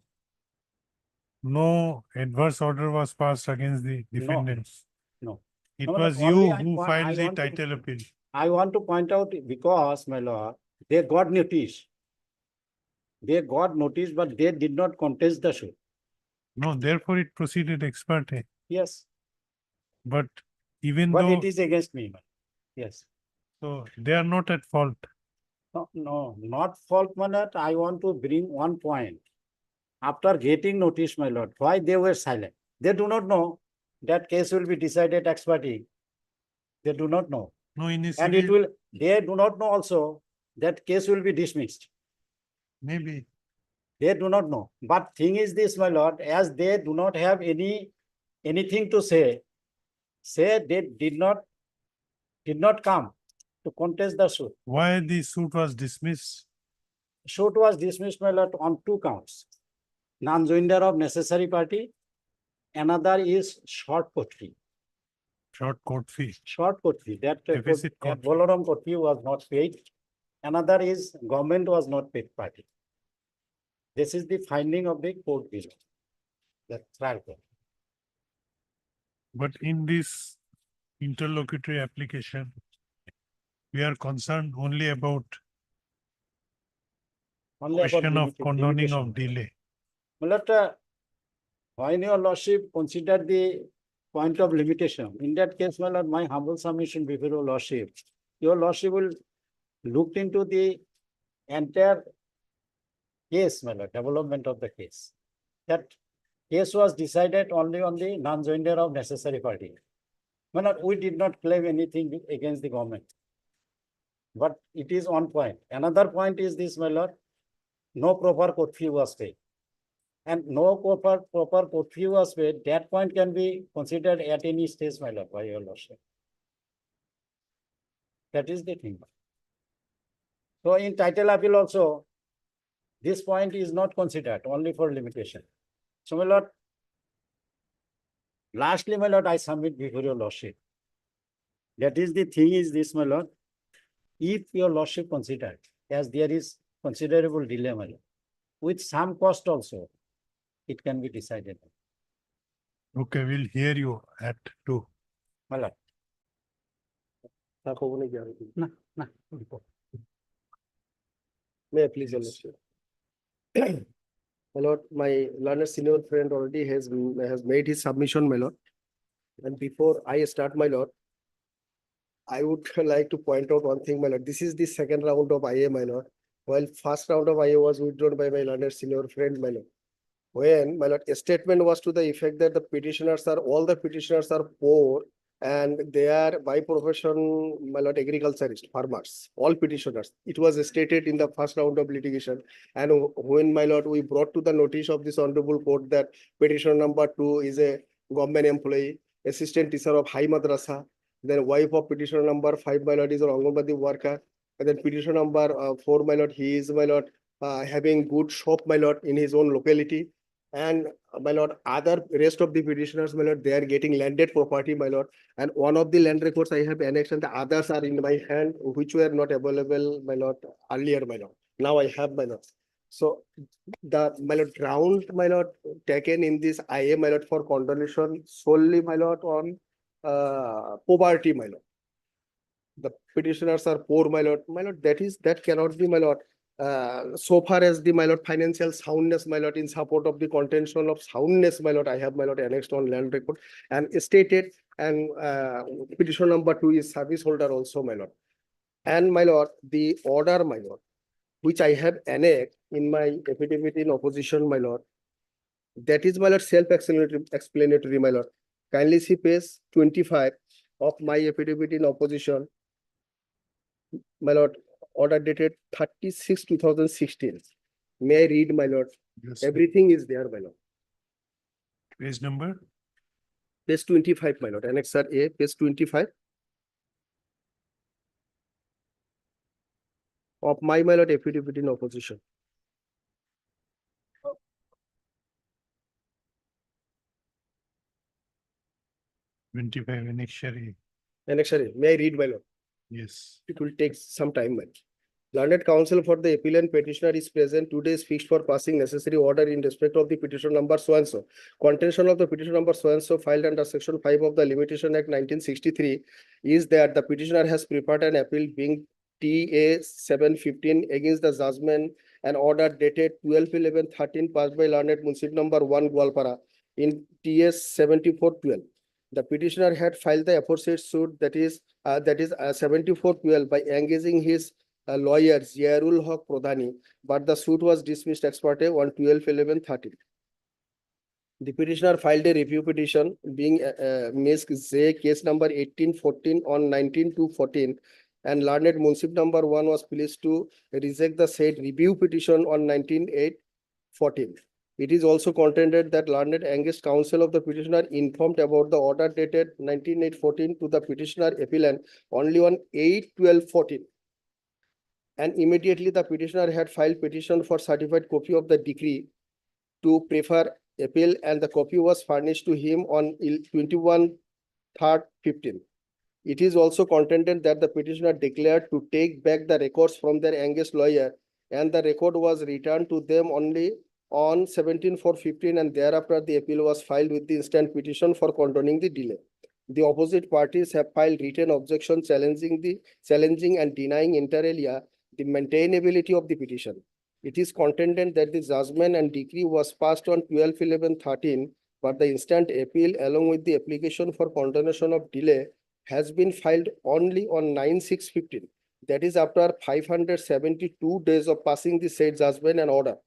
adverse order was passed against the defendants. No. It No, was only you I who wa- I filed the want to- title appeal. I want to point out because, my lord, they got notice. They got notice, but they did not contest the suit. No, therefore it proceeded ex parte. Yes. But even but though, it is against me. Yes. so they are not at fault. No, not fault, my lord. I want to bring one point. After getting notice, my lord, why they were silent? They do not know that case will be decided ex parte. They do not know. No, in a And it civil, will, they do not know also that case will be dismissed. maybe. They do not know. But thing is this, my lord, as they do not have anything to say they did not come to contest the suit. Why the suit was dismissed? Suit was dismissed, my lord, on 2 counts. Non-joinder of necessary party. Another is short court fee. Short court fee. Short court fee. That Deficit court fee. Bolaram court fee was not paid. Another is government was not paid party. This is the finding of the court below. The trial court. But in this interlocutory application, we are concerned only about Only about question of limited- condoning limitation. of delay. My lord, when your lordship consider the point of limitation, in that case, my lord, my humble submission before your lordship will look into the entire case, my lord, development of the case. That case was decided only on the non-joinder of necessary party. My lord, we did not claim anything against the government. But it is one point. Another point is this, my lord, no proper court fee was paid. And no proper court fee was paid, that point can be considered at any stage, my lord, by your lordship. That is the thing. So in title appeal also, this point is not considered only for limitation. So my lord, lastly, my lord, I submit before your lordship. That is the thing is this, my lord. If your lordship considered, as there is considerable delay, my lord, with some cost also, it can be decided. Okay, we'll hear you at 2. My lord. May No. I please, your lordship? My lord, my learned senior friend already has made his submission, my lord. And before I start, my lord, I would like to point out one thing, my lord. This is the second round of IA, my lord. While first round of IA was withdrawn by my learned senior friend, my lord. When, my lord, a statement was to the effect that all the petitioners are poor and they are by profession, my lord, agriculturist, farmers, all petitioners. It was stated in the first round of litigation. And when, my lord, we brought to the notice of this honorable court that petitioner number 2 is a government employee, assistant teacher of high madrasa, then wife of petitioner number 5, my lord, is an Anganwadi worker, and then petitioner number 4, my lord, he is, my lord, having good shop, my lord, in his own locality. And my lord, other rest of the petitioners, my lord, they are getting landed property, my lord. And one of the land records I have annexed and the others are in my hand, which were not available, my lord, earlier, my lord. Now I have, my lord. So the, my lord, ground, my lord, taken in this IA, my lord, for condonation solely, my lord, on poverty, my lord. The petitioners are poor, my lord. My lord, that cannot be, my lord. So far as the, my lord, financial soundness, my lord, in support of the contention of soundness, my lord, I have, my lord, annexed on land record and stated, and petition number 2 is service holder also, my lord. And my lord, the order, my lord, which I have annexed in my affidavit in opposition, my lord, that is, my lord, self-explanatory, my lord. Kindly see page 25 of my affidavit in opposition, my lord, order dated 36/2016. May I read, my lord? Yes. Everything is there, my lord. Page number? Page 25, my lord. Annexure A, page 25. Of my lord, affidavit in opposition. Annexure A. Annexure A. May I read, my lord? Yes. It will take some time, my lord. Learned counsel for the appellant petitioner is present. Today is fixed for passing necessary order in respect of the petition number so and so. Contention of the petition number so and so filed under section 5 of the Limitation Act 1963 is that the petitioner has prepared an appeal being TA 715 against the judgment and order dated 12/11/13 passed by learned Munsib number 1 Gwalpara in TS 7412. The petitioner had filed the aforesaid suit that is 7412 by engaging his lawyer Ziarul Haq Pradhani, but the suit was dismissed ex parte on 12/11/13. The petitioner filed a review petition being Ms. J case number 1814 on 19/2/14, and learned Munsif number 1 was pleased to reject the said review petition on 19/8/14. It is also contended that learned engaged counsel of the petitioner informed about the order dated 19/8/14 to the petitioner appellant only on 8/12/14. And immediately the petitioner had filed petition for certified copy of the decree to prefer appeal, and the copy was furnished to him on 21/3/15. It is also contended that the petitioner declared to take back the records from their engaged lawyer, and the record was returned to them only on 17/4/15, and thereafter the appeal was filed with the instant petition for condoning the delay. The opposite parties have filed written objection challenging and denying inter alia the maintainability of the petition. It is contended that the judgment and decree was passed on 12/11/13, but the instant appeal along with the application for condonation of delay has been filed only on 9/6/15. That is after 572 days of passing the said judgment and order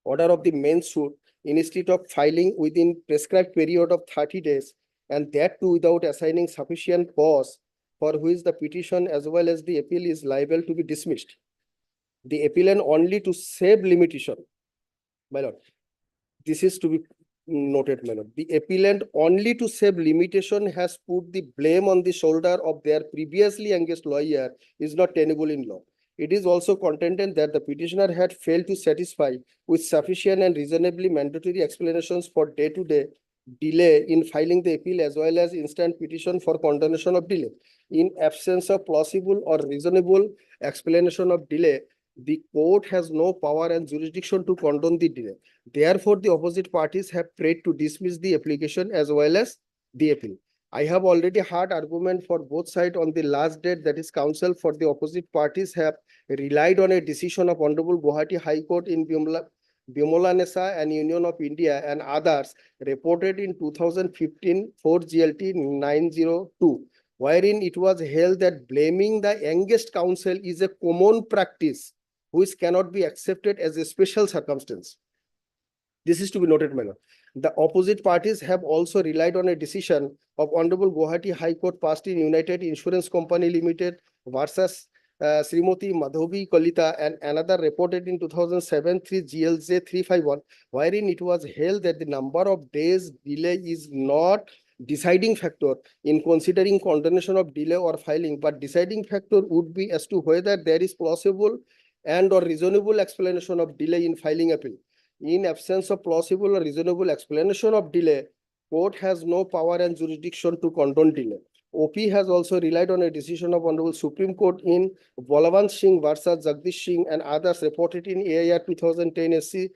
of the main suit, instead of filing within prescribed period of 30 days, and that too without assigning sufficient cause for which the petition as well as the appeal is liable to be dismissed. The appellant only to save limitation, my lord, this is to be noted, my lord. The appellant only to save limitation has put the blame on the shoulder of their previously engaged lawyer is not tenable in law. It is also contended that the petitioner had failed to satisfy with sufficient and reasonably mandatory explanations for day-to-day delay in filing the appeal as well as instant petition for condonation of delay. In absence of plausible or reasonable explanation of delay, the court has no power and jurisdiction to condone the delay. Therefore, the opposite parties have prayed to dismiss the application as well as the appeal. I have already heard argument for both sides on the last date, that is counsel for the opposite parties have relied on a decision of Honorable Guwahati High Court in Bimola and Union of India and others reported in 2015 4 GLT 902, wherein it was held that blaming the engaged counsel is a common practice which cannot be accepted as a special circumstance. This is to be noted, my lord. The opposite parties have also relied on a decision of Honorable Guwahati High Court passed in United Insurance Company Limited versus Srimati Madhavi Kalita and another reported in 2007 3 GLJ 351, wherein it was held that the number of days delay is not deciding factor in considering condonation of delay or filing, but deciding factor would be as to whether there is plausible and or reasonable explanation of delay in filing appeal. In absence of plausible or reasonable explanation of delay, court has no power and jurisdiction to condone delay. OP has also relied on a decision of Honorable Supreme Court in Balwant Singh versus Jagdish Singh and others reported in AIR 2010 SC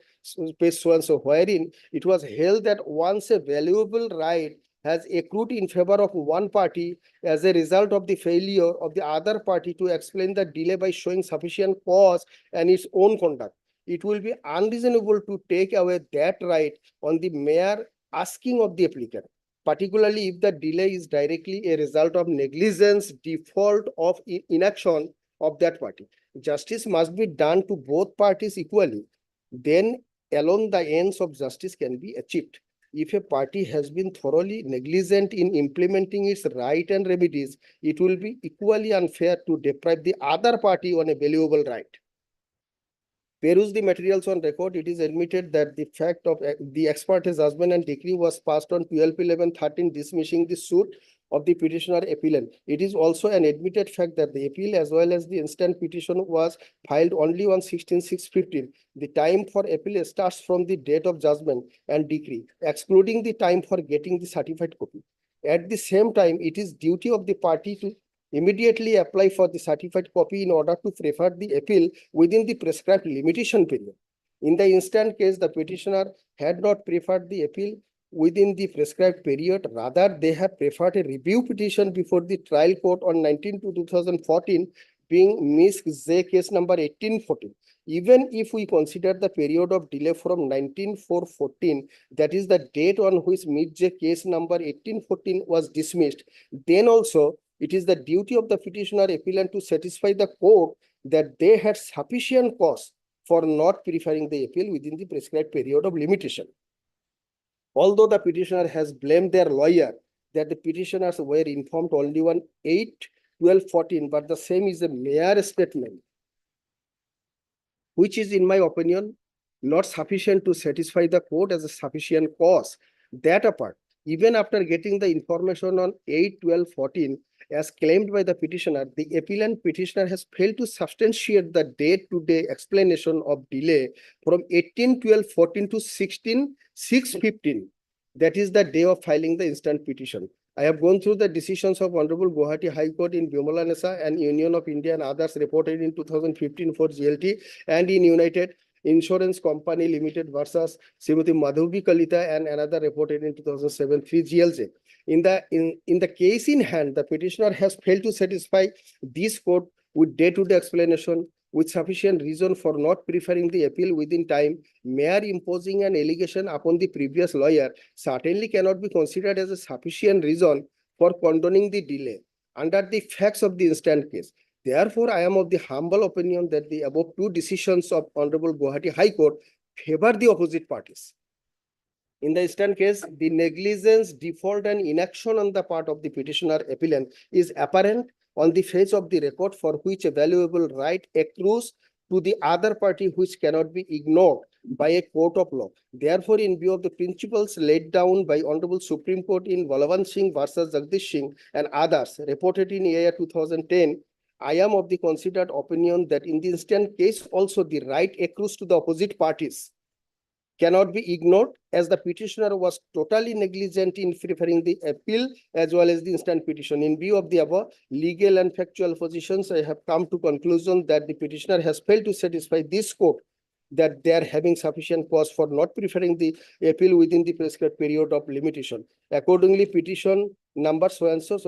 page so and so, wherein it was held that once a valuable right has accrued in favor of one party as a result of the failure of the other party to explain the delay by showing sufficient cause and its own conduct, it will be unreasonable to take away that right on the mere asking of the applicant, particularly if the delay is directly a result of negligence, default of inaction of that party. Justice must be done to both parties equally. Then alone the ends of justice can be achieved. If a party has been thoroughly negligent in implementing its right and remedies, it will be equally unfair to deprive the other party on a valuable right. Peruse the materials on record, it is admitted that the fact of the ex parte judgment and decree was passed on 12/11/13 dismissing the suit of the petitioner appellant. It is also an admitted fact that the appeal as well as the instant petition was filed only on 16/6/15. The time for appeal starts from the date of judgment and decree, excluding the time for getting the certified copy. At the same time, it is duty of the party to immediately apply for the certified copy in order to prefer the appeal within the prescribed limitation period. In the instant case, the petitioner had not preferred the appeal within the prescribed period. Rather, they have preferred a review petition before the trial court on 19/2/2014 being Miss J case number 1814. Even if we consider the period of delay from 19/4/14, that is the date on which Miss J case number 1814 was dismissed, then also it is the duty of the petitioner appellant to satisfy the court that they had sufficient cause for not preferring the appeal within the prescribed period of limitation. Although the petitioner has blamed their lawyer that the petitioners were informed only on 8/12/14, but the same is a mere statement, which is, in my opinion, not sufficient to satisfy the court as a sufficient cause. That apart, even after getting the information on 8/12/14, as claimed by the petitioner, the appellant petitioner has failed to substantiate the day-to-day explanation of delay from 18/12/14 to 16/6/15. That is the day of filing the instant petition. I have gone through the decisions of Honorable Guwahati High Court in Bimala Nesa and Union of India and others reported in 2015 for GLT, and in United Insurance Company Limited versus Srimati Madhavi Kalita and another reported in 2007 GLJ. In the case in hand, the petitioner has failed to satisfy this court with day-to-day explanation with sufficient reason for not preferring the appeal within time. Mere imposing an allegation upon the previous lawyer certainly cannot be considered as a sufficient reason for condoning the delay under the facts of the instant case. Therefore, I am of the humble opinion that the above two decisions of Honorable Guwahati High Court favor the opposite parties. In the instant case, the negligence, default, and inaction on the part of the petitioner appellant is apparent on the face of the record, for which a valuable right accrues to the other party, which cannot be ignored by a court of law. Therefore, in view of the principles laid down by Honorable Supreme Court in Balwant Singh versus Jagdish Singh and others reported in year 2010, I am of the considered opinion that in the instant case also the right accrues to the opposite parties cannot be ignored, as the petitioner was totally negligent in preferring the appeal as well as the instant petition. In view of the above legal and factual positions, I have come to conclusion that the petitioner has failed to satisfy this court that they are having sufficient cause for not preferring the appeal within the prescribed period of limitation. Accordingly, petition number so and so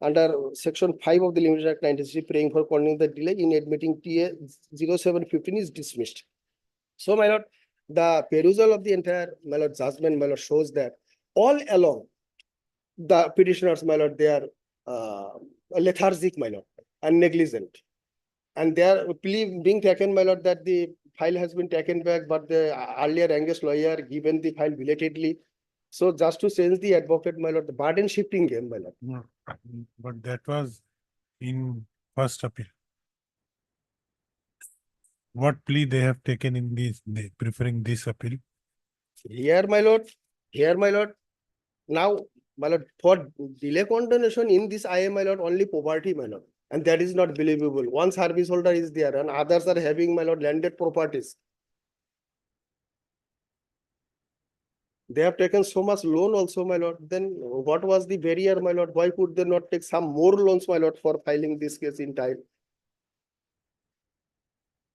under section 5 of the Limitation Act 1960 praying for condoning the delay in admitting TA 0715 is dismissed. So, my lord, the perusal of the entire, my lord, judgment, my lord, shows that all along the petitioners, my lord, they are lethargic, my lord, and negligent. And they are being taken, my lord, that the file has been taken back, but the earlier youngest lawyer given the file belatedly. So just to change the advocate, my lord, the burden shifting game, my lord. No, but that was in first appeal. What plea they have taken in this, preferring this appeal? Here, my lord, now, my lord, for delay condonation in this I am, my lord, only poverty, my lord. And that is not believable. One service holder is there and others are having, my lord, landed properties. They have taken so much loan also, my lord. Then what was the barrier, my lord? Why could they not take some more loans, my lord, for filing this case in time?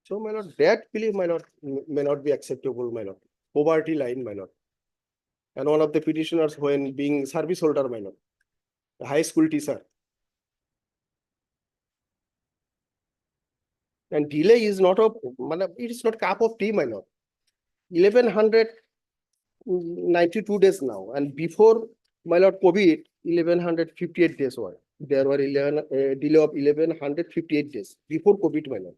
So, my lord, that plea, my lord, may not be acceptable, my lord. Poverty line, my lord. And one of the petitioners, when being service holder, my lord, a high school teacher. And delay is not a, it is not cup of tea, my lord. 1192 days now, and before, my lord, COVID, 1158 days were. There were delay of 1158 days before COVID, my lord.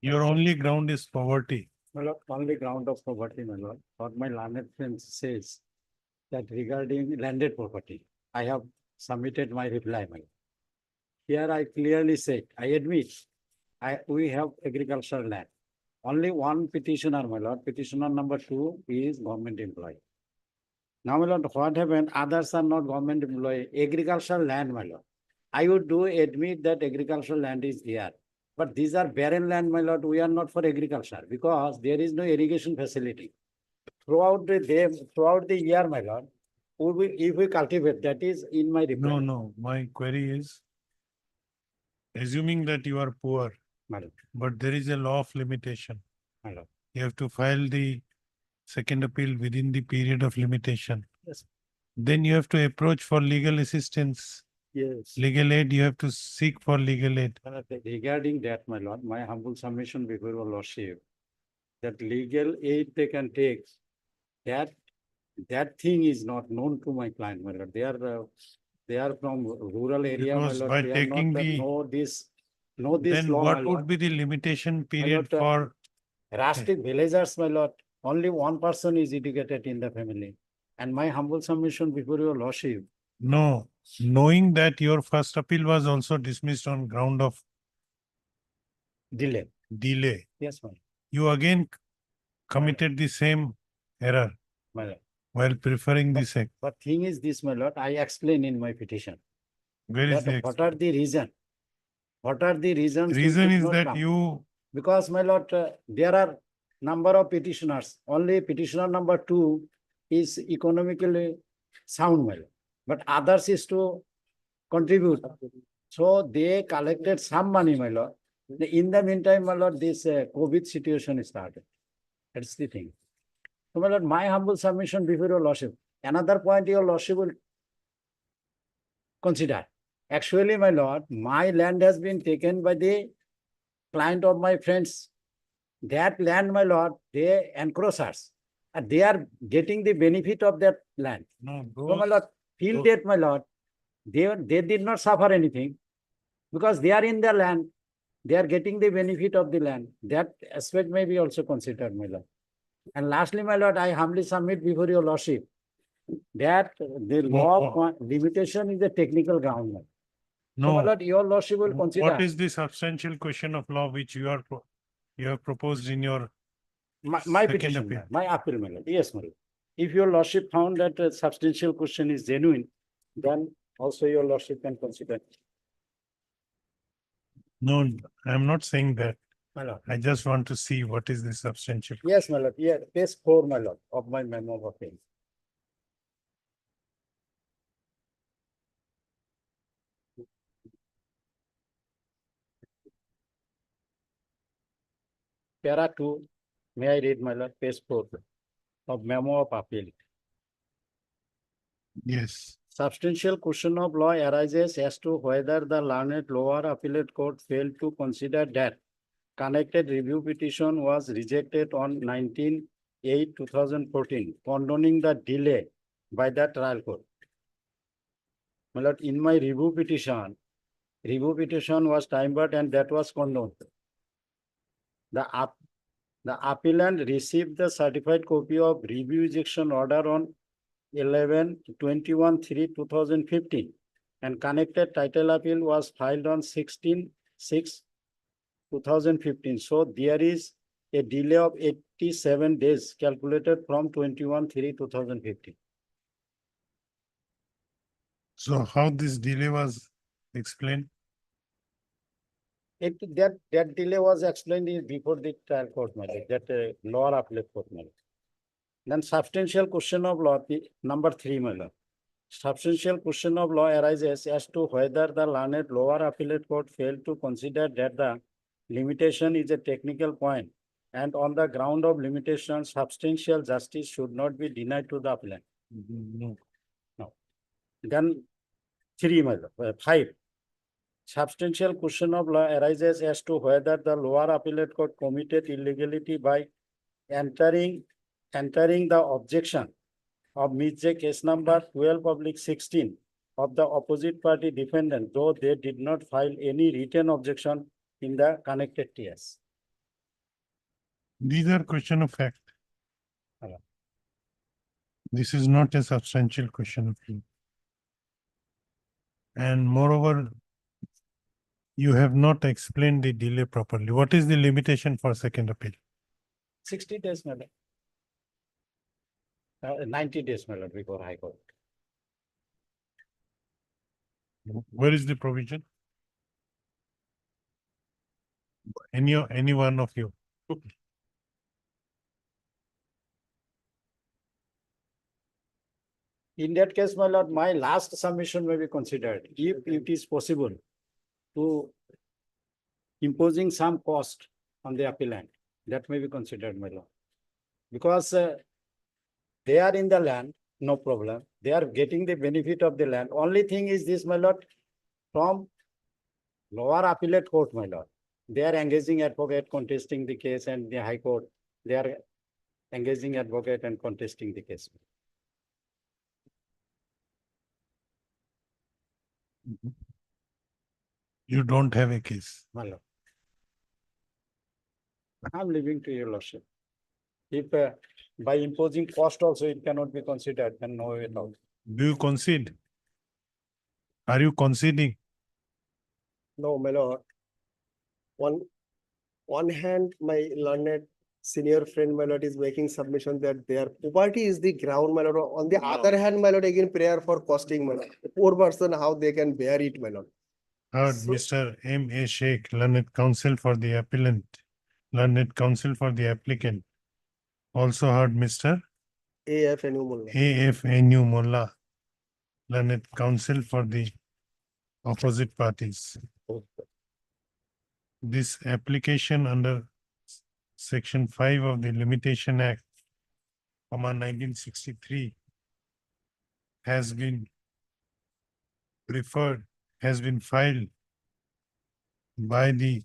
Your only ground is poverty. My lord, only ground of poverty, my lord. What my learned friend says that regarding landed property, I have submitted my reply, my lord. Here I clearly said, I admit, we have agricultural land. Only one petitioner, my lord. Petitioner number 2 is government employee. Now, my lord, what happened? Others are not government employee. Agricultural land, my lord. I would do admit that agricultural land is there. But these are barren land, my lord. We are not for agriculture because there is no irrigation facility. Throughout the year, my lord, if we cultivate, that is in my reply. No. My query is, assuming that you are poor, my lord, but there is a law of limitation. my lord, You have to file the second appeal within the period of limitation, Yes. then you have to approach for legal assistance. Yes. Legal aid, you have to seek for legal aid. Regarding that, my lord, my humble submission before your lordship, that legal aid they can take, that thing is not known to my client, my lord. They are from rural area, my Because lord. by They are taking not the- know this Then law, my what lord. would be the limitation period lord, for? Rustic villagers, my lord, only one person is educated in the family. And my humble submission before your lordship, No, knowing that your first appeal was also dismissed on ground of delay. delay, Yes, my lord. you again committed the same error My lord. while preferring the sec. But thing is this, my lord, I explain in my petition. Where is that the what are the reason? What are the reasons? you reason could is not that come? you, Because, my lord, there are number of petitioners. Only petitioner number 2 is economically sound, my lord. But others is to contribute. So they collected some money, my lord. In the meantime, my lord, this COVID situation started. That's the thing. So, my lord, my humble submission before your lordship. Another point your lordship will consider. Actually, my lord, my land has been taken by the client of my friends. That land, my lord, they encroachers. And they are getting the benefit of that land. no, So, my lord, till date, my lord, they did not suffer anything because they are in the land. They are getting the benefit of the land. That aspect may be also considered, my lord. And lastly, my lord, I humbly submit before your lordship that the law of limitation is a technical ground. So, my no, lord, your lordship will consider. what is the substantial question of law which you are, you have proposed in your My second petition, appeal? my appeal, my lord. Yes, my lord. If your lordship found that a substantial question is genuine, then also your lordship can consider. No, I'm not saying that. My lord. I just want to see what is the substantial. Yes, my lord. Yeah, page 4, my lord, of my memo of appeal. Para 2, may I read, my lord, page 4 of memo of appeal. Yes. Substantial question of law arises as to whether the learned lower appellate court failed to consider that connected review petition was rejected on 19/8/2014, condoning the delay by the trial court. My lord, in my review petition was time-barred and that was condoned. The appellant received the certified copy of review ejection order on 11/21/2015 and connected title appeal was filed on 16/6/2015. So there is a delay of 87 days calculated from 21/3/2015. So how this delay was explained? That delay was explained before the trial court, my lord, that lower appellate court, my lord. Then substantial question of law, number 3, my lord. Substantial question of law arises as to whether the learned lower appellate court failed to consider that the limitation is a technical point, and on the ground of limitation, substantial justice should not be denied to the appellant. No. No. Then 3, my lord, 5. Substantial question of law arises as to whether the lower appellate court committed illegality by entering the objection of Ms. J case number 12/16 of the opposite party defendant, though they did not file any written objection in the connected TS. These are question of fact. Hello. This is not a substantial question of law. And moreover, you have not explained the delay properly. What is the limitation for second appeal? 60 days, my lord. 90 days, my lord, before High Court. Where is the provision? Any one of you? In that case, my lord, my last submission may be considered if it is possible to imposing some cost on the appellant. That may be considered, my lord. Because They are in the land, no problem. They are getting the benefit of the land. Only thing is this, my lord, from lower appellate court, my lord. They are engaging advocate contesting the case, and the high court, they are engaging advocate and contesting the case. You don't have a case. My lord. I'm leaving to your lordship. If by imposing cost also it cannot be considered, then no way at all. Do you concede? Are you conceding? No, my lord. One hand, my learned senior friend, my lord, is making submission that their property is the ground, my lord. On the other hand, my lord, again prayer for costing, my lord. Poor person, how they can bear it, my lord. Heard So- Mr. M. A. Sheikh, learned counsel for the appellant, learned counsel for the applicant. Also heard Mr. AF and Mullah. A. F. N. U. Mullah, learned counsel for the opposite parties. This application under Section 5 of the Limitation Act, 1963, has been referred, has been filed by the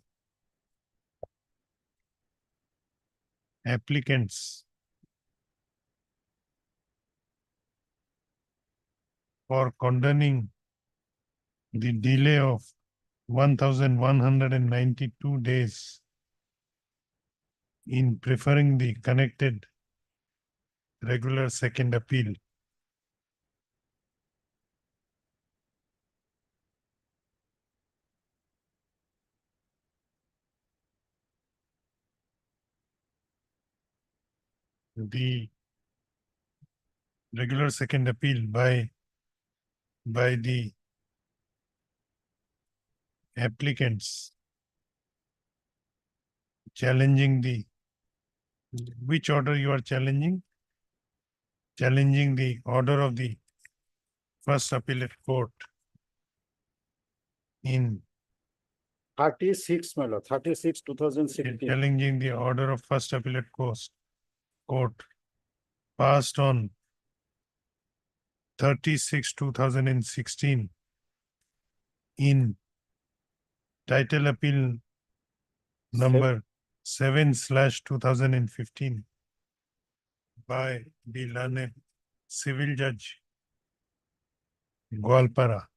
applicants for condoning the delay of 1,192 days in preferring the connected regular second appeal. The regular second appeal by the applicants challenging the, which order you are challenging? Challenging the order of the first appellate court in 36, my lord, 36, 2016. challenging the order of first appellate court passed on 36, 2016 in title appeal number 7/2015 by the learned civil judge Gwalpara.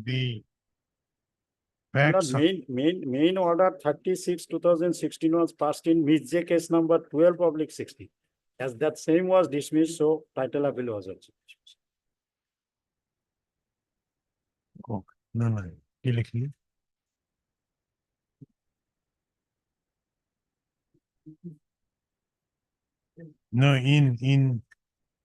The My lord, facts of main order 36, 2016 was passed in Ms. J case number 12/16. As that same was dismissed, so title appeal was also. no, ये लिख लिए. No, in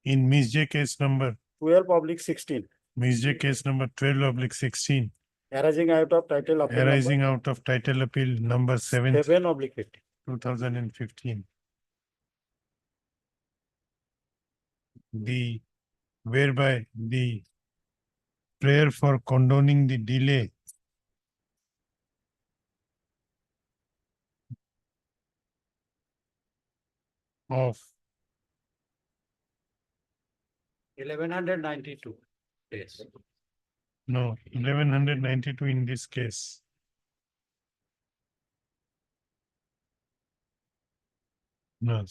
Ms. J case number 12/16. Ms. J case number 12/16 Arising out of title appeal number arising out of title appeal number 7/50. 2015. The whereby the prayer for condoning the delay of 1192 days. no 1192 in this case. No,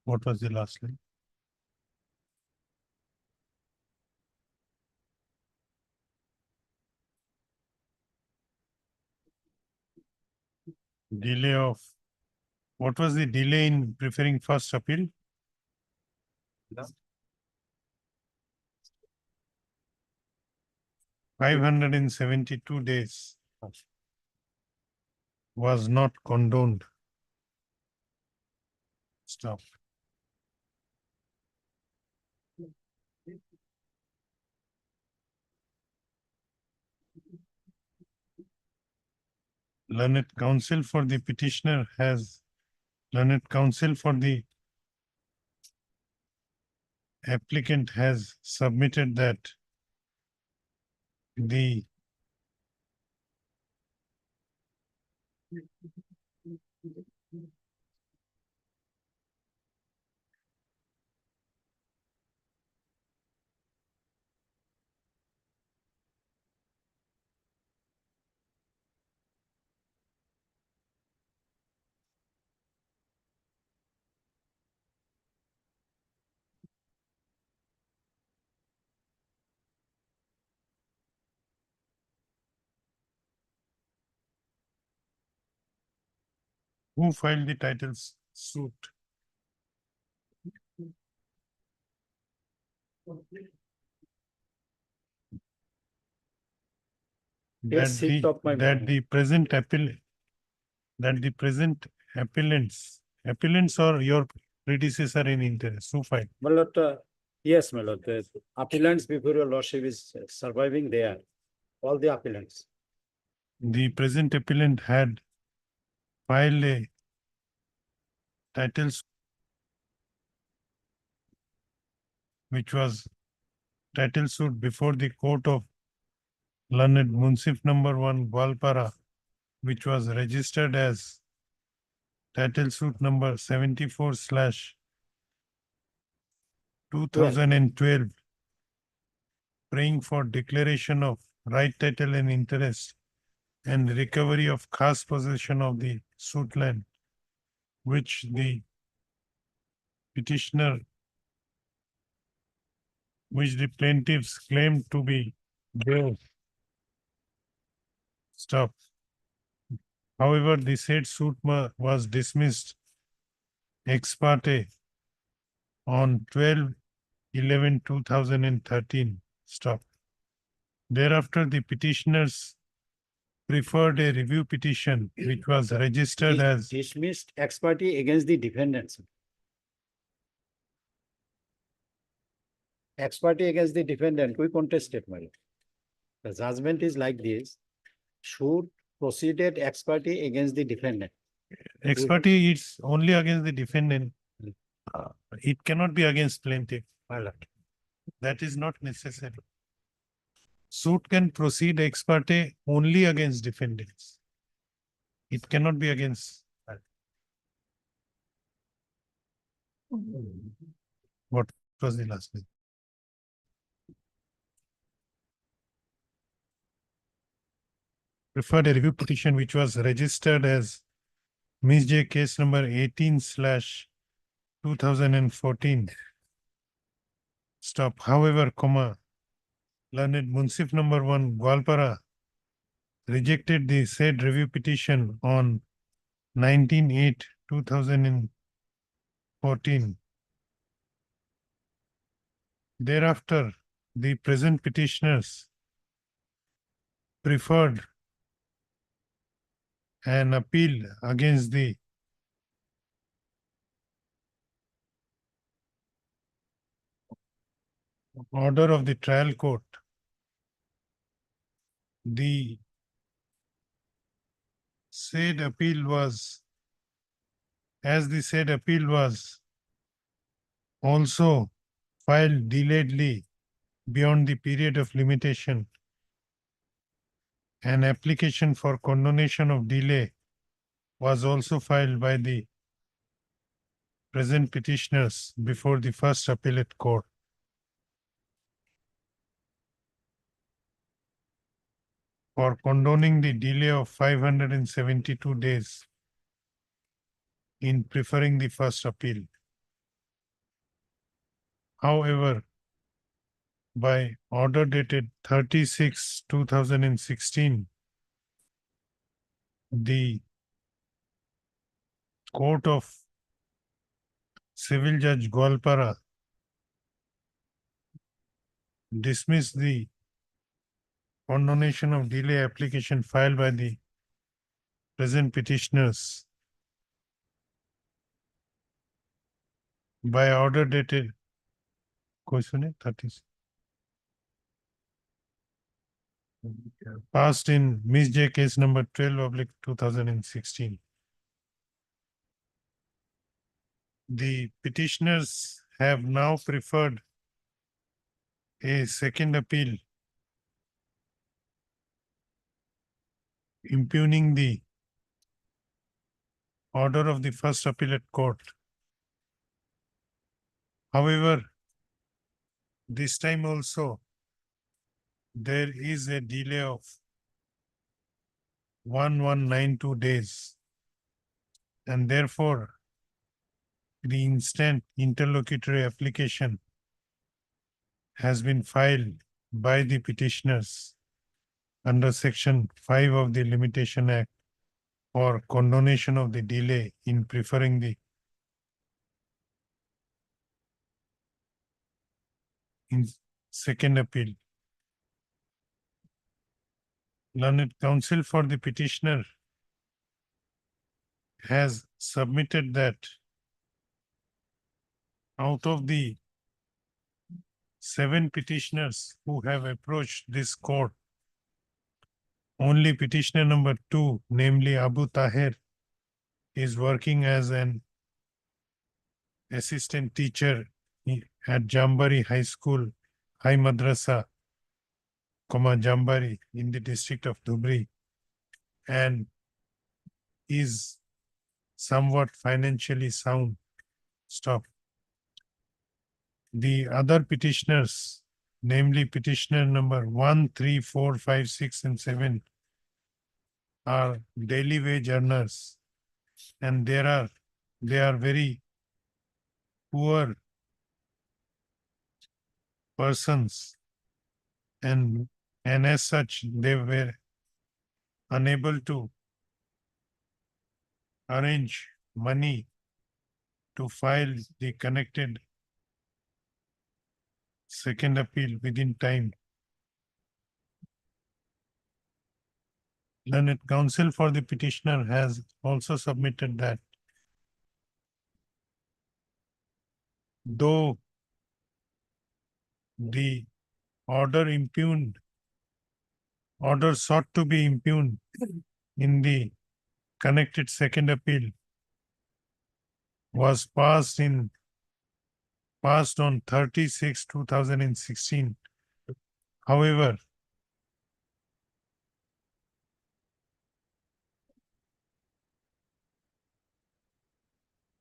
what was the last line? Delay of, what was the delay in preferring first appeal? No. 572 days was not condoned. Stop. Learned counsel for the petitioner has, learned counsel for the applicant has submitted that the Who filed the titles suit? Yes, That seat the, of my that mind. the present appellants or your predecessor in interest, who filed? My lord, yes, my lord, the appellants before your lordship is surviving there, all the appellants. The present appellant had filed a title which was title suit before the court of learned Munsif number 1 Gwalpara, which was registered as title suit number 74/2012, praying for declaration of right title and interest and recovery of khas possession of the suit land, which the petitioner, which the plaintiffs claimed to be theirs. Stop. However, the said suit was dismissed ex parte on 12/11/2013. Stop. Thereafter, the petitioners preferred a review petition which was registered as Dismissed ex parte against the defendants. Ex parte against the defendant, we contested, my lord. The judgment is like this, should proceeded ex parte against the defendant. ex parte, it's only against the defendant. It cannot be against plaintiff. My lord. That is not necessary. Suit can proceed ex parte only against defendants. It cannot be against. What was the last name? Preferred a review petition which was registered as Ms. J case number 18/2014. Stop. However, learned Munsif number 1 Gwalpara rejected the said review petition on 19/8/2014. Thereafter, the present petitioners preferred an appeal against the order of the trial court. The said appeal was, as the said appeal was also filed delayedly beyond the period of limitation, an application for condonation of delay was also filed by the present petitioners before the first appellate court. For condoning the delay of 572 days in preferring the first appeal. However, by order dated 36/2016, the Court of Civil Judge Gwalpara dismissed the condonation of delay application filed by the present petitioners by order dated passed in Ms. J case number 12/2016. The petitioners have now preferred a second appeal impugning the order of the First Appellate Court. However, this time also, there is a delay of 1192 days. And therefore, the instant interlocutory application has been filed by the petitioners under Section 5 of the Limitation Act for condonation of the delay in preferring the second appeal. Learned counsel for the petitioner has submitted that out of the 7 petitioners who have approached this court, only petitioner number 2, namely Abu Tahir, is working as an assistant teacher at Jambari High School, High Madrasa, Jambari in the district of Dhubri, and is somewhat financially sound. Stop. The other petitioners, namely petitioner number 1, 3, 4, 5, 6, and 7, are daily wage earners, and they are very poor persons, and as such they were unable to arrange money to file the connected second appeal within time. Learned counsel for the petitioner has also submitted that though the order sought to be impugned in the connected second appeal was passed on 30/6/2016. However,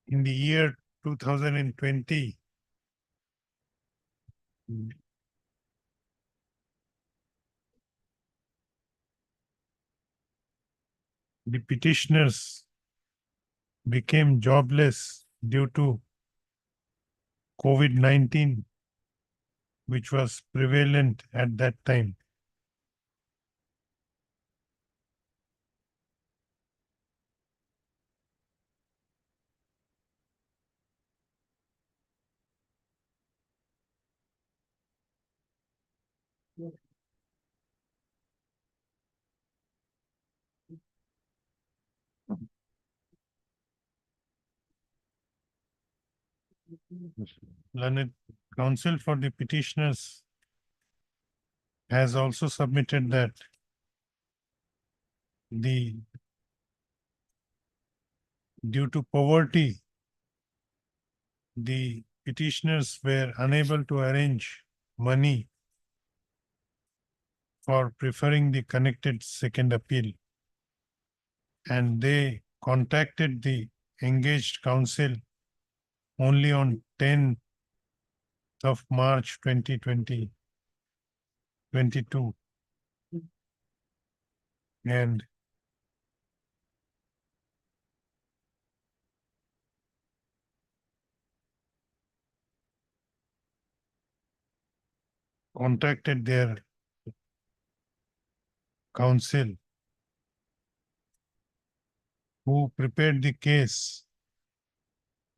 in the year 2020, the petitioners became jobless due to COVID-19, which was prevalent at that time. Learned counsel for the petitioners has also submitted that due to poverty, the petitioners were unable to arrange money for preferring the connected second appeal, and they contacted the engaged counsel only on 10th of March 2022. And contacted their counsel, who prepared the case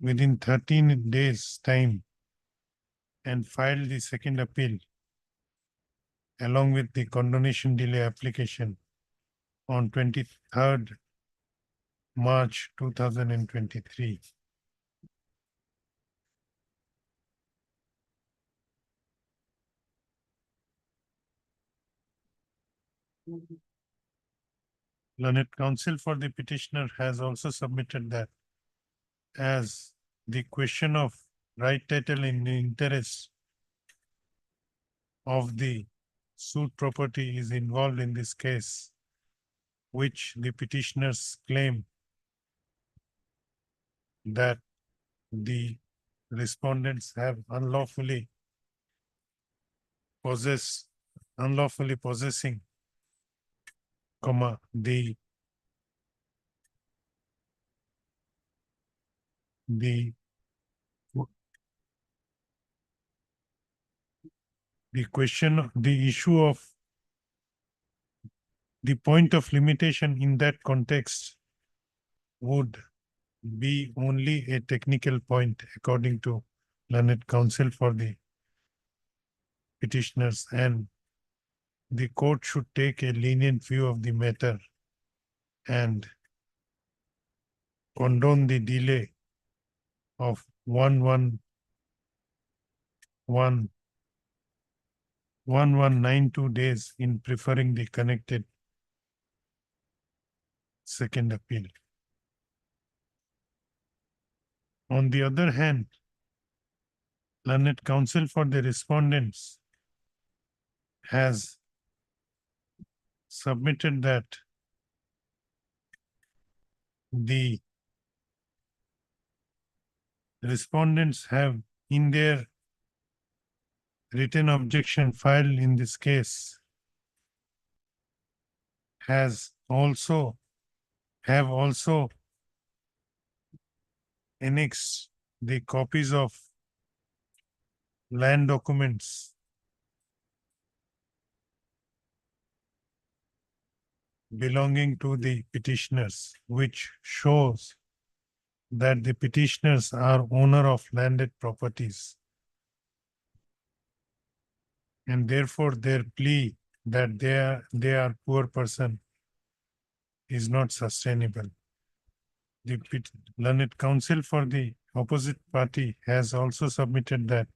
within 13 days' time and filed the second appeal along with the condonation delay application on 23rd March 2023. Learned counsel for the petitioner has also submitted that as the question of right title in the interest of the suit property is involved in this case, which the petitioners claim that the respondents have unlawfully possessing, comma, the issue of the point of limitation in that context would be only a technical point according to learned counsel for the petitioners, and the court should take a lenient view of the matter and condone the delay of 1192 days in preferring the connected second appeal. On the other hand, learned counsel for the respondents has submitted that the respondents have in their written objection filed in this case have also annexed the copies of land documents belonging to the petitioners, which shows that the petitioners are owner of landed properties. And therefore their plea that they are poor person is not sustainable. The learned counsel for the opposite party has also submitted that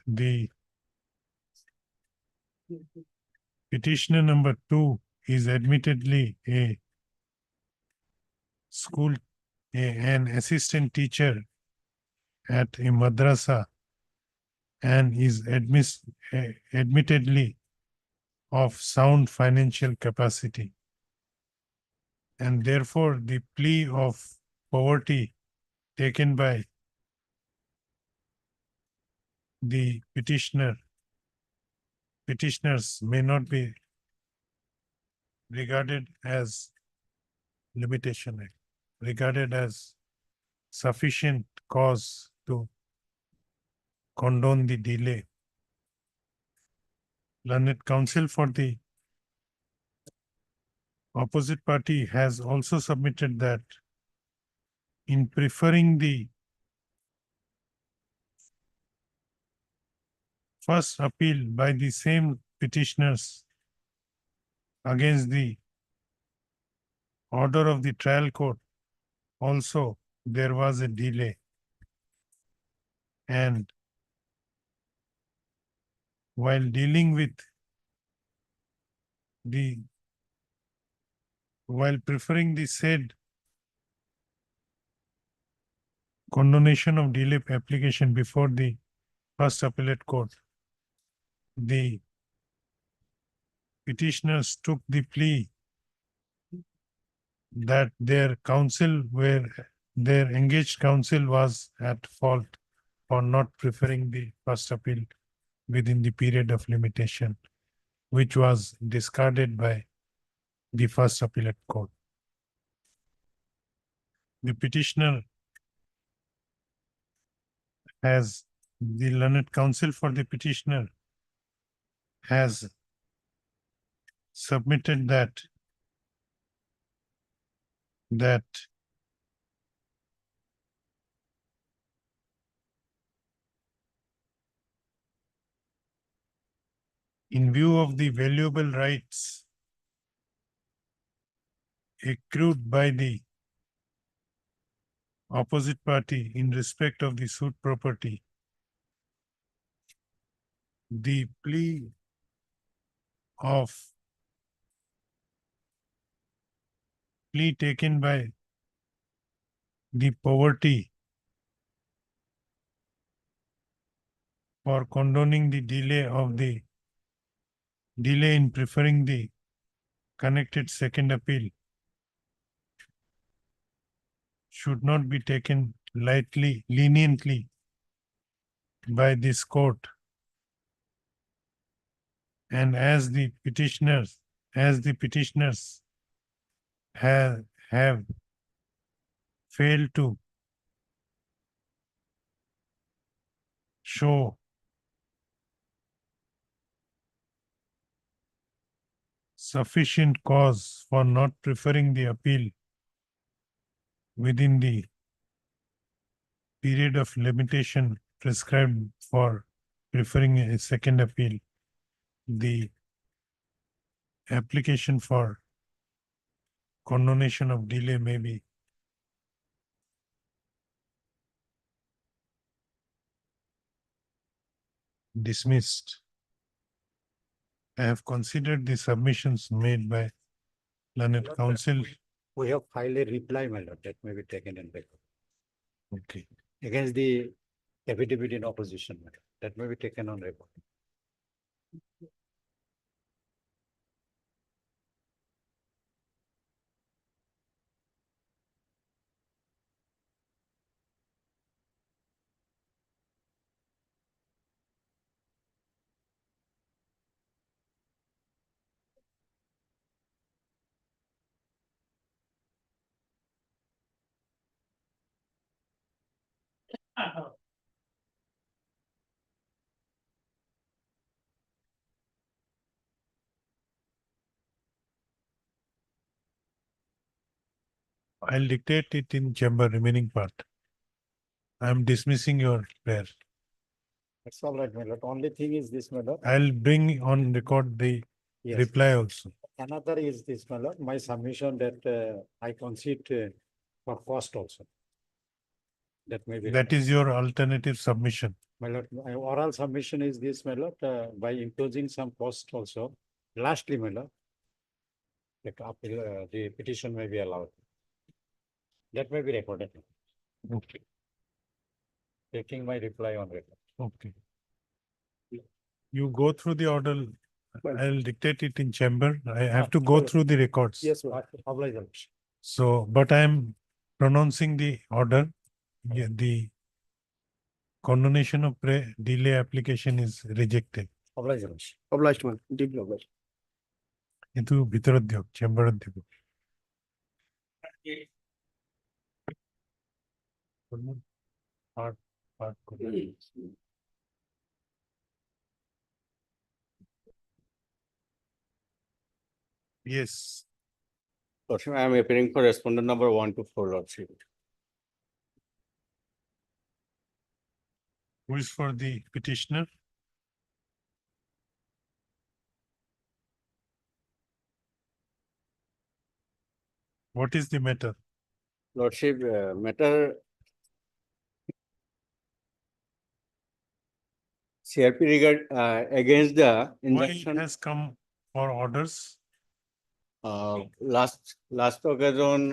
the petitioner number 2 is admittedly an assistant teacher at a madrasa and is admittedly of sound financial capacity. And therefore, the plea of poverty taken by the petitioners may not be regarded as regarded as sufficient cause to condone the delay. Learned counsel for the opposite party has also submitted that in preferring the first appeal by the same petitioners against the order of the trial court, also there was a delay. And while dealing with while preferring the said condonation of delay application before the first appellate court, the petitioners took the plea that their engaged counsel was at fault for not preferring the first appeal within the period of limitation, which was discarded by the first appellate court. The petitioner the learned counsel for the petitioner has submitted that in view of the valuable rights accrued by the opposite party in respect of the suit property, the plea taken by the poverty for condoning the delay in preferring the connected second appeal should not be taken lightly, leniently by this court. And as the petitioners have failed to show sufficient cause for not preferring the appeal within the period of limitation prescribed for preferring a second appeal, the application for condonation of delay may be dismissed. I have considered the submissions made by learned counsel. We have filed a reply, my lord, that may be taken in record Okay. against the affidavit in opposition, my lord. That may be taken on record. I'll dictate it in chamber remaining part. I'm dismissing your prayer. That's all right, my lord. Only thing is this, my lord. I'll bring on record the Yes. reply also. Another is this, my lord, my submission that I concede for cost also. That may be. That is your alternative submission. My lord, my oral submission is this, my lord, by imposing some cost also. Lastly, my lord, the petition may be allowed. That may be recorded. Okay. Taking my reply on record. Okay. You go through the order. I'll dictate it in chamber. I have to go through the records. Yes, ma'am. So, but I'm pronouncing the order. Yeah, the condonation of delay application is rejected. Obliged, ma'am. Deeply obliged. কিন্তু ভিতৰত দিয়ক চেম্বাৰত দিব Yes. Lordship, I am appearing for respondent number 1 to 4, Lordship. Who is for the petitioner? What is the matter? Lordship, matter CRP against the Why injunction. it has come for orders? Last occasion,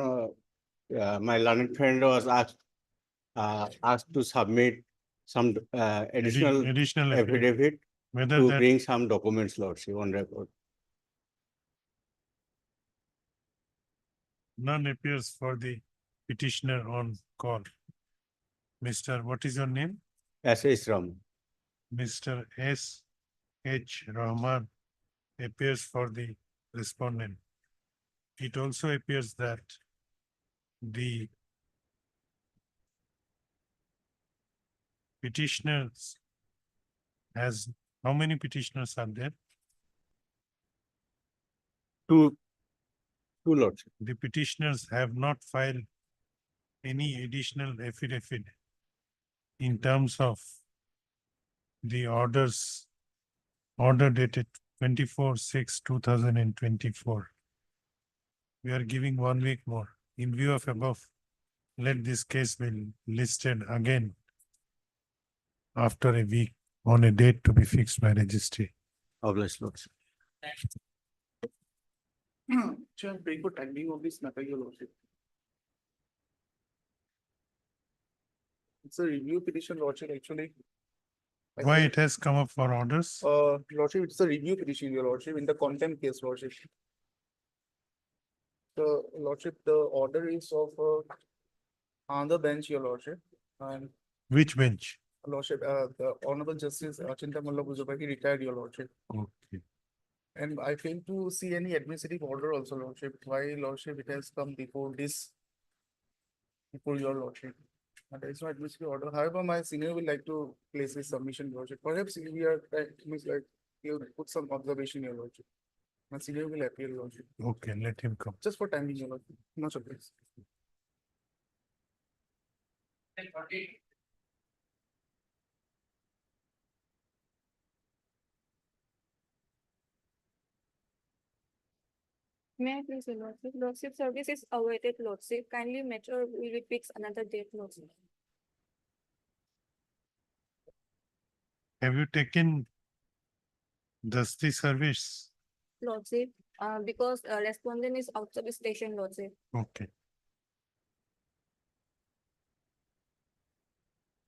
my learned friend was asked to submit some additional affidavit Whether to that bring some documents, Lordship, on record. none appears for the petitioner on call. Mr. What is your name? S.H. Ram. Mr. S. H. Rahman appears for the respondent. It also appears that the petitioners has, how many petitioners are there? Two, Lordship. The petitioners have not filed any additional affidavit in terms of the order dated 24/6/2024. We are giving 1 week more. In view of above, let this case be listed again after a week on a date to be fixed by registry. Obliged, Lordship. Just very good timing of this matter, your lordship. It's a review petition, lordship, actually. Why it has come up for orders? Lordship, it's a review petition, your lordship, in the contempt case, lordship. The lordship, the order is of On the bench, your lordship, and Which bench? lordship, the Honorable Justice Chintamalla Bujopaki retired, your lordship. Okay. And I fail to see any administrative order also, lordship. Why, lordship, it has come before this, before your lordship. And there is no administrative order. However, my senior will like to place his submission, lordship. Perhaps we are, means like, he'll put some observation, your lordship. My senior will appear, lordship. Okay, let him come. Just for timing, your lordship. No surprise. May I please, your lordship? Lordship service is awaited, lordship. Kindly Metro will fix another date, lordship. Have you taken Dusty service? Lordship, because respondent is outside the station, lordship. Okay.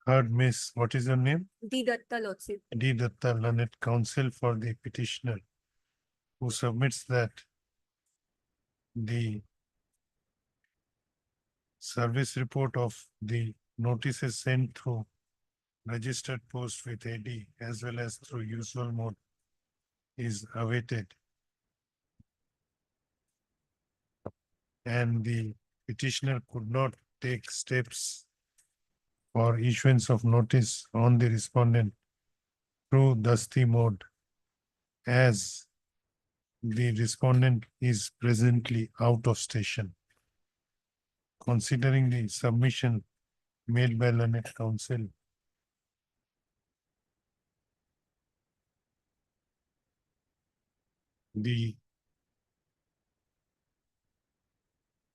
Heard Miss, what is your name? D Datta, lordship. D. Datta, learned counsel for the petitioner, who submits that the service report of the notices sent through registered post with AD as well as through usual mode is awaited. And the petitioner could not take steps for issuance of notice on the respondent through Dusty mode, as the respondent is presently out of station. Considering the submission made by learned counsel, the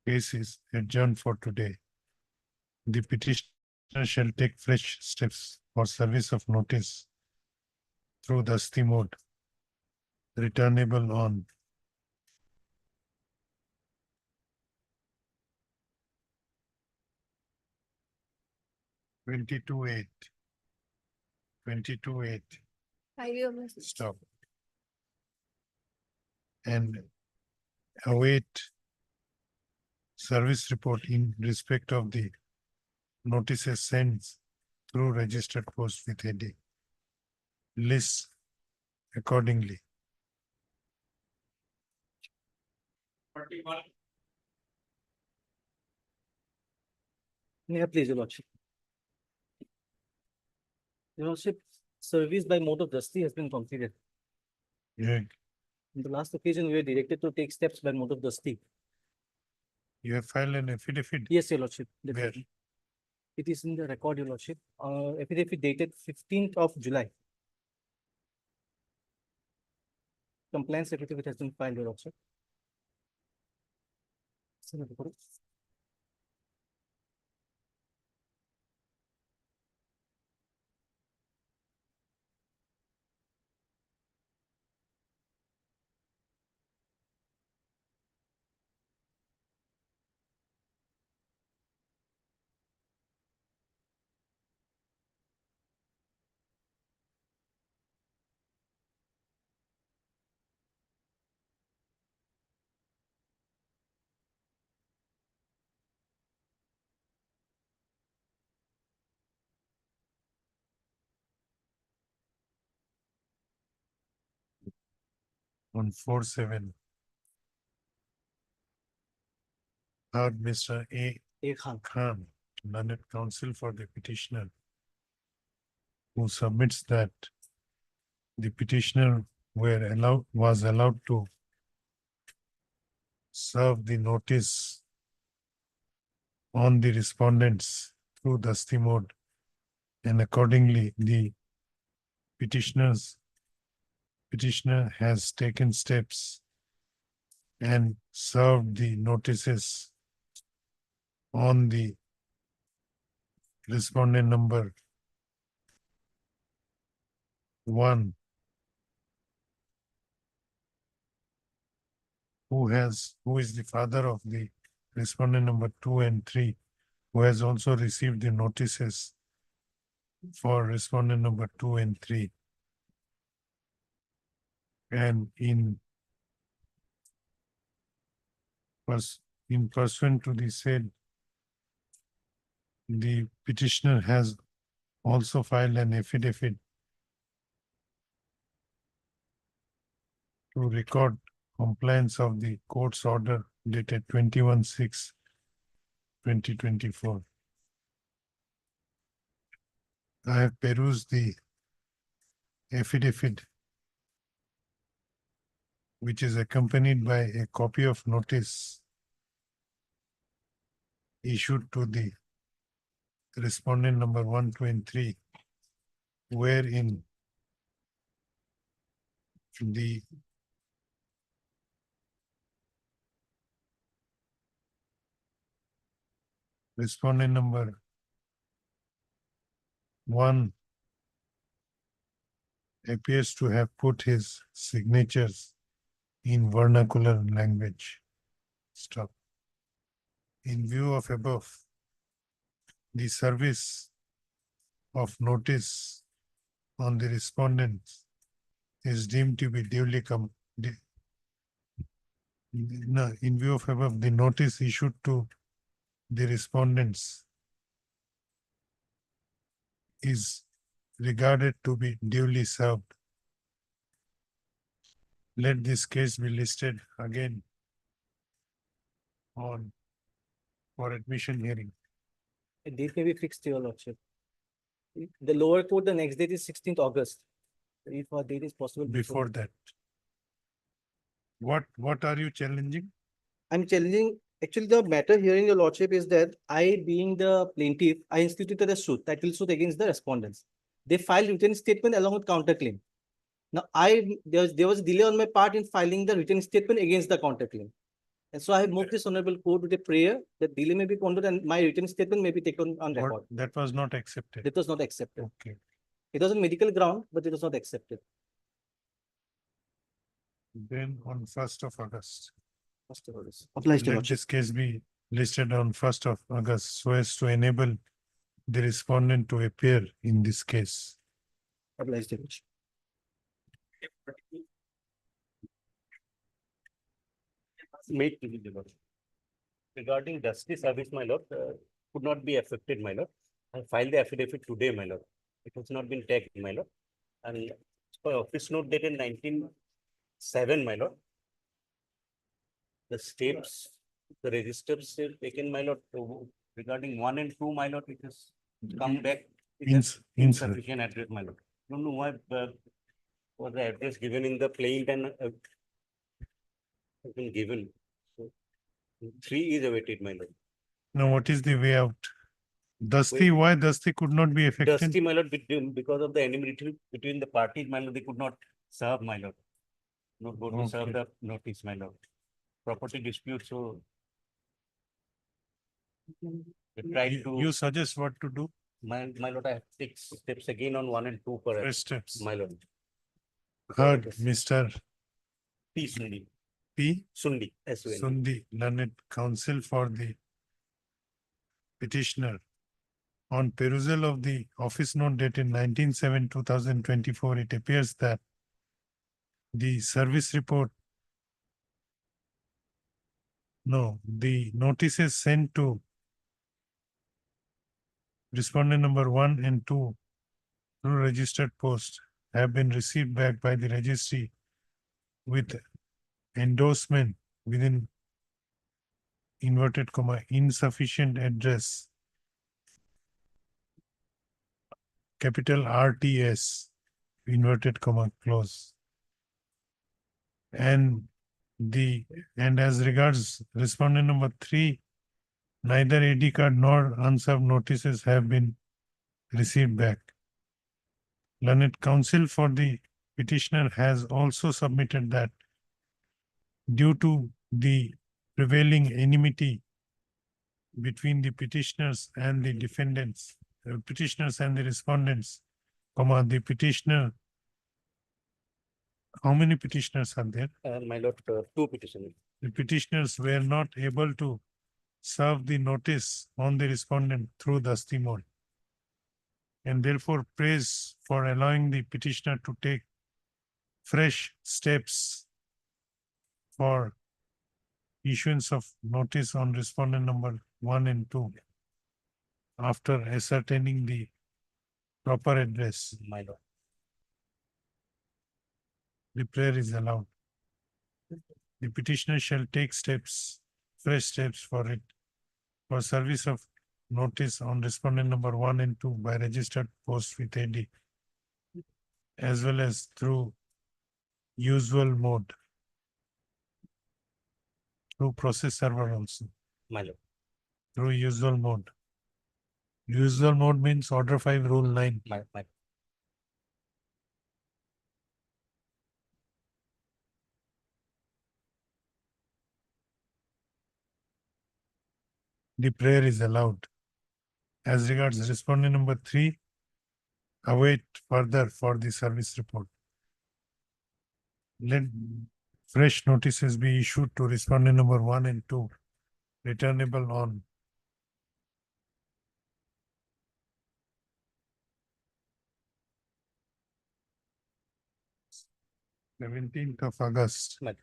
case is adjourned for today. The petitioner shall take fresh steps for service of notice through Dusty mode, returnable on Twenty-two eight. I will, lordship. Stop. And await service report in respect of the notices sent through registered post with AD. List accordingly. May I please, your lordship? Your lordship, service by mode of Dusty has been completed. Yeah, In the last occasion, we were directed to take steps by mode of Dusty. you have filed an affidavit. Yes, your lordship. Where? Definitely. It is in the record, your lordship. Affidavit dated 15th of July. Compliance affidavit has been filed, your lordship. On 4/7. Third, Mr. A. Khan, learned counsel for the petitioner, who submits that the petitioner was allowed to serve the notice on the respondents through Dusty mode, and accordingly the petitioner has taken steps and served the notices on the respondent number 1, who is the father of the respondent number 2 and 3, who has also received the notices for respondent number 2 and 3. And in pursuant to the said the petitioner has also filed an affidavit to record compliance of the court's order dated 21/6/2024. I have perused the affidavit, which is accompanied by a copy of notice issued to the respondent number 1, 2, and 3, wherein the respondent number 1 appears to have put his signatures in vernacular language. Stop. In view of above, the service of notice on the respondent is deemed to be duly in view of above, the notice issued to the respondents is regarded to be duly served. Let this case be listed again on for admission hearing. A date may be fixed, your lordship. The lower court, the next date is 16th August. If a date is possible. Before that. What are you challenging? I'm challenging, actually, the matter here in your lordship is that I, being the plaintiff, I instituted a suit, title suit against the respondents. They filed written statement along with counterclaim. Now, there was delay on my part in filing the written statement against the counterclaim. And so I have moved this honorable court with a prayer that delay may be pondered and my written statement may be taken on record. That was not accepted. That was not accepted. Okay. It was on medical ground, but it was not accepted. Then on 1st of August. First of all, applies to Let lordship. this case be listed on 1st of August so as to enable the respondent to appear in this case. Applies to lordship. Made to the lord. Regarding dusty service, my lord, could not be affected, my lord. I filed the affidavit today, my lord. It has not been tagged, my lord. And for office note dated 19/7, my lord. The steps, the registers taken, my lord, regarding 1 and 2, my lord, it has come back. It has insufficient address, my lord. Don't know why, was the address given in the plain and has been given. So 3 is awaited, my lord. Now, what is the way out? Dusty, why Dusty could not be affected? Dusty, my lord, because of the enmity between the parties, my lord, they could not serve, my lord. Not going to serve the notice, my lord. Property dispute, so they tried to. You suggest what to do? My lord, I have 6 steps again on 1 and 2 per. Fresh steps. My lord. Heard, Mr. P. Sundi. P. Sundi, S-U-N-D. Sundi, learned counsel for the petitioner. On perusal of the office note dated 19/7/2024, it appears that the service report, the notices sent to respondent number 1 and 2 through registered post have been received back by the registry with endorsement within inverted comma insufficient address, capital RTS, inverted comma close. And as regards respondent number 3, neither AD card nor unserved notices have been received back. Learned counsel for the petitioner has also submitted that due to the prevailing enmity between the petitioners and the defendants, petitioners and the respondents, the petitioner. How many petitioners are there? My lord, 2 petitioners. The petitioners were not able to serve the notice on the respondent through Dusty mode, and therefore praise for allowing the petitioner to take fresh steps for issuance of notice on respondent number 1 and 2. after ascertaining the proper address, My lord. the prayer is allowed. The petitioner shall take fresh steps for it, for service of notice on respondent number 1 and 2 by registered post with AD, as well as through usual mode, through process server also, My lord. through usual mode. Usual mode means order 5, rule 9. My. The prayer is allowed. As regards respondent number 3, await further for the service report. Let fresh notices be issued to respondent number 1 and 2, returnable on 17th of August, My.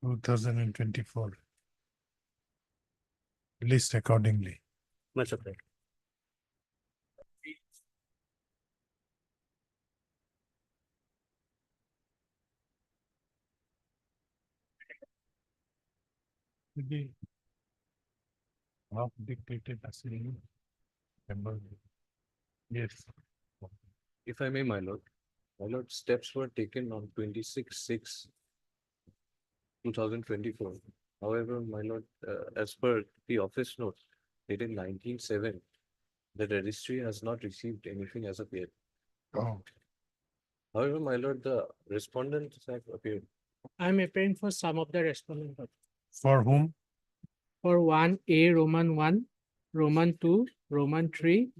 2024. List accordingly. Much appreciated. The half dictated assembly member. Yes. If I may, my lord, steps were taken on 26/6/2024. However, my lord, as per the office note dated 19/7, the registry has not received anything as of yet. Oh, However, my lord, the respondents have appeared. I'm appearing for some of the respondents. for whom? For 1A, Roman 1, Roman 2, Roman 3,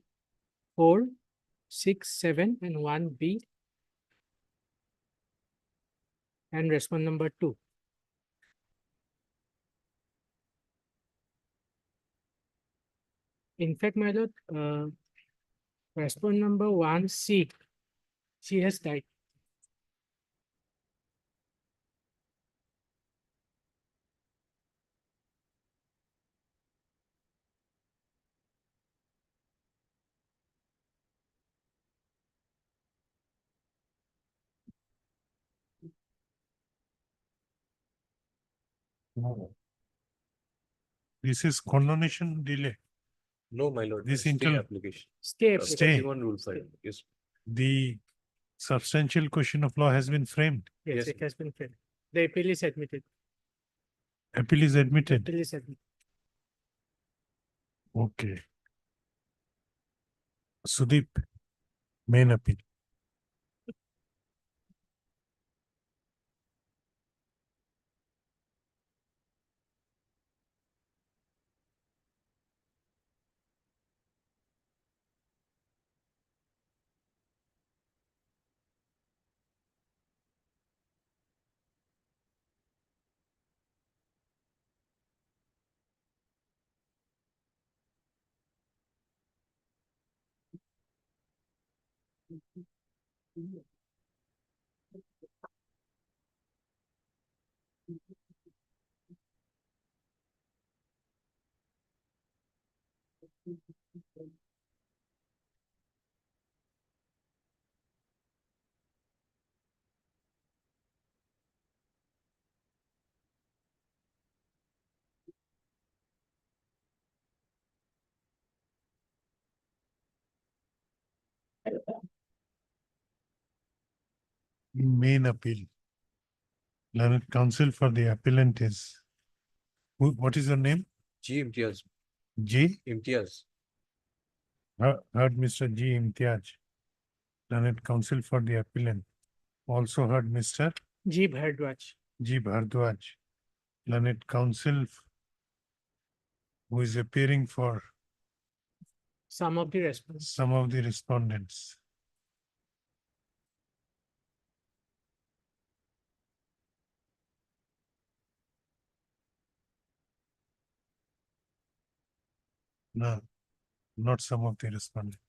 4, 6, 7, and 1B. And respond number 2. In fact, my lord, respond number 1C, she has died. No. This is condonation delay. No, my lord, This stay intel application. Stay. Stay. 41 Rule 5. Yes. The substantial question of law has been framed. Yes, Yes, it has been failed. The appeal is admitted. Appeal is admitted. Appeal is admitted. Okay. Sudeep, main appeal. Main appeal. Learned counsel for the appellant is, what is your name? G. Imtiaz. G? Imtiaz. Heard Mr. G. Imtiaz. Learned counsel for the appellant. Also heard Mr. G. Bhardwaj. G. Bhardwaj. Learned counsel who is appearing for Some of the respondents. some of the respondents. No, not some of the respondents.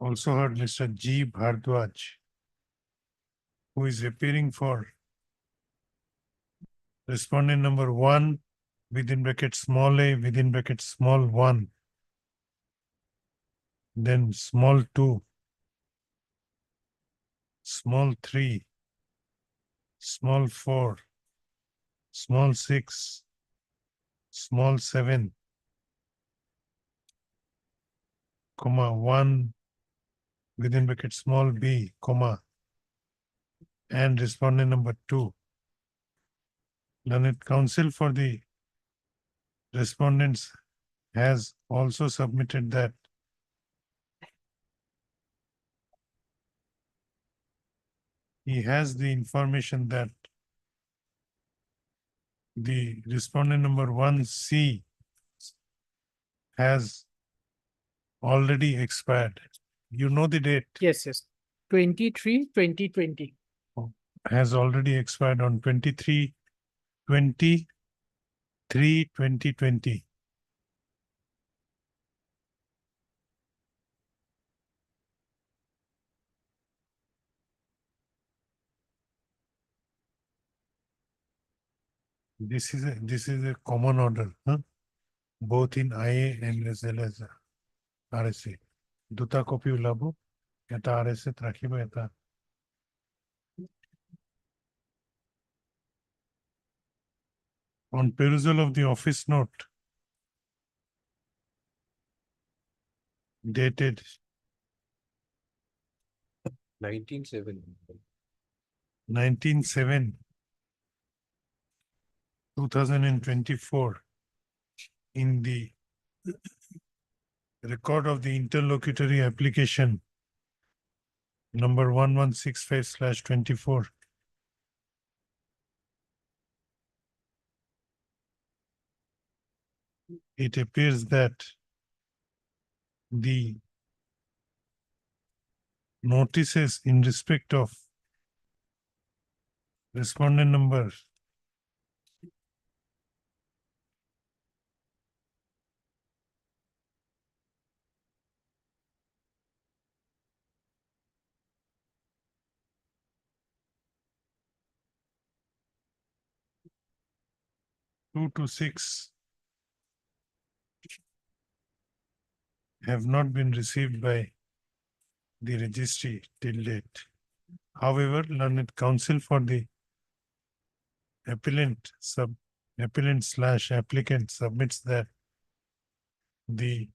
Also heard Mr. G. Bhardwaj, who is appearing for respondent number 1 within bracket small a within bracket small 1, then small 2, small 3, small 4, small 6, small 7, comma 1 within bracket small b, comma, and respondent number 2. Learned counsel for the respondents has also submitted that he has the information that the respondent number 1C has already expired. You know the date? Yes, yes. 23/2020. Has already expired on 23/20/2020. This is a common order, huh? Both in IA and as well as RSA. Duta copy ulabo, eta RSA rakhibo eta. On perusal of the office note dated 19/7/2024 in the record of the interlocutory application number 1165/24. It appears that the notices in respect of respondent number 2 to 6 have not been received by the registry till date. However, learned counsel for the appellant slash applicant submits that they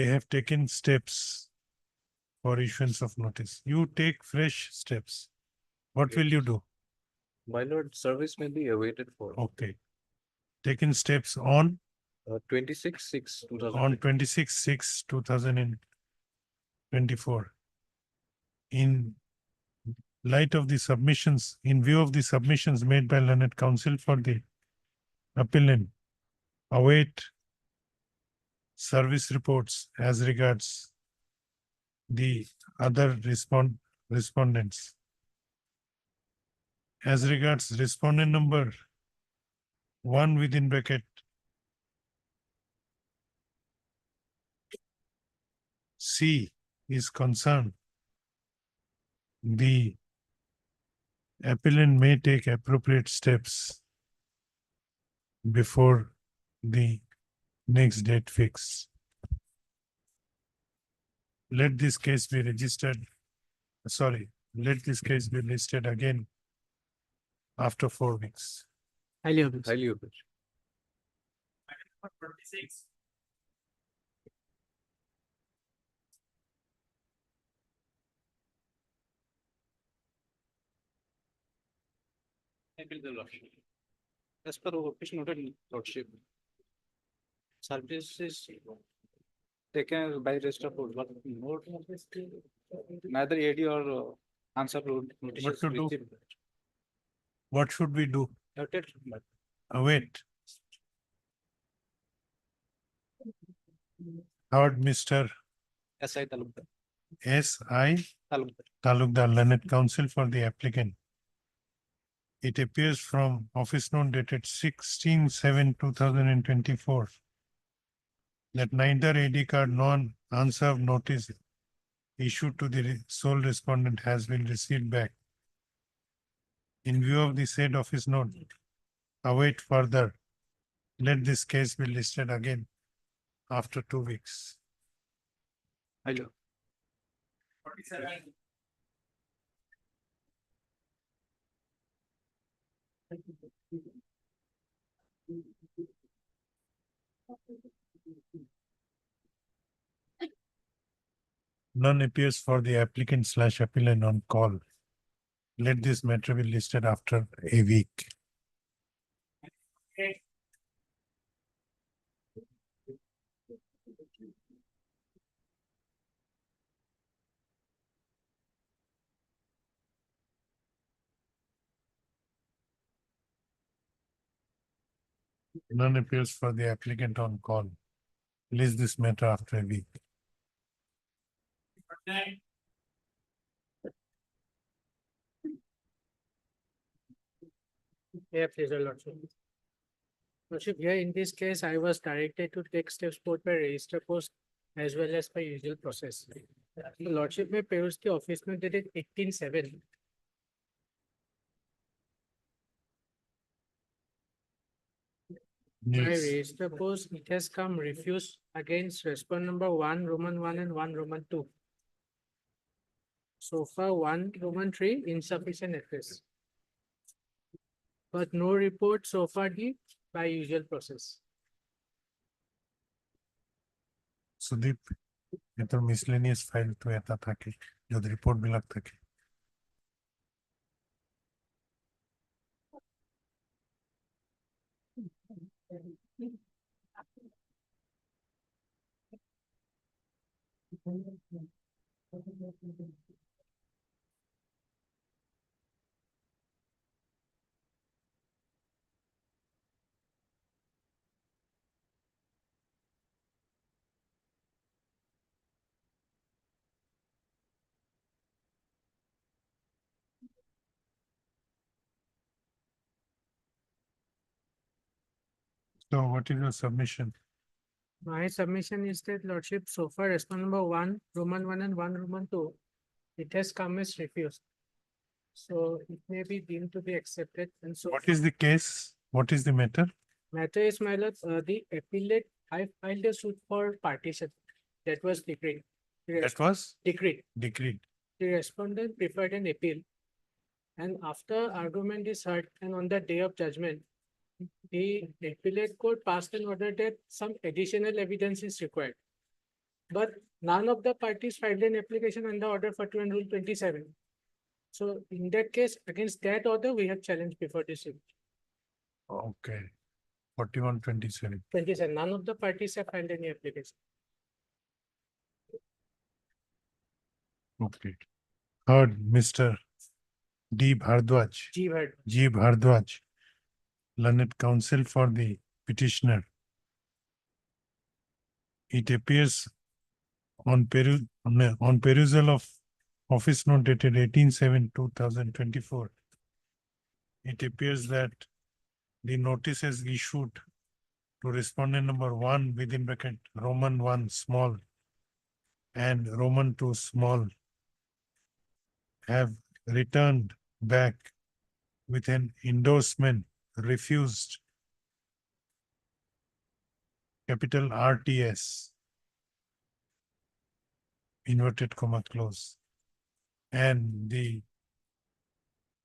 have taken steps for issuance of notice. You take fresh steps. What will you do? My lord, service may be awaited for. Okay. Taken steps on 26/6/2000. on 26/6/2024. In light of the submissions, in view of the submissions made by learned counsel for the appellant, await service reports as regards the other respondents. As regards respondent number 1 within bracket C is concerned, the appellant may take appropriate steps before the next date fix. Let this case be registered. Let this case be listed again after 4 weeks. Highly obvious. Highly obvious. Item number 26. Appeal the lordship. As per office noted lordship. Service is taken by rest of all, but neither AD or answer notice. What to do? What should we do? Await. Heard Mr. SI Talukdar. S.I. Talukdar. Talukdar, learned counsel for the applicant. It appears from office note dated 16/7/2024 that neither AD card nor unserved notice issued to the sole respondent has been received back. In view of the said office note, await further. Let this case be listed again after 2 weeks. Hello. 47. None appears for the applicant / appellant on call. Let this matter be listed after a week. Okay. None appears for the applicant on call. List this matter after a week. 49. Yeah, please, your lordship. Lordship, here in this case, I was directed to take steps both by register post as well as by usual process. The lordship may peruse the office note dated 18/7. By Yes. register post, it has come refused against respond number 1 Roman 1 and 1 Roman 2. So far 1 Roman 3 insufficient address. But no report so far the by usual process. Sudeep, এটার miscellaneous file তো এটা থাকে যদি report বিলাক থাকে। So what is your submission? My submission is that lordship, so far respond number 1 Roman 1 and 1 Roman 2, it has come as refused. So it may be deemed to be accepted and so. What is the case? What is the matter? Matter is, my lord, the appellate, I filed a suit for partition that was decreed. That was Decreed. decreed. The respondent preferred an appeal. And after argument is heard and on the day of judgment, the appellate court passed an order that some additional evidence is required. But none of the parties filed an application under order 41 Rule 27. So in that case, against that order, we have challenged before this. Okay. 4127. 27, none of the parties have filed any application. Okay. Third, Mr. D. Bhardwaj. G. Bhardwaj, learned counsel for the petitioner. It appears on perusal of office note dated 18/7/2024. It appears that the notice is issued to respondent number 1 within bracket Roman 1 small and Roman 2 small have returned back with an endorsement refused, capital RTS, inverted comma close, and the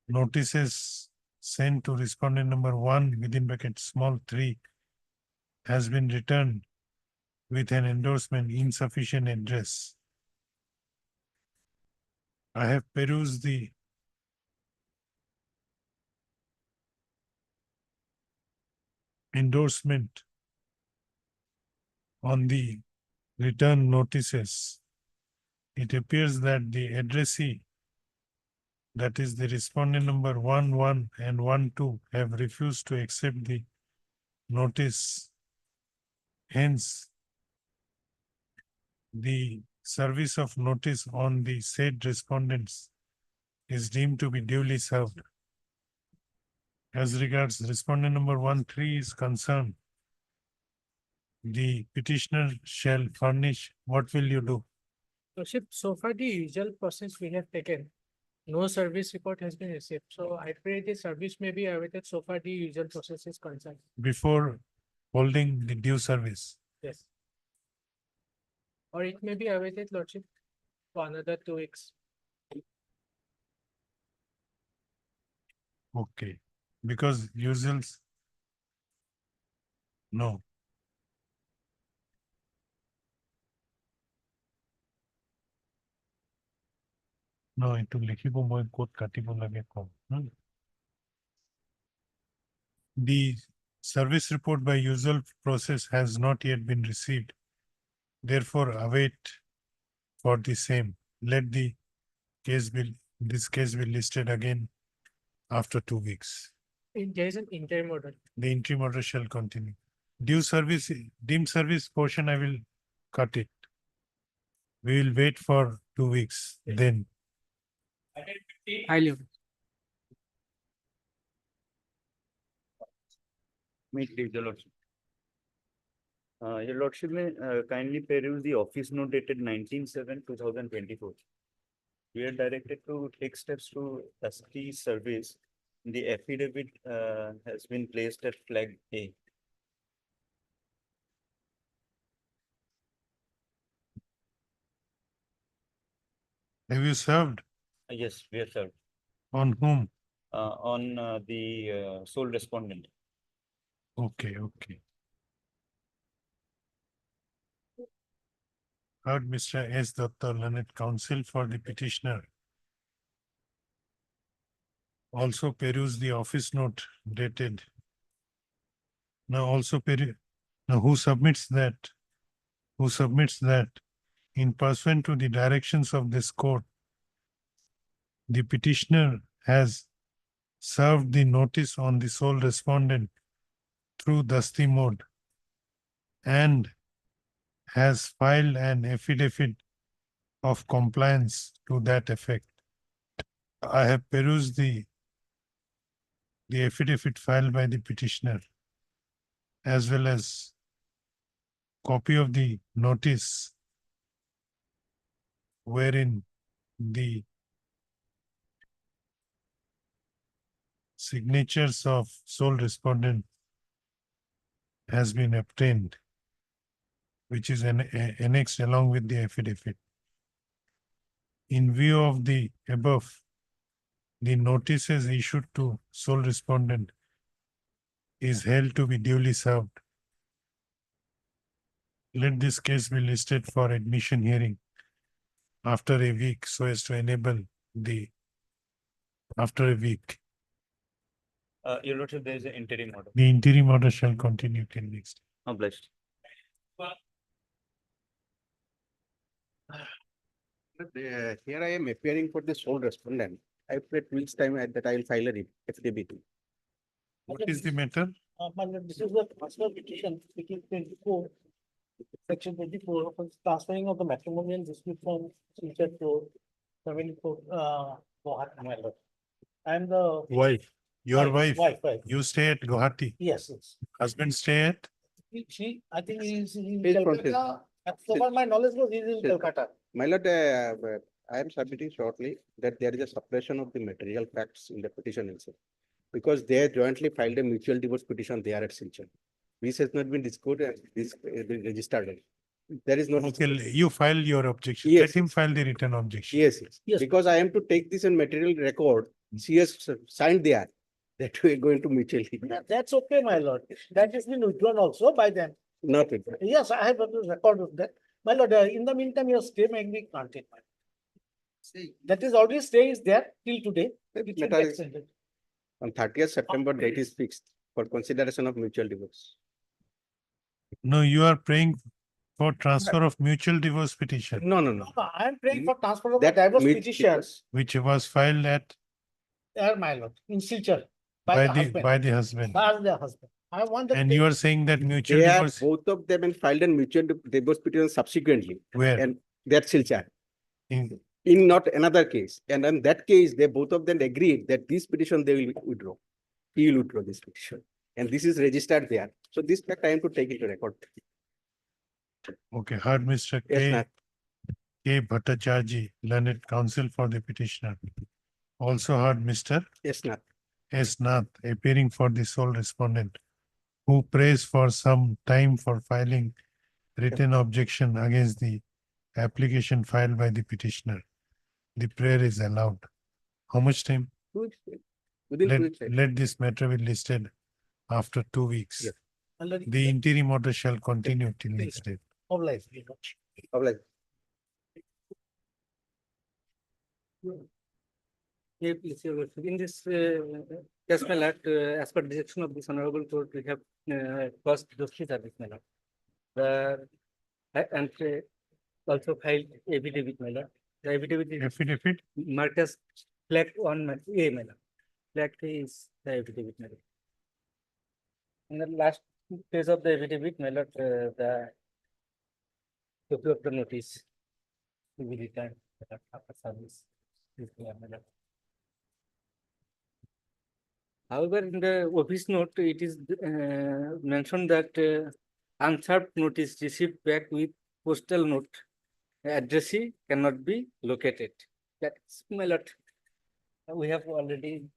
notices sent to respondent number 1 within bracket small 3 has been returned with an endorsement insufficient address. I have perused the endorsement on the return notices. It appears that the addressee, that is the respondent number 1 and 1 have refused to accept the notice. Hence, the service of notice on the said respondents is deemed to be duly served. As regards respondent number 1 is concerned, the petitioner shall furnish, what will you do? Lordship, so far the usual process we have taken. No service report has been received, so I pray the service may be awaited so far the usual process is concerned. Before holding the due service? Yes. Or it may be awaited, Lordship, for another 2 weeks. Okay, because usuals. No. No, এইটো লিখিব মই ক'ত কাটিব লাগে কম. The service report by usual process has not yet been received. Therefore, await for the same. Let the case be, this case be listed again after 2 weeks. There is an interim order. The interim order shall continue. Due service, deemed service portion, I will cut it. We will wait for 2 weeks, then. Highly. Meet your lordship. Your lordship may kindly peruse the office note dated 19/7/2024. We are directed to take steps to custody service. The affidavit has been placed at flag A. Have you served? Yes, we are served. On whom? On the sole respondent. Okay, okay. Heard Mr. S. Datta, learned counsel for the petitioner. Also peruse the office note dated. Now also now who submits that? Who submits that in pursuant to the directions of this court, the petitioner has served the notice on the sole respondent through Dasti mode and has filed an affidavit of compliance to that effect. I have perused the affidavit filed by the petitioner as well as copy of the notice wherein the signatures of sole respondent has been obtained, which is annexed along with the affidavit. In view of the above, the notices issued to sole respondent is held to be duly served. Let this case be listed for admission hearing after a week so as to enable the, after a week. Your lordship, there is an interim order. The interim order shall continue till next. Obliged. Here I am appearing for the sole respondent. I put weeks time at that I will file a affidavit. What is the matter? This is the transfer petition, speaking 24, section 24, of transferring of the matrimonial dispute from Silchar to 74, Guwahati, my lord. I am the. Wife, your wife. Wife. You stay at Guwahati. Yes, yes. Husband stay at? She, I think he is in Please Calcutta. So far my knowledge was he is in Please. Calcutta. My lord, I am submitting shortly that there is a suppression of the material facts in the petition itself. Because they jointly filed a mutual divorce petition there at Silchar. This has not been discovered and this been registered. There is no. Okay, you file your objection. Yes. Let him file the written objection. Yes, yes. Because I am to take this in material record, she has signed there that we are going to mutually. That's okay, my lord. That has been withdrawn also by them. Not withdrawn. Yes, I have a record of that. My lord, in the meantime, your stay may be granted. That is already stay is there till today. Which will be Matter is- extended. On 30th September, date is fixed for consideration of mutual divorce. No, you are praying for transfer of mutual divorce petition, No. No, I am praying for transfer of the That divorce means- petitions, which was filed at my lord, in Silchar. by the husband. by the husband. By the husband. I want that. And you are saying that mutual They are divorce, both of them and filed a mutual divorce petition subsequently. where? And that's Silchar. In, In not another case. And in that case, they both of them agreed that this petition they will withdraw. He will withdraw this petition. And this is registered there. So this fact I am to take into record. Okay, heard Mr. Yes, K. ma'am. K. Bhattacharjee, learned counsel for the petitioner. Also heard Mr. Yes, ma'am. S. Nath, appearing for the sole respondent, who prays for some time for filing written objection against the application filed by the petitioner. The prayer is allowed. How much time? Within 2 Let, weeks. let this matter be listed after 2 weeks. Yes. The interim order shall continue till next date. Of life. Of like. Yeah, please, Your Worship. In this case, my lord, as per direction of this honorable court, we have first justice service, my lord. And also filed affidavit, my lord. The affidavit is Affidavit? marked as flag on A, my lord. Flag A is the affidavit, my lord. In the last page of the affidavit, my lord, the copy of the notice will be returned after service. Is there, my lord. However, in the office note, it is mentioned that unserved notice received back with postal note addressee cannot be located. That's my lord. We have already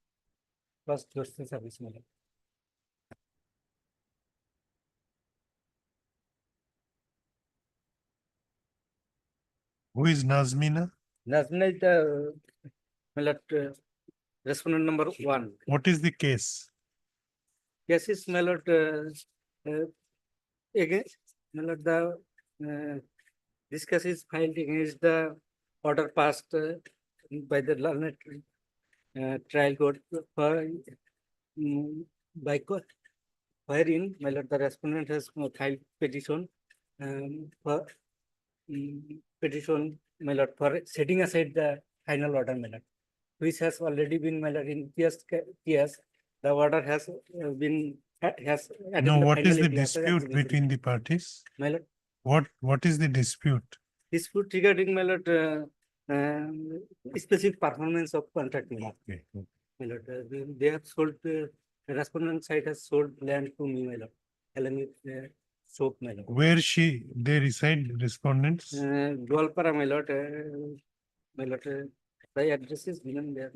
first justice service, my lord. Who is Nazmina? Nazmina is the my lord, respondent number 1. What is the case? Yes, is my lord, against my lord, this case is filed against the order passed by the learned trial court for wherein my lord, the respondent has filed petition for petition, my lord, for setting aside the final order, my lord, which has already been, my lord, in PS, the order has been has. No, what is the finality after dispute execution. between the parties? My lord, What is the dispute? dispute regarding, my lord, specific performance of contract, my lord. Okay. My lord, they have sold, the respondent side has sold land to me, my lord, along with soap, my lord. Where they reside, respondents? Gwalpara, my lord, the address is given there.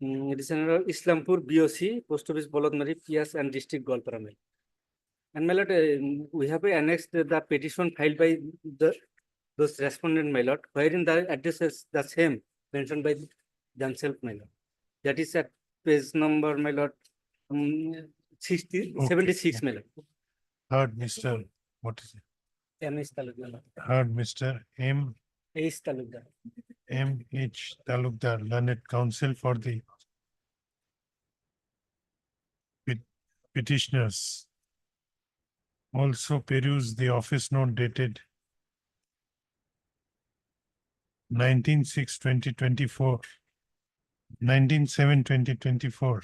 It is in Islampur, BOC, Post Office, Bolodmari, PS and District Gwalpara, my lord. And my lord, we have annexed the petition filed by those respondent, my lord, wherein the address is the same mentioned by themselves, my lord. That is at page number, my lord, 76, my lord. Heard Mr. What is it? M.H. Talukdar. Heard Mr. M. H. Talukdar. M. H. Talukdar, learned counsel for the petitioners. Also peruse the office note dated 19/6/2024, 19/7/2024.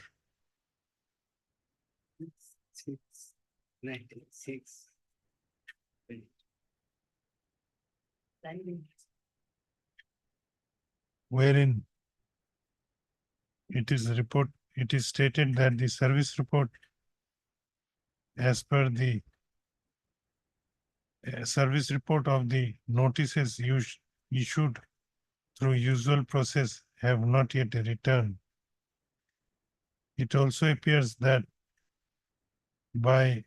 96. Wherein it is stated that the service report as per the service report of the notices issued through usual process have not yet returned. It also appears that by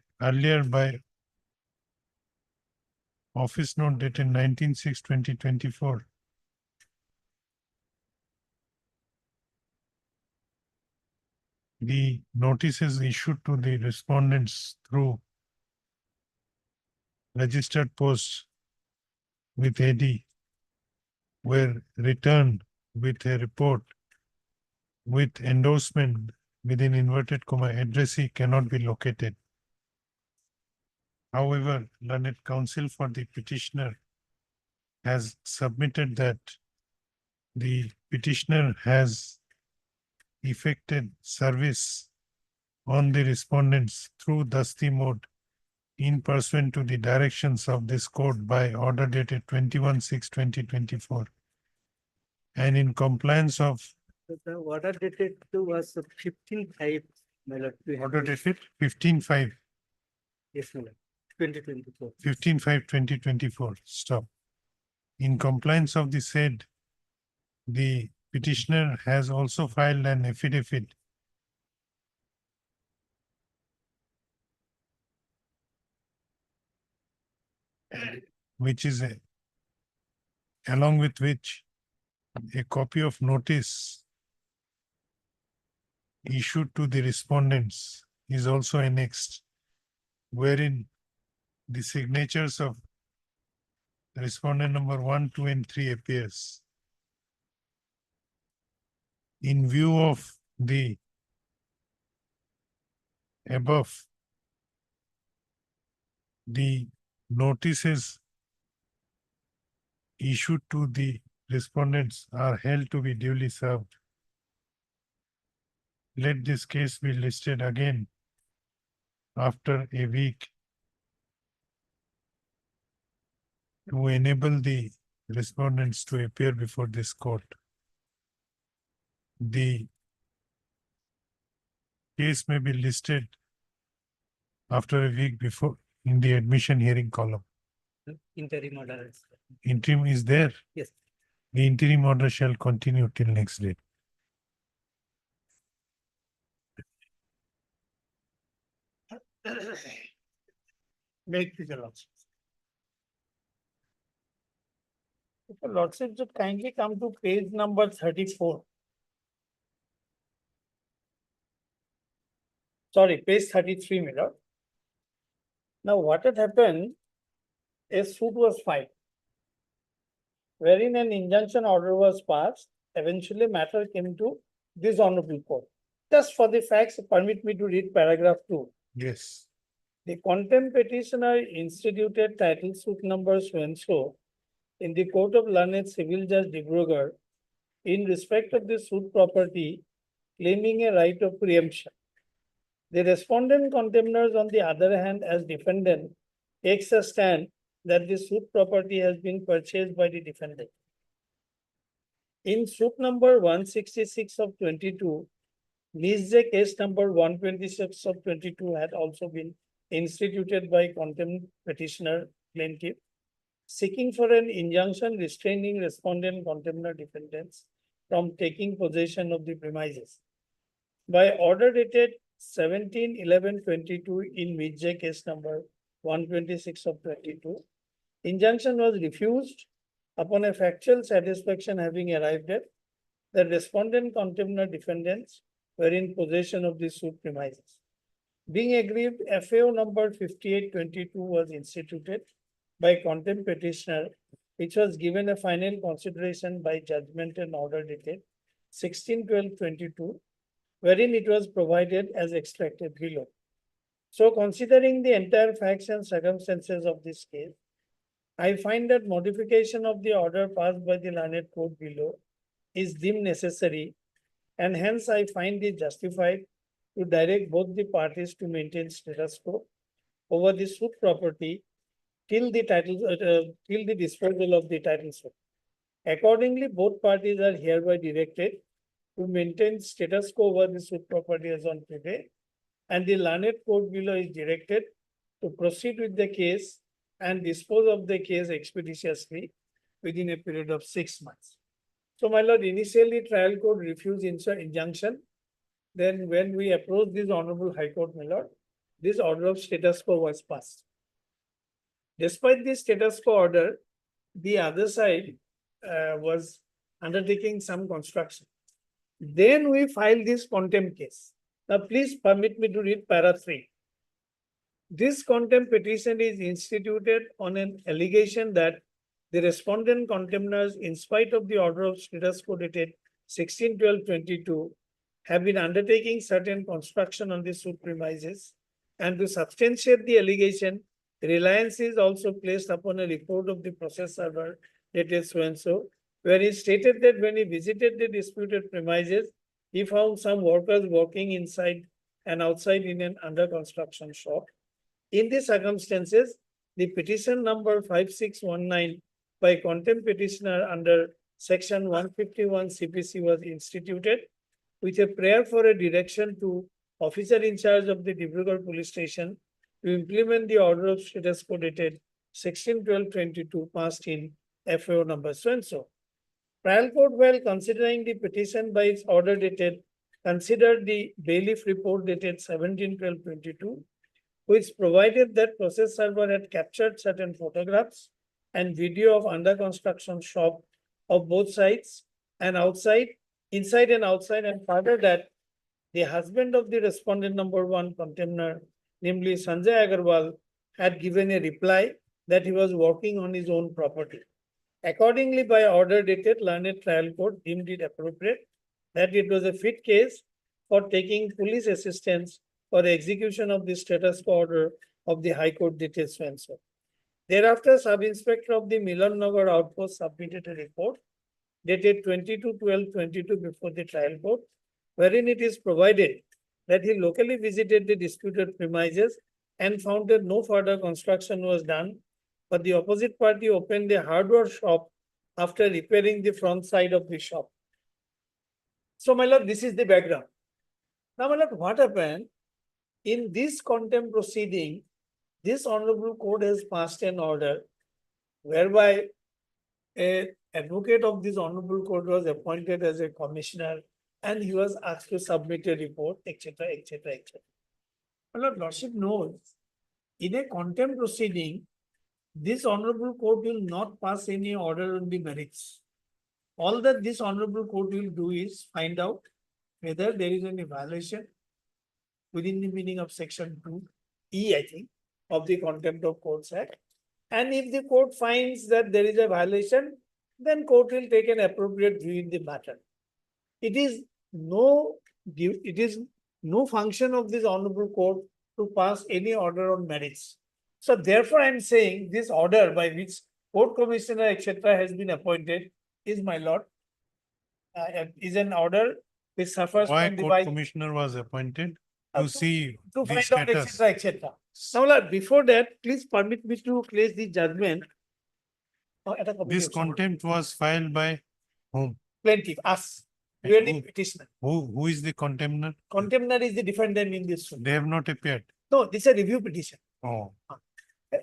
office note dated 19/6/2024, the notices issued to the respondents through registered post with AD were returned with a report with endorsement within inverted comma addressee cannot be located. However, learned counsel for the petitioner has submitted that the petitioner has effected service on the respondents through Dasti mode in pursuant to the directions of this court by order dated 21/6/2024 and in compliance of The order dated was 15/5, my lord. order dated 15/5. Yes, my lord. 2024. 15/5/2024. Stop. In compliance of the said, the petitioner has also filed an affidavit which is along with which a copy of notice issued to the respondents is also annexed, wherein the signatures of respondent number 1, 2, and 3 appears. In view of the above, the notices issued to the respondents are held to be duly served. Let this case be listed again after a week to enable the respondents to appear before this court. The case may be listed after a week before in the admission hearing column. Interim order. Interim is there. Yes. The interim order shall continue till next day. Make the lordship. If the lordship should kindly come to page number 34. Sorry, page 33, my lord. Now, what had happened, a suit was filed, wherein an injunction order was passed. Eventually, matter came to this honorable court. Just for the facts, permit me to read paragraph 2. Yes. The contempt petitioner instituted title suit number so and so in the Court of Learned Civil Judge Dibrugarh in respect of the suit property, claiming a right of preemption. The respondent contemners, on the other hand, as defendant, takes a stand that the suit property has been purchased by the defendant. In suit number 166 of 22, Mizze case number 126 of 22 had also been instituted by contempt petitioner plaintiff, seeking for an injunction restraining respondent contemptor defendants from taking possession of the premises. By order dated 17/11/22 in Mizze case number 126 of 22, injunction was refused upon a factual satisfaction having arrived at the respondent contemptor defendants were in possession of the suit premises. Being aggrieved, FAO number 58/22 was instituted by contempt petitioner, which was given a final consideration by judgment and order dated 16/12/22, wherein it was provided as extracted below. So, considering the entire facts and circumstances of this case, I find that modification of the order passed by the learned court below is deemed necessary, and hence I find it justified to direct both the parties to maintain status quo over the suit property till the disposal of the title suit. Accordingly, both parties are hereby directed to maintain status quo over the suit property as on today, and the learned court below is directed to proceed with the case and dispose of the case expeditiously within a period of 6 months. So, my lord, initially trial court refused injunction. Then when we approached this honorable High Court, my lord, this order of status quo was passed. Despite this status quo order, the other side was undertaking some construction. Then we filed this contempt case. Now, please permit me to read para 3. This contempt petition is instituted on an allegation that the respondent contemptors, in spite of the order of status quo dated 16/12/22, have been undertaking certain construction on the suit premises, and to substantiate the allegation, reliance is also placed upon a report of the process server dated so and so, where he stated that when he visited the disputed premises, he found some workers working inside and outside in an under construction shop. In these circumstances, the petition number 5619 by contempt petitioner under section 151 CPC was instituted with a prayer for a direction to officer in charge of the Dibrugarh police station to implement the order of status quo dated 16/12/22 passed in FAO number so and so. Trial court, while considering the petition by its order dated, considered the bailiff report dated 17/12/22, which provided that process server had captured certain photographs and video of under construction shop of both sides and outside, inside and outside, and further that the husband of the respondent number one contender, namely Sanjay Agarwal, had given a reply that he was working on his own property. Accordingly, by order dated, learned trial court deemed it appropriate that it was a fit case for taking police assistance for the execution of the status quo order of the High Court dated so and so. Thereafter, Sub-Inspector of the Milan Nagar Outpost submitted a report dated 22/12/22 before the trial court, wherein it is provided that he locally visited the disputed premises and found that no further construction was done, but the opposite party opened a hardware shop after repairing the front side of the shop. So, my lord, this is the background. Now, my lord, what happened? In this contempt proceeding, this honorable court has passed an order whereby an advocate of this honorable court was appointed as a commissioner and he was asked to submit a report, etc., etc., etc. My lord, lordship knows, in a contempt proceeding, this honorable court will not pass any order on the merits. All that this honorable court will do is find out whether there is any violation within the meaning of section 2E, I think, of the Contempt of Courts Act. And if the court finds that there is a violation, then court will take an appropriate view in the matter. It is no function of this honorable court to pass any order on merits. So therefore, I am saying this order by which court commissioner, etc., has been appointed is, my lord, is an order which suffers Why from the court commissioner was appointed? To see to the find out, status. etc., etc. Now, lord, before that, please permit me to place the judgment. This contempt was filed by whom? Plaintiff, us. And We are the who- petitioner. Who is the contemptor? Contemptor is the defendant in this suit. They have not appeared. No, this is a review petition. Oh,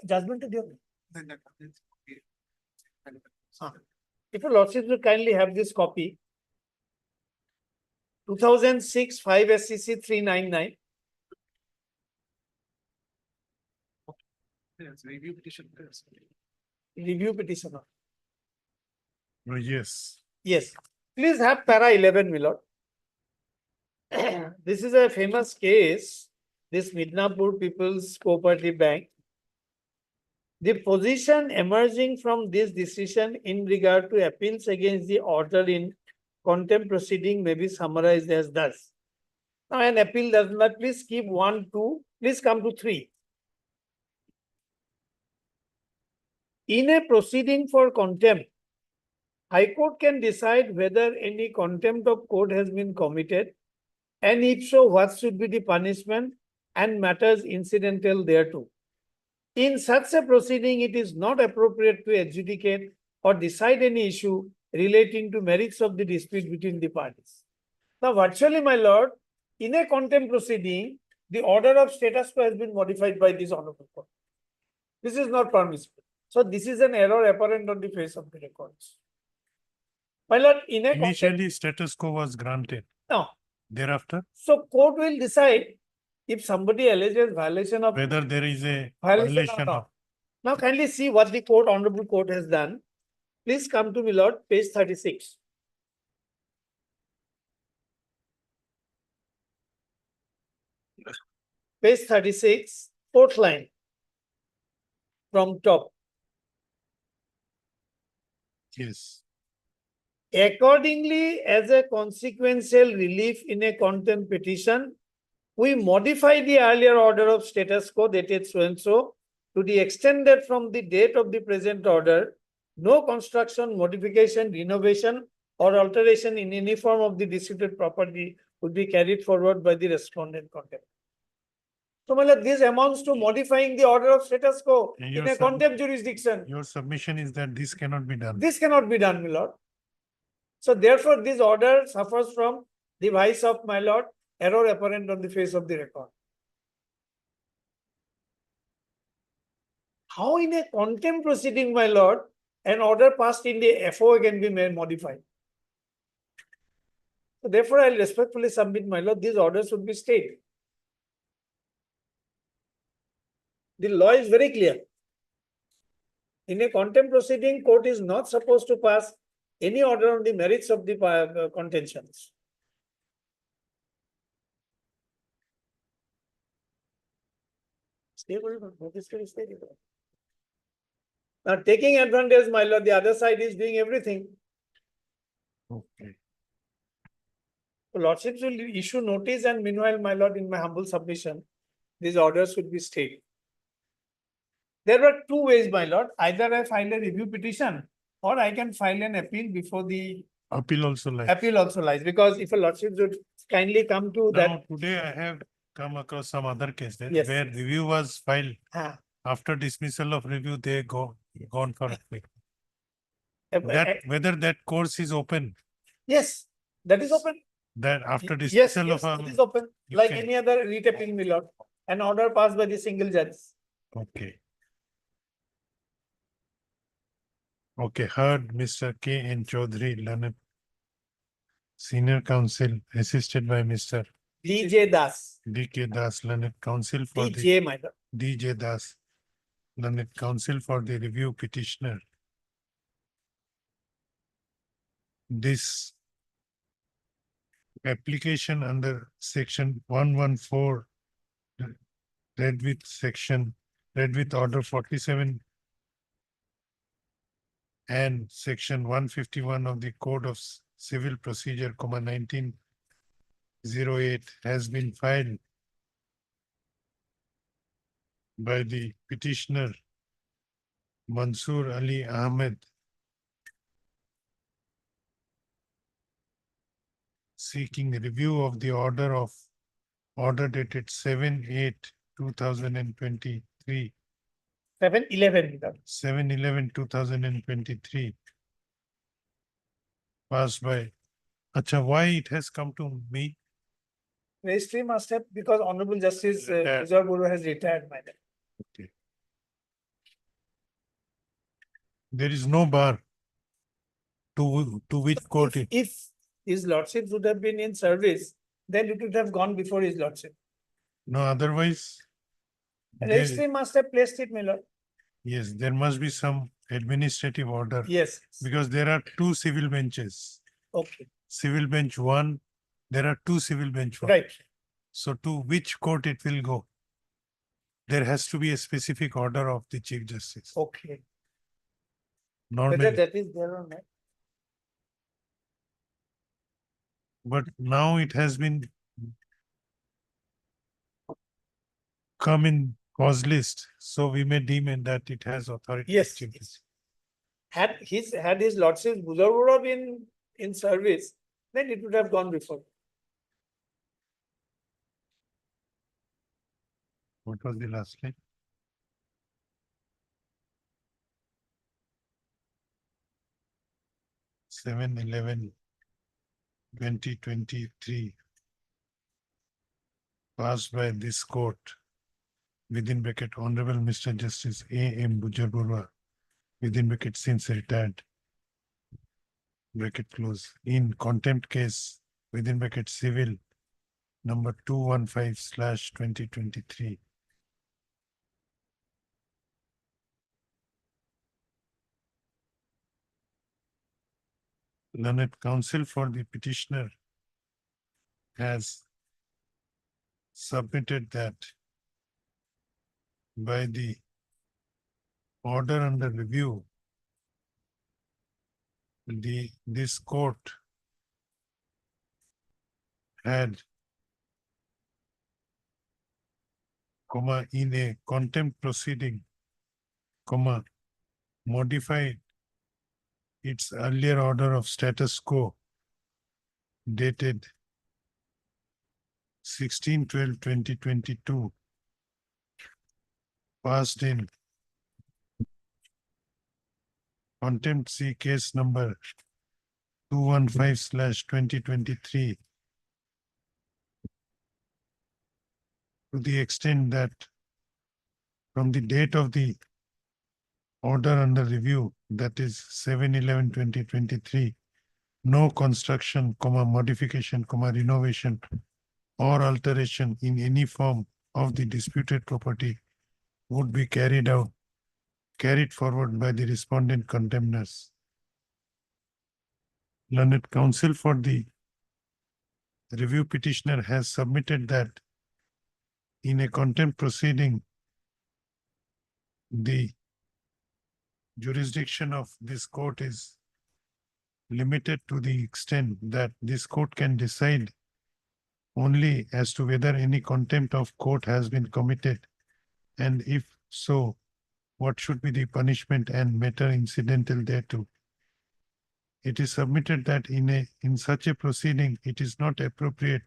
Judgment to the. If your lordship will kindly have this copy. 2006 5 SCC 399. Yes, review petition. Review petitioner. oh, yes. Yes. Please have para 11, my lord. This is a famous case, this Midnapur People's Cooperative Bank. The position emerging from this decision in regard to appeals against the order in contempt proceeding may be summarized as thus. Now, an appeal does not, please keep 1, 2, please come to 3. In a proceeding for contempt, High Court can decide whether any contempt of court has been committed, and if so, what should be the punishment and matters incidental thereto. In such a proceeding, it is not appropriate to adjudicate or decide any issue relating to merits of the dispute between the parties. Now, virtually, my lord, in a contempt proceeding, the order of status quo has been modified by this honorable court. This is not permissible. So, this is an error apparent on the face of the records. My lord, in a Initially, status quo was granted. no. Thereafter, So, court will decide if somebody alleges violation of whether there is a violation or violation not. of. Now, kindly see what the court, honorable court has done. Please come to me, lord, page 36. Page 36, fourth line from top. Yes. Accordingly, as a consequential relief in a contempt petition, we modify the earlier order of status quo dated so and so to the extent that from the date of the present order, no construction, modification, renovation, or alteration in any form of the disputed property would be carried forward by the respondent contempt. So, my lord, this amounts to modifying the order of status quo And in your a contempt jurisdiction. Your submission is that this cannot be done. This cannot be done, my lord. So therefore, this order suffers from the vice of, my lord, error apparent on the face of the record. how in a contempt proceeding, my lord, an order passed in the FO can be modified? So therefore, I'll respectfully submit, my lord, these orders should be stayed. The law is very clear. In a contempt proceeding, court is not supposed to pass any order on the merits of the contentions. Now, taking advantage, my lord, the other side is doing everything. Okay. Lordships will issue notice, and meanwhile, my lord, in my humble submission, these orders should be stayed. There were two ways, my lord. Either I file a review petition or I can file an appeal before the Appeal also lies. appeal also lies. Because if a lordship would kindly come to Now, that. today I have come across some other cases Yes. where review was filed. Ah. After dismissal of review, they gone for appeal. Uh, That whether that course is open, Yes, that is open. that after Yes, dismissal yes, of it is open. you Like can- any other writ appeal, my lord. An order passed by the single judge. Okay. Okay, heard Mr. K. N. Chaudhary, Learned Senior Counsel, assisted by Mr. DJ Das. D. K. Das, Learned Counsel for the DJ, my lord. D.J. Das, Learned Counsel for the review petitioner. This application under section 114, read with order 47 and section 151 of the Code of Civil Procedure, 1908 has been filed by the petitioner Mansoor Ali Ahmed, seeking review of the order dated 7/8/2023, 7/11. 7/11/2023, passed by. Acha, why it has come to me? Registry must have, because Honorable Justice Retired. Vijay Guru has retired, my lord. Okay. There is no bar to which court it. If his lordship would have been in service, then it would have gone before his lordship. No, otherwise. Registry must have placed it, my lord. Yes, there must be some administrative order. Yes. Because there are two civil benches. Okay, Civil bench one, there are two civil bench one. right. So to which court it will go? There has to be a specific order of the Chief Justice. Okay. Whether Normally, that is there or not. but now it has been come in cause list, so we may deem it that it has authority. Yes, Chief yes. Had his lordship Bujar Guru been in service, then it would have gone before. What was the last line? Seven 2023 passed by this court within bracket Honorable Mr. Justice A.M. Bujar Burwa within bracket since retired bracket close in contempt case within bracket civil number 215/2023. Learned counsel for the petitioner has submitted that by the order under review, this court had in a contempt proceeding, modified its earlier order of status quo dated 16/12/2022, passed in contempt C case number 215/2023, to the extent that from the date of the order under review, that is 7/11/2023, no construction, modification, renovation or alteration in any form of the disputed property would be carried forward by the respondent contemners. Learned counsel for the review petitioner has submitted that in a contempt proceeding, the jurisdiction of this court is limited to the extent that this court can decide only as to whether any contempt of court has been committed, and if so, what should be the punishment and matter incidental thereto. It is submitted that in such a proceeding, it is not appropriate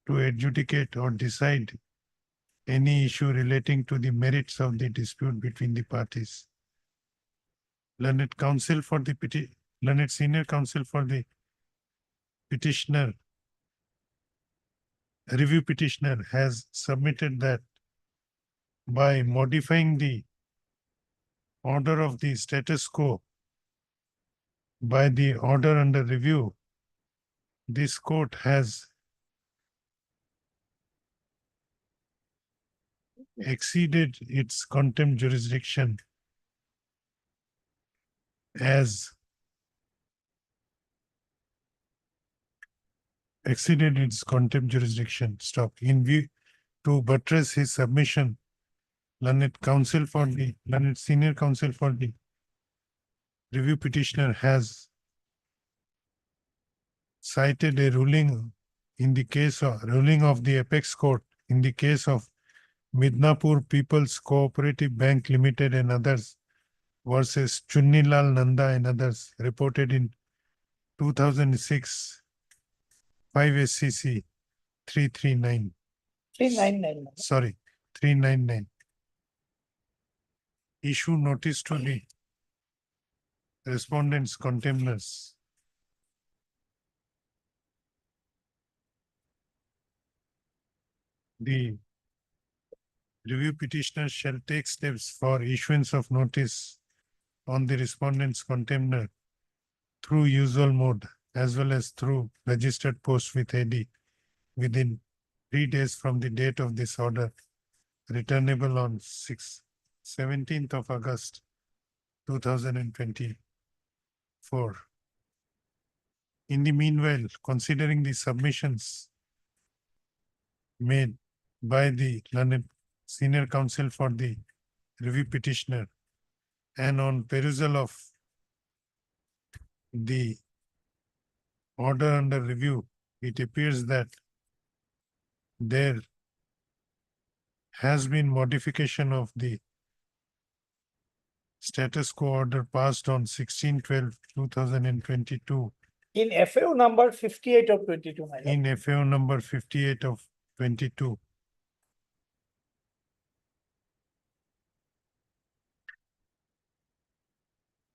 to adjudicate or decide any issue relating to the merits of the dispute between the parties. Learned senior counsel for the petitioner, review petitioner, has submitted that by modifying the order of the status quo by the order under review, this court has exceeded its contempt jurisdiction as in view to buttress his submission. Learned senior counsel for the review petitioner has cited a ruling of the apex court in the case of Midnapur People's Cooperative Bank Limited and others versus Chunnilal Nanda and others, reported in 2006 5 SCC 339. 399. Issue notice to the respondents contemners. The review petitioner shall take steps for issuance of notice on the respondent's contemner through usual mode as well as through registered post with AD within 3 days from the date of this order, returnable on 17th of August 2024. In the meanwhile, considering the submissions made by the learned senior counsel for the review petitioner and on perusal of the order under review, it appears that there has been modification of the status quo order passed on 16/12/2022. In FAO number 58 of 22, my lord. In FAO number 58 of 22.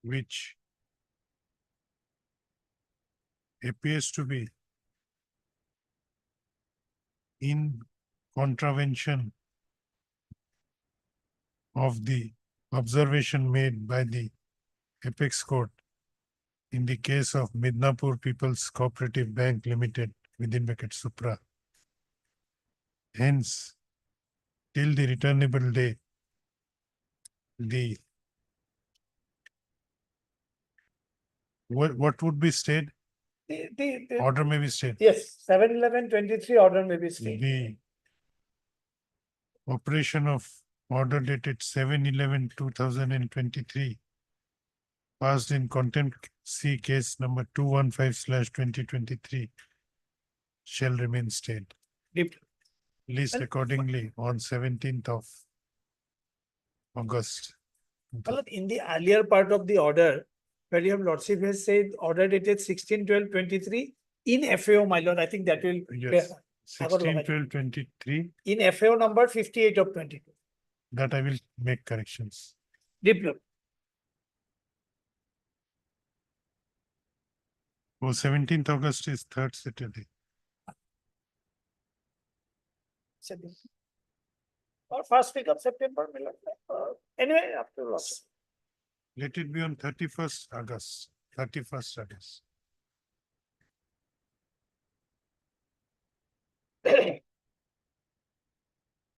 Which appears to be in contravention of the observation made by the apex court in the case of Midnapur People's Cooperative Bank Limited within bracket Supra. Hence, till the returnable day, the what would be stayed? The Order may be stayed. yes, 7/11/23 order may be stayed. The operation of order dated 7/11/2023 passed in contempt C case number 215/2023 shall remain stayed. Least accordingly on 17th of August. Well, in the earlier part of the order, where your lordship has said order dated 16/12/23 in FAO, my lord, I think that will. Yes, 16/12/23, In FAO number 58 of 22. that I will make corrections. Diploma. Oh, 17th August is third Saturday. Or first week of September, my lord. Anyway, after loss. Let it be on 31st August, 31st August.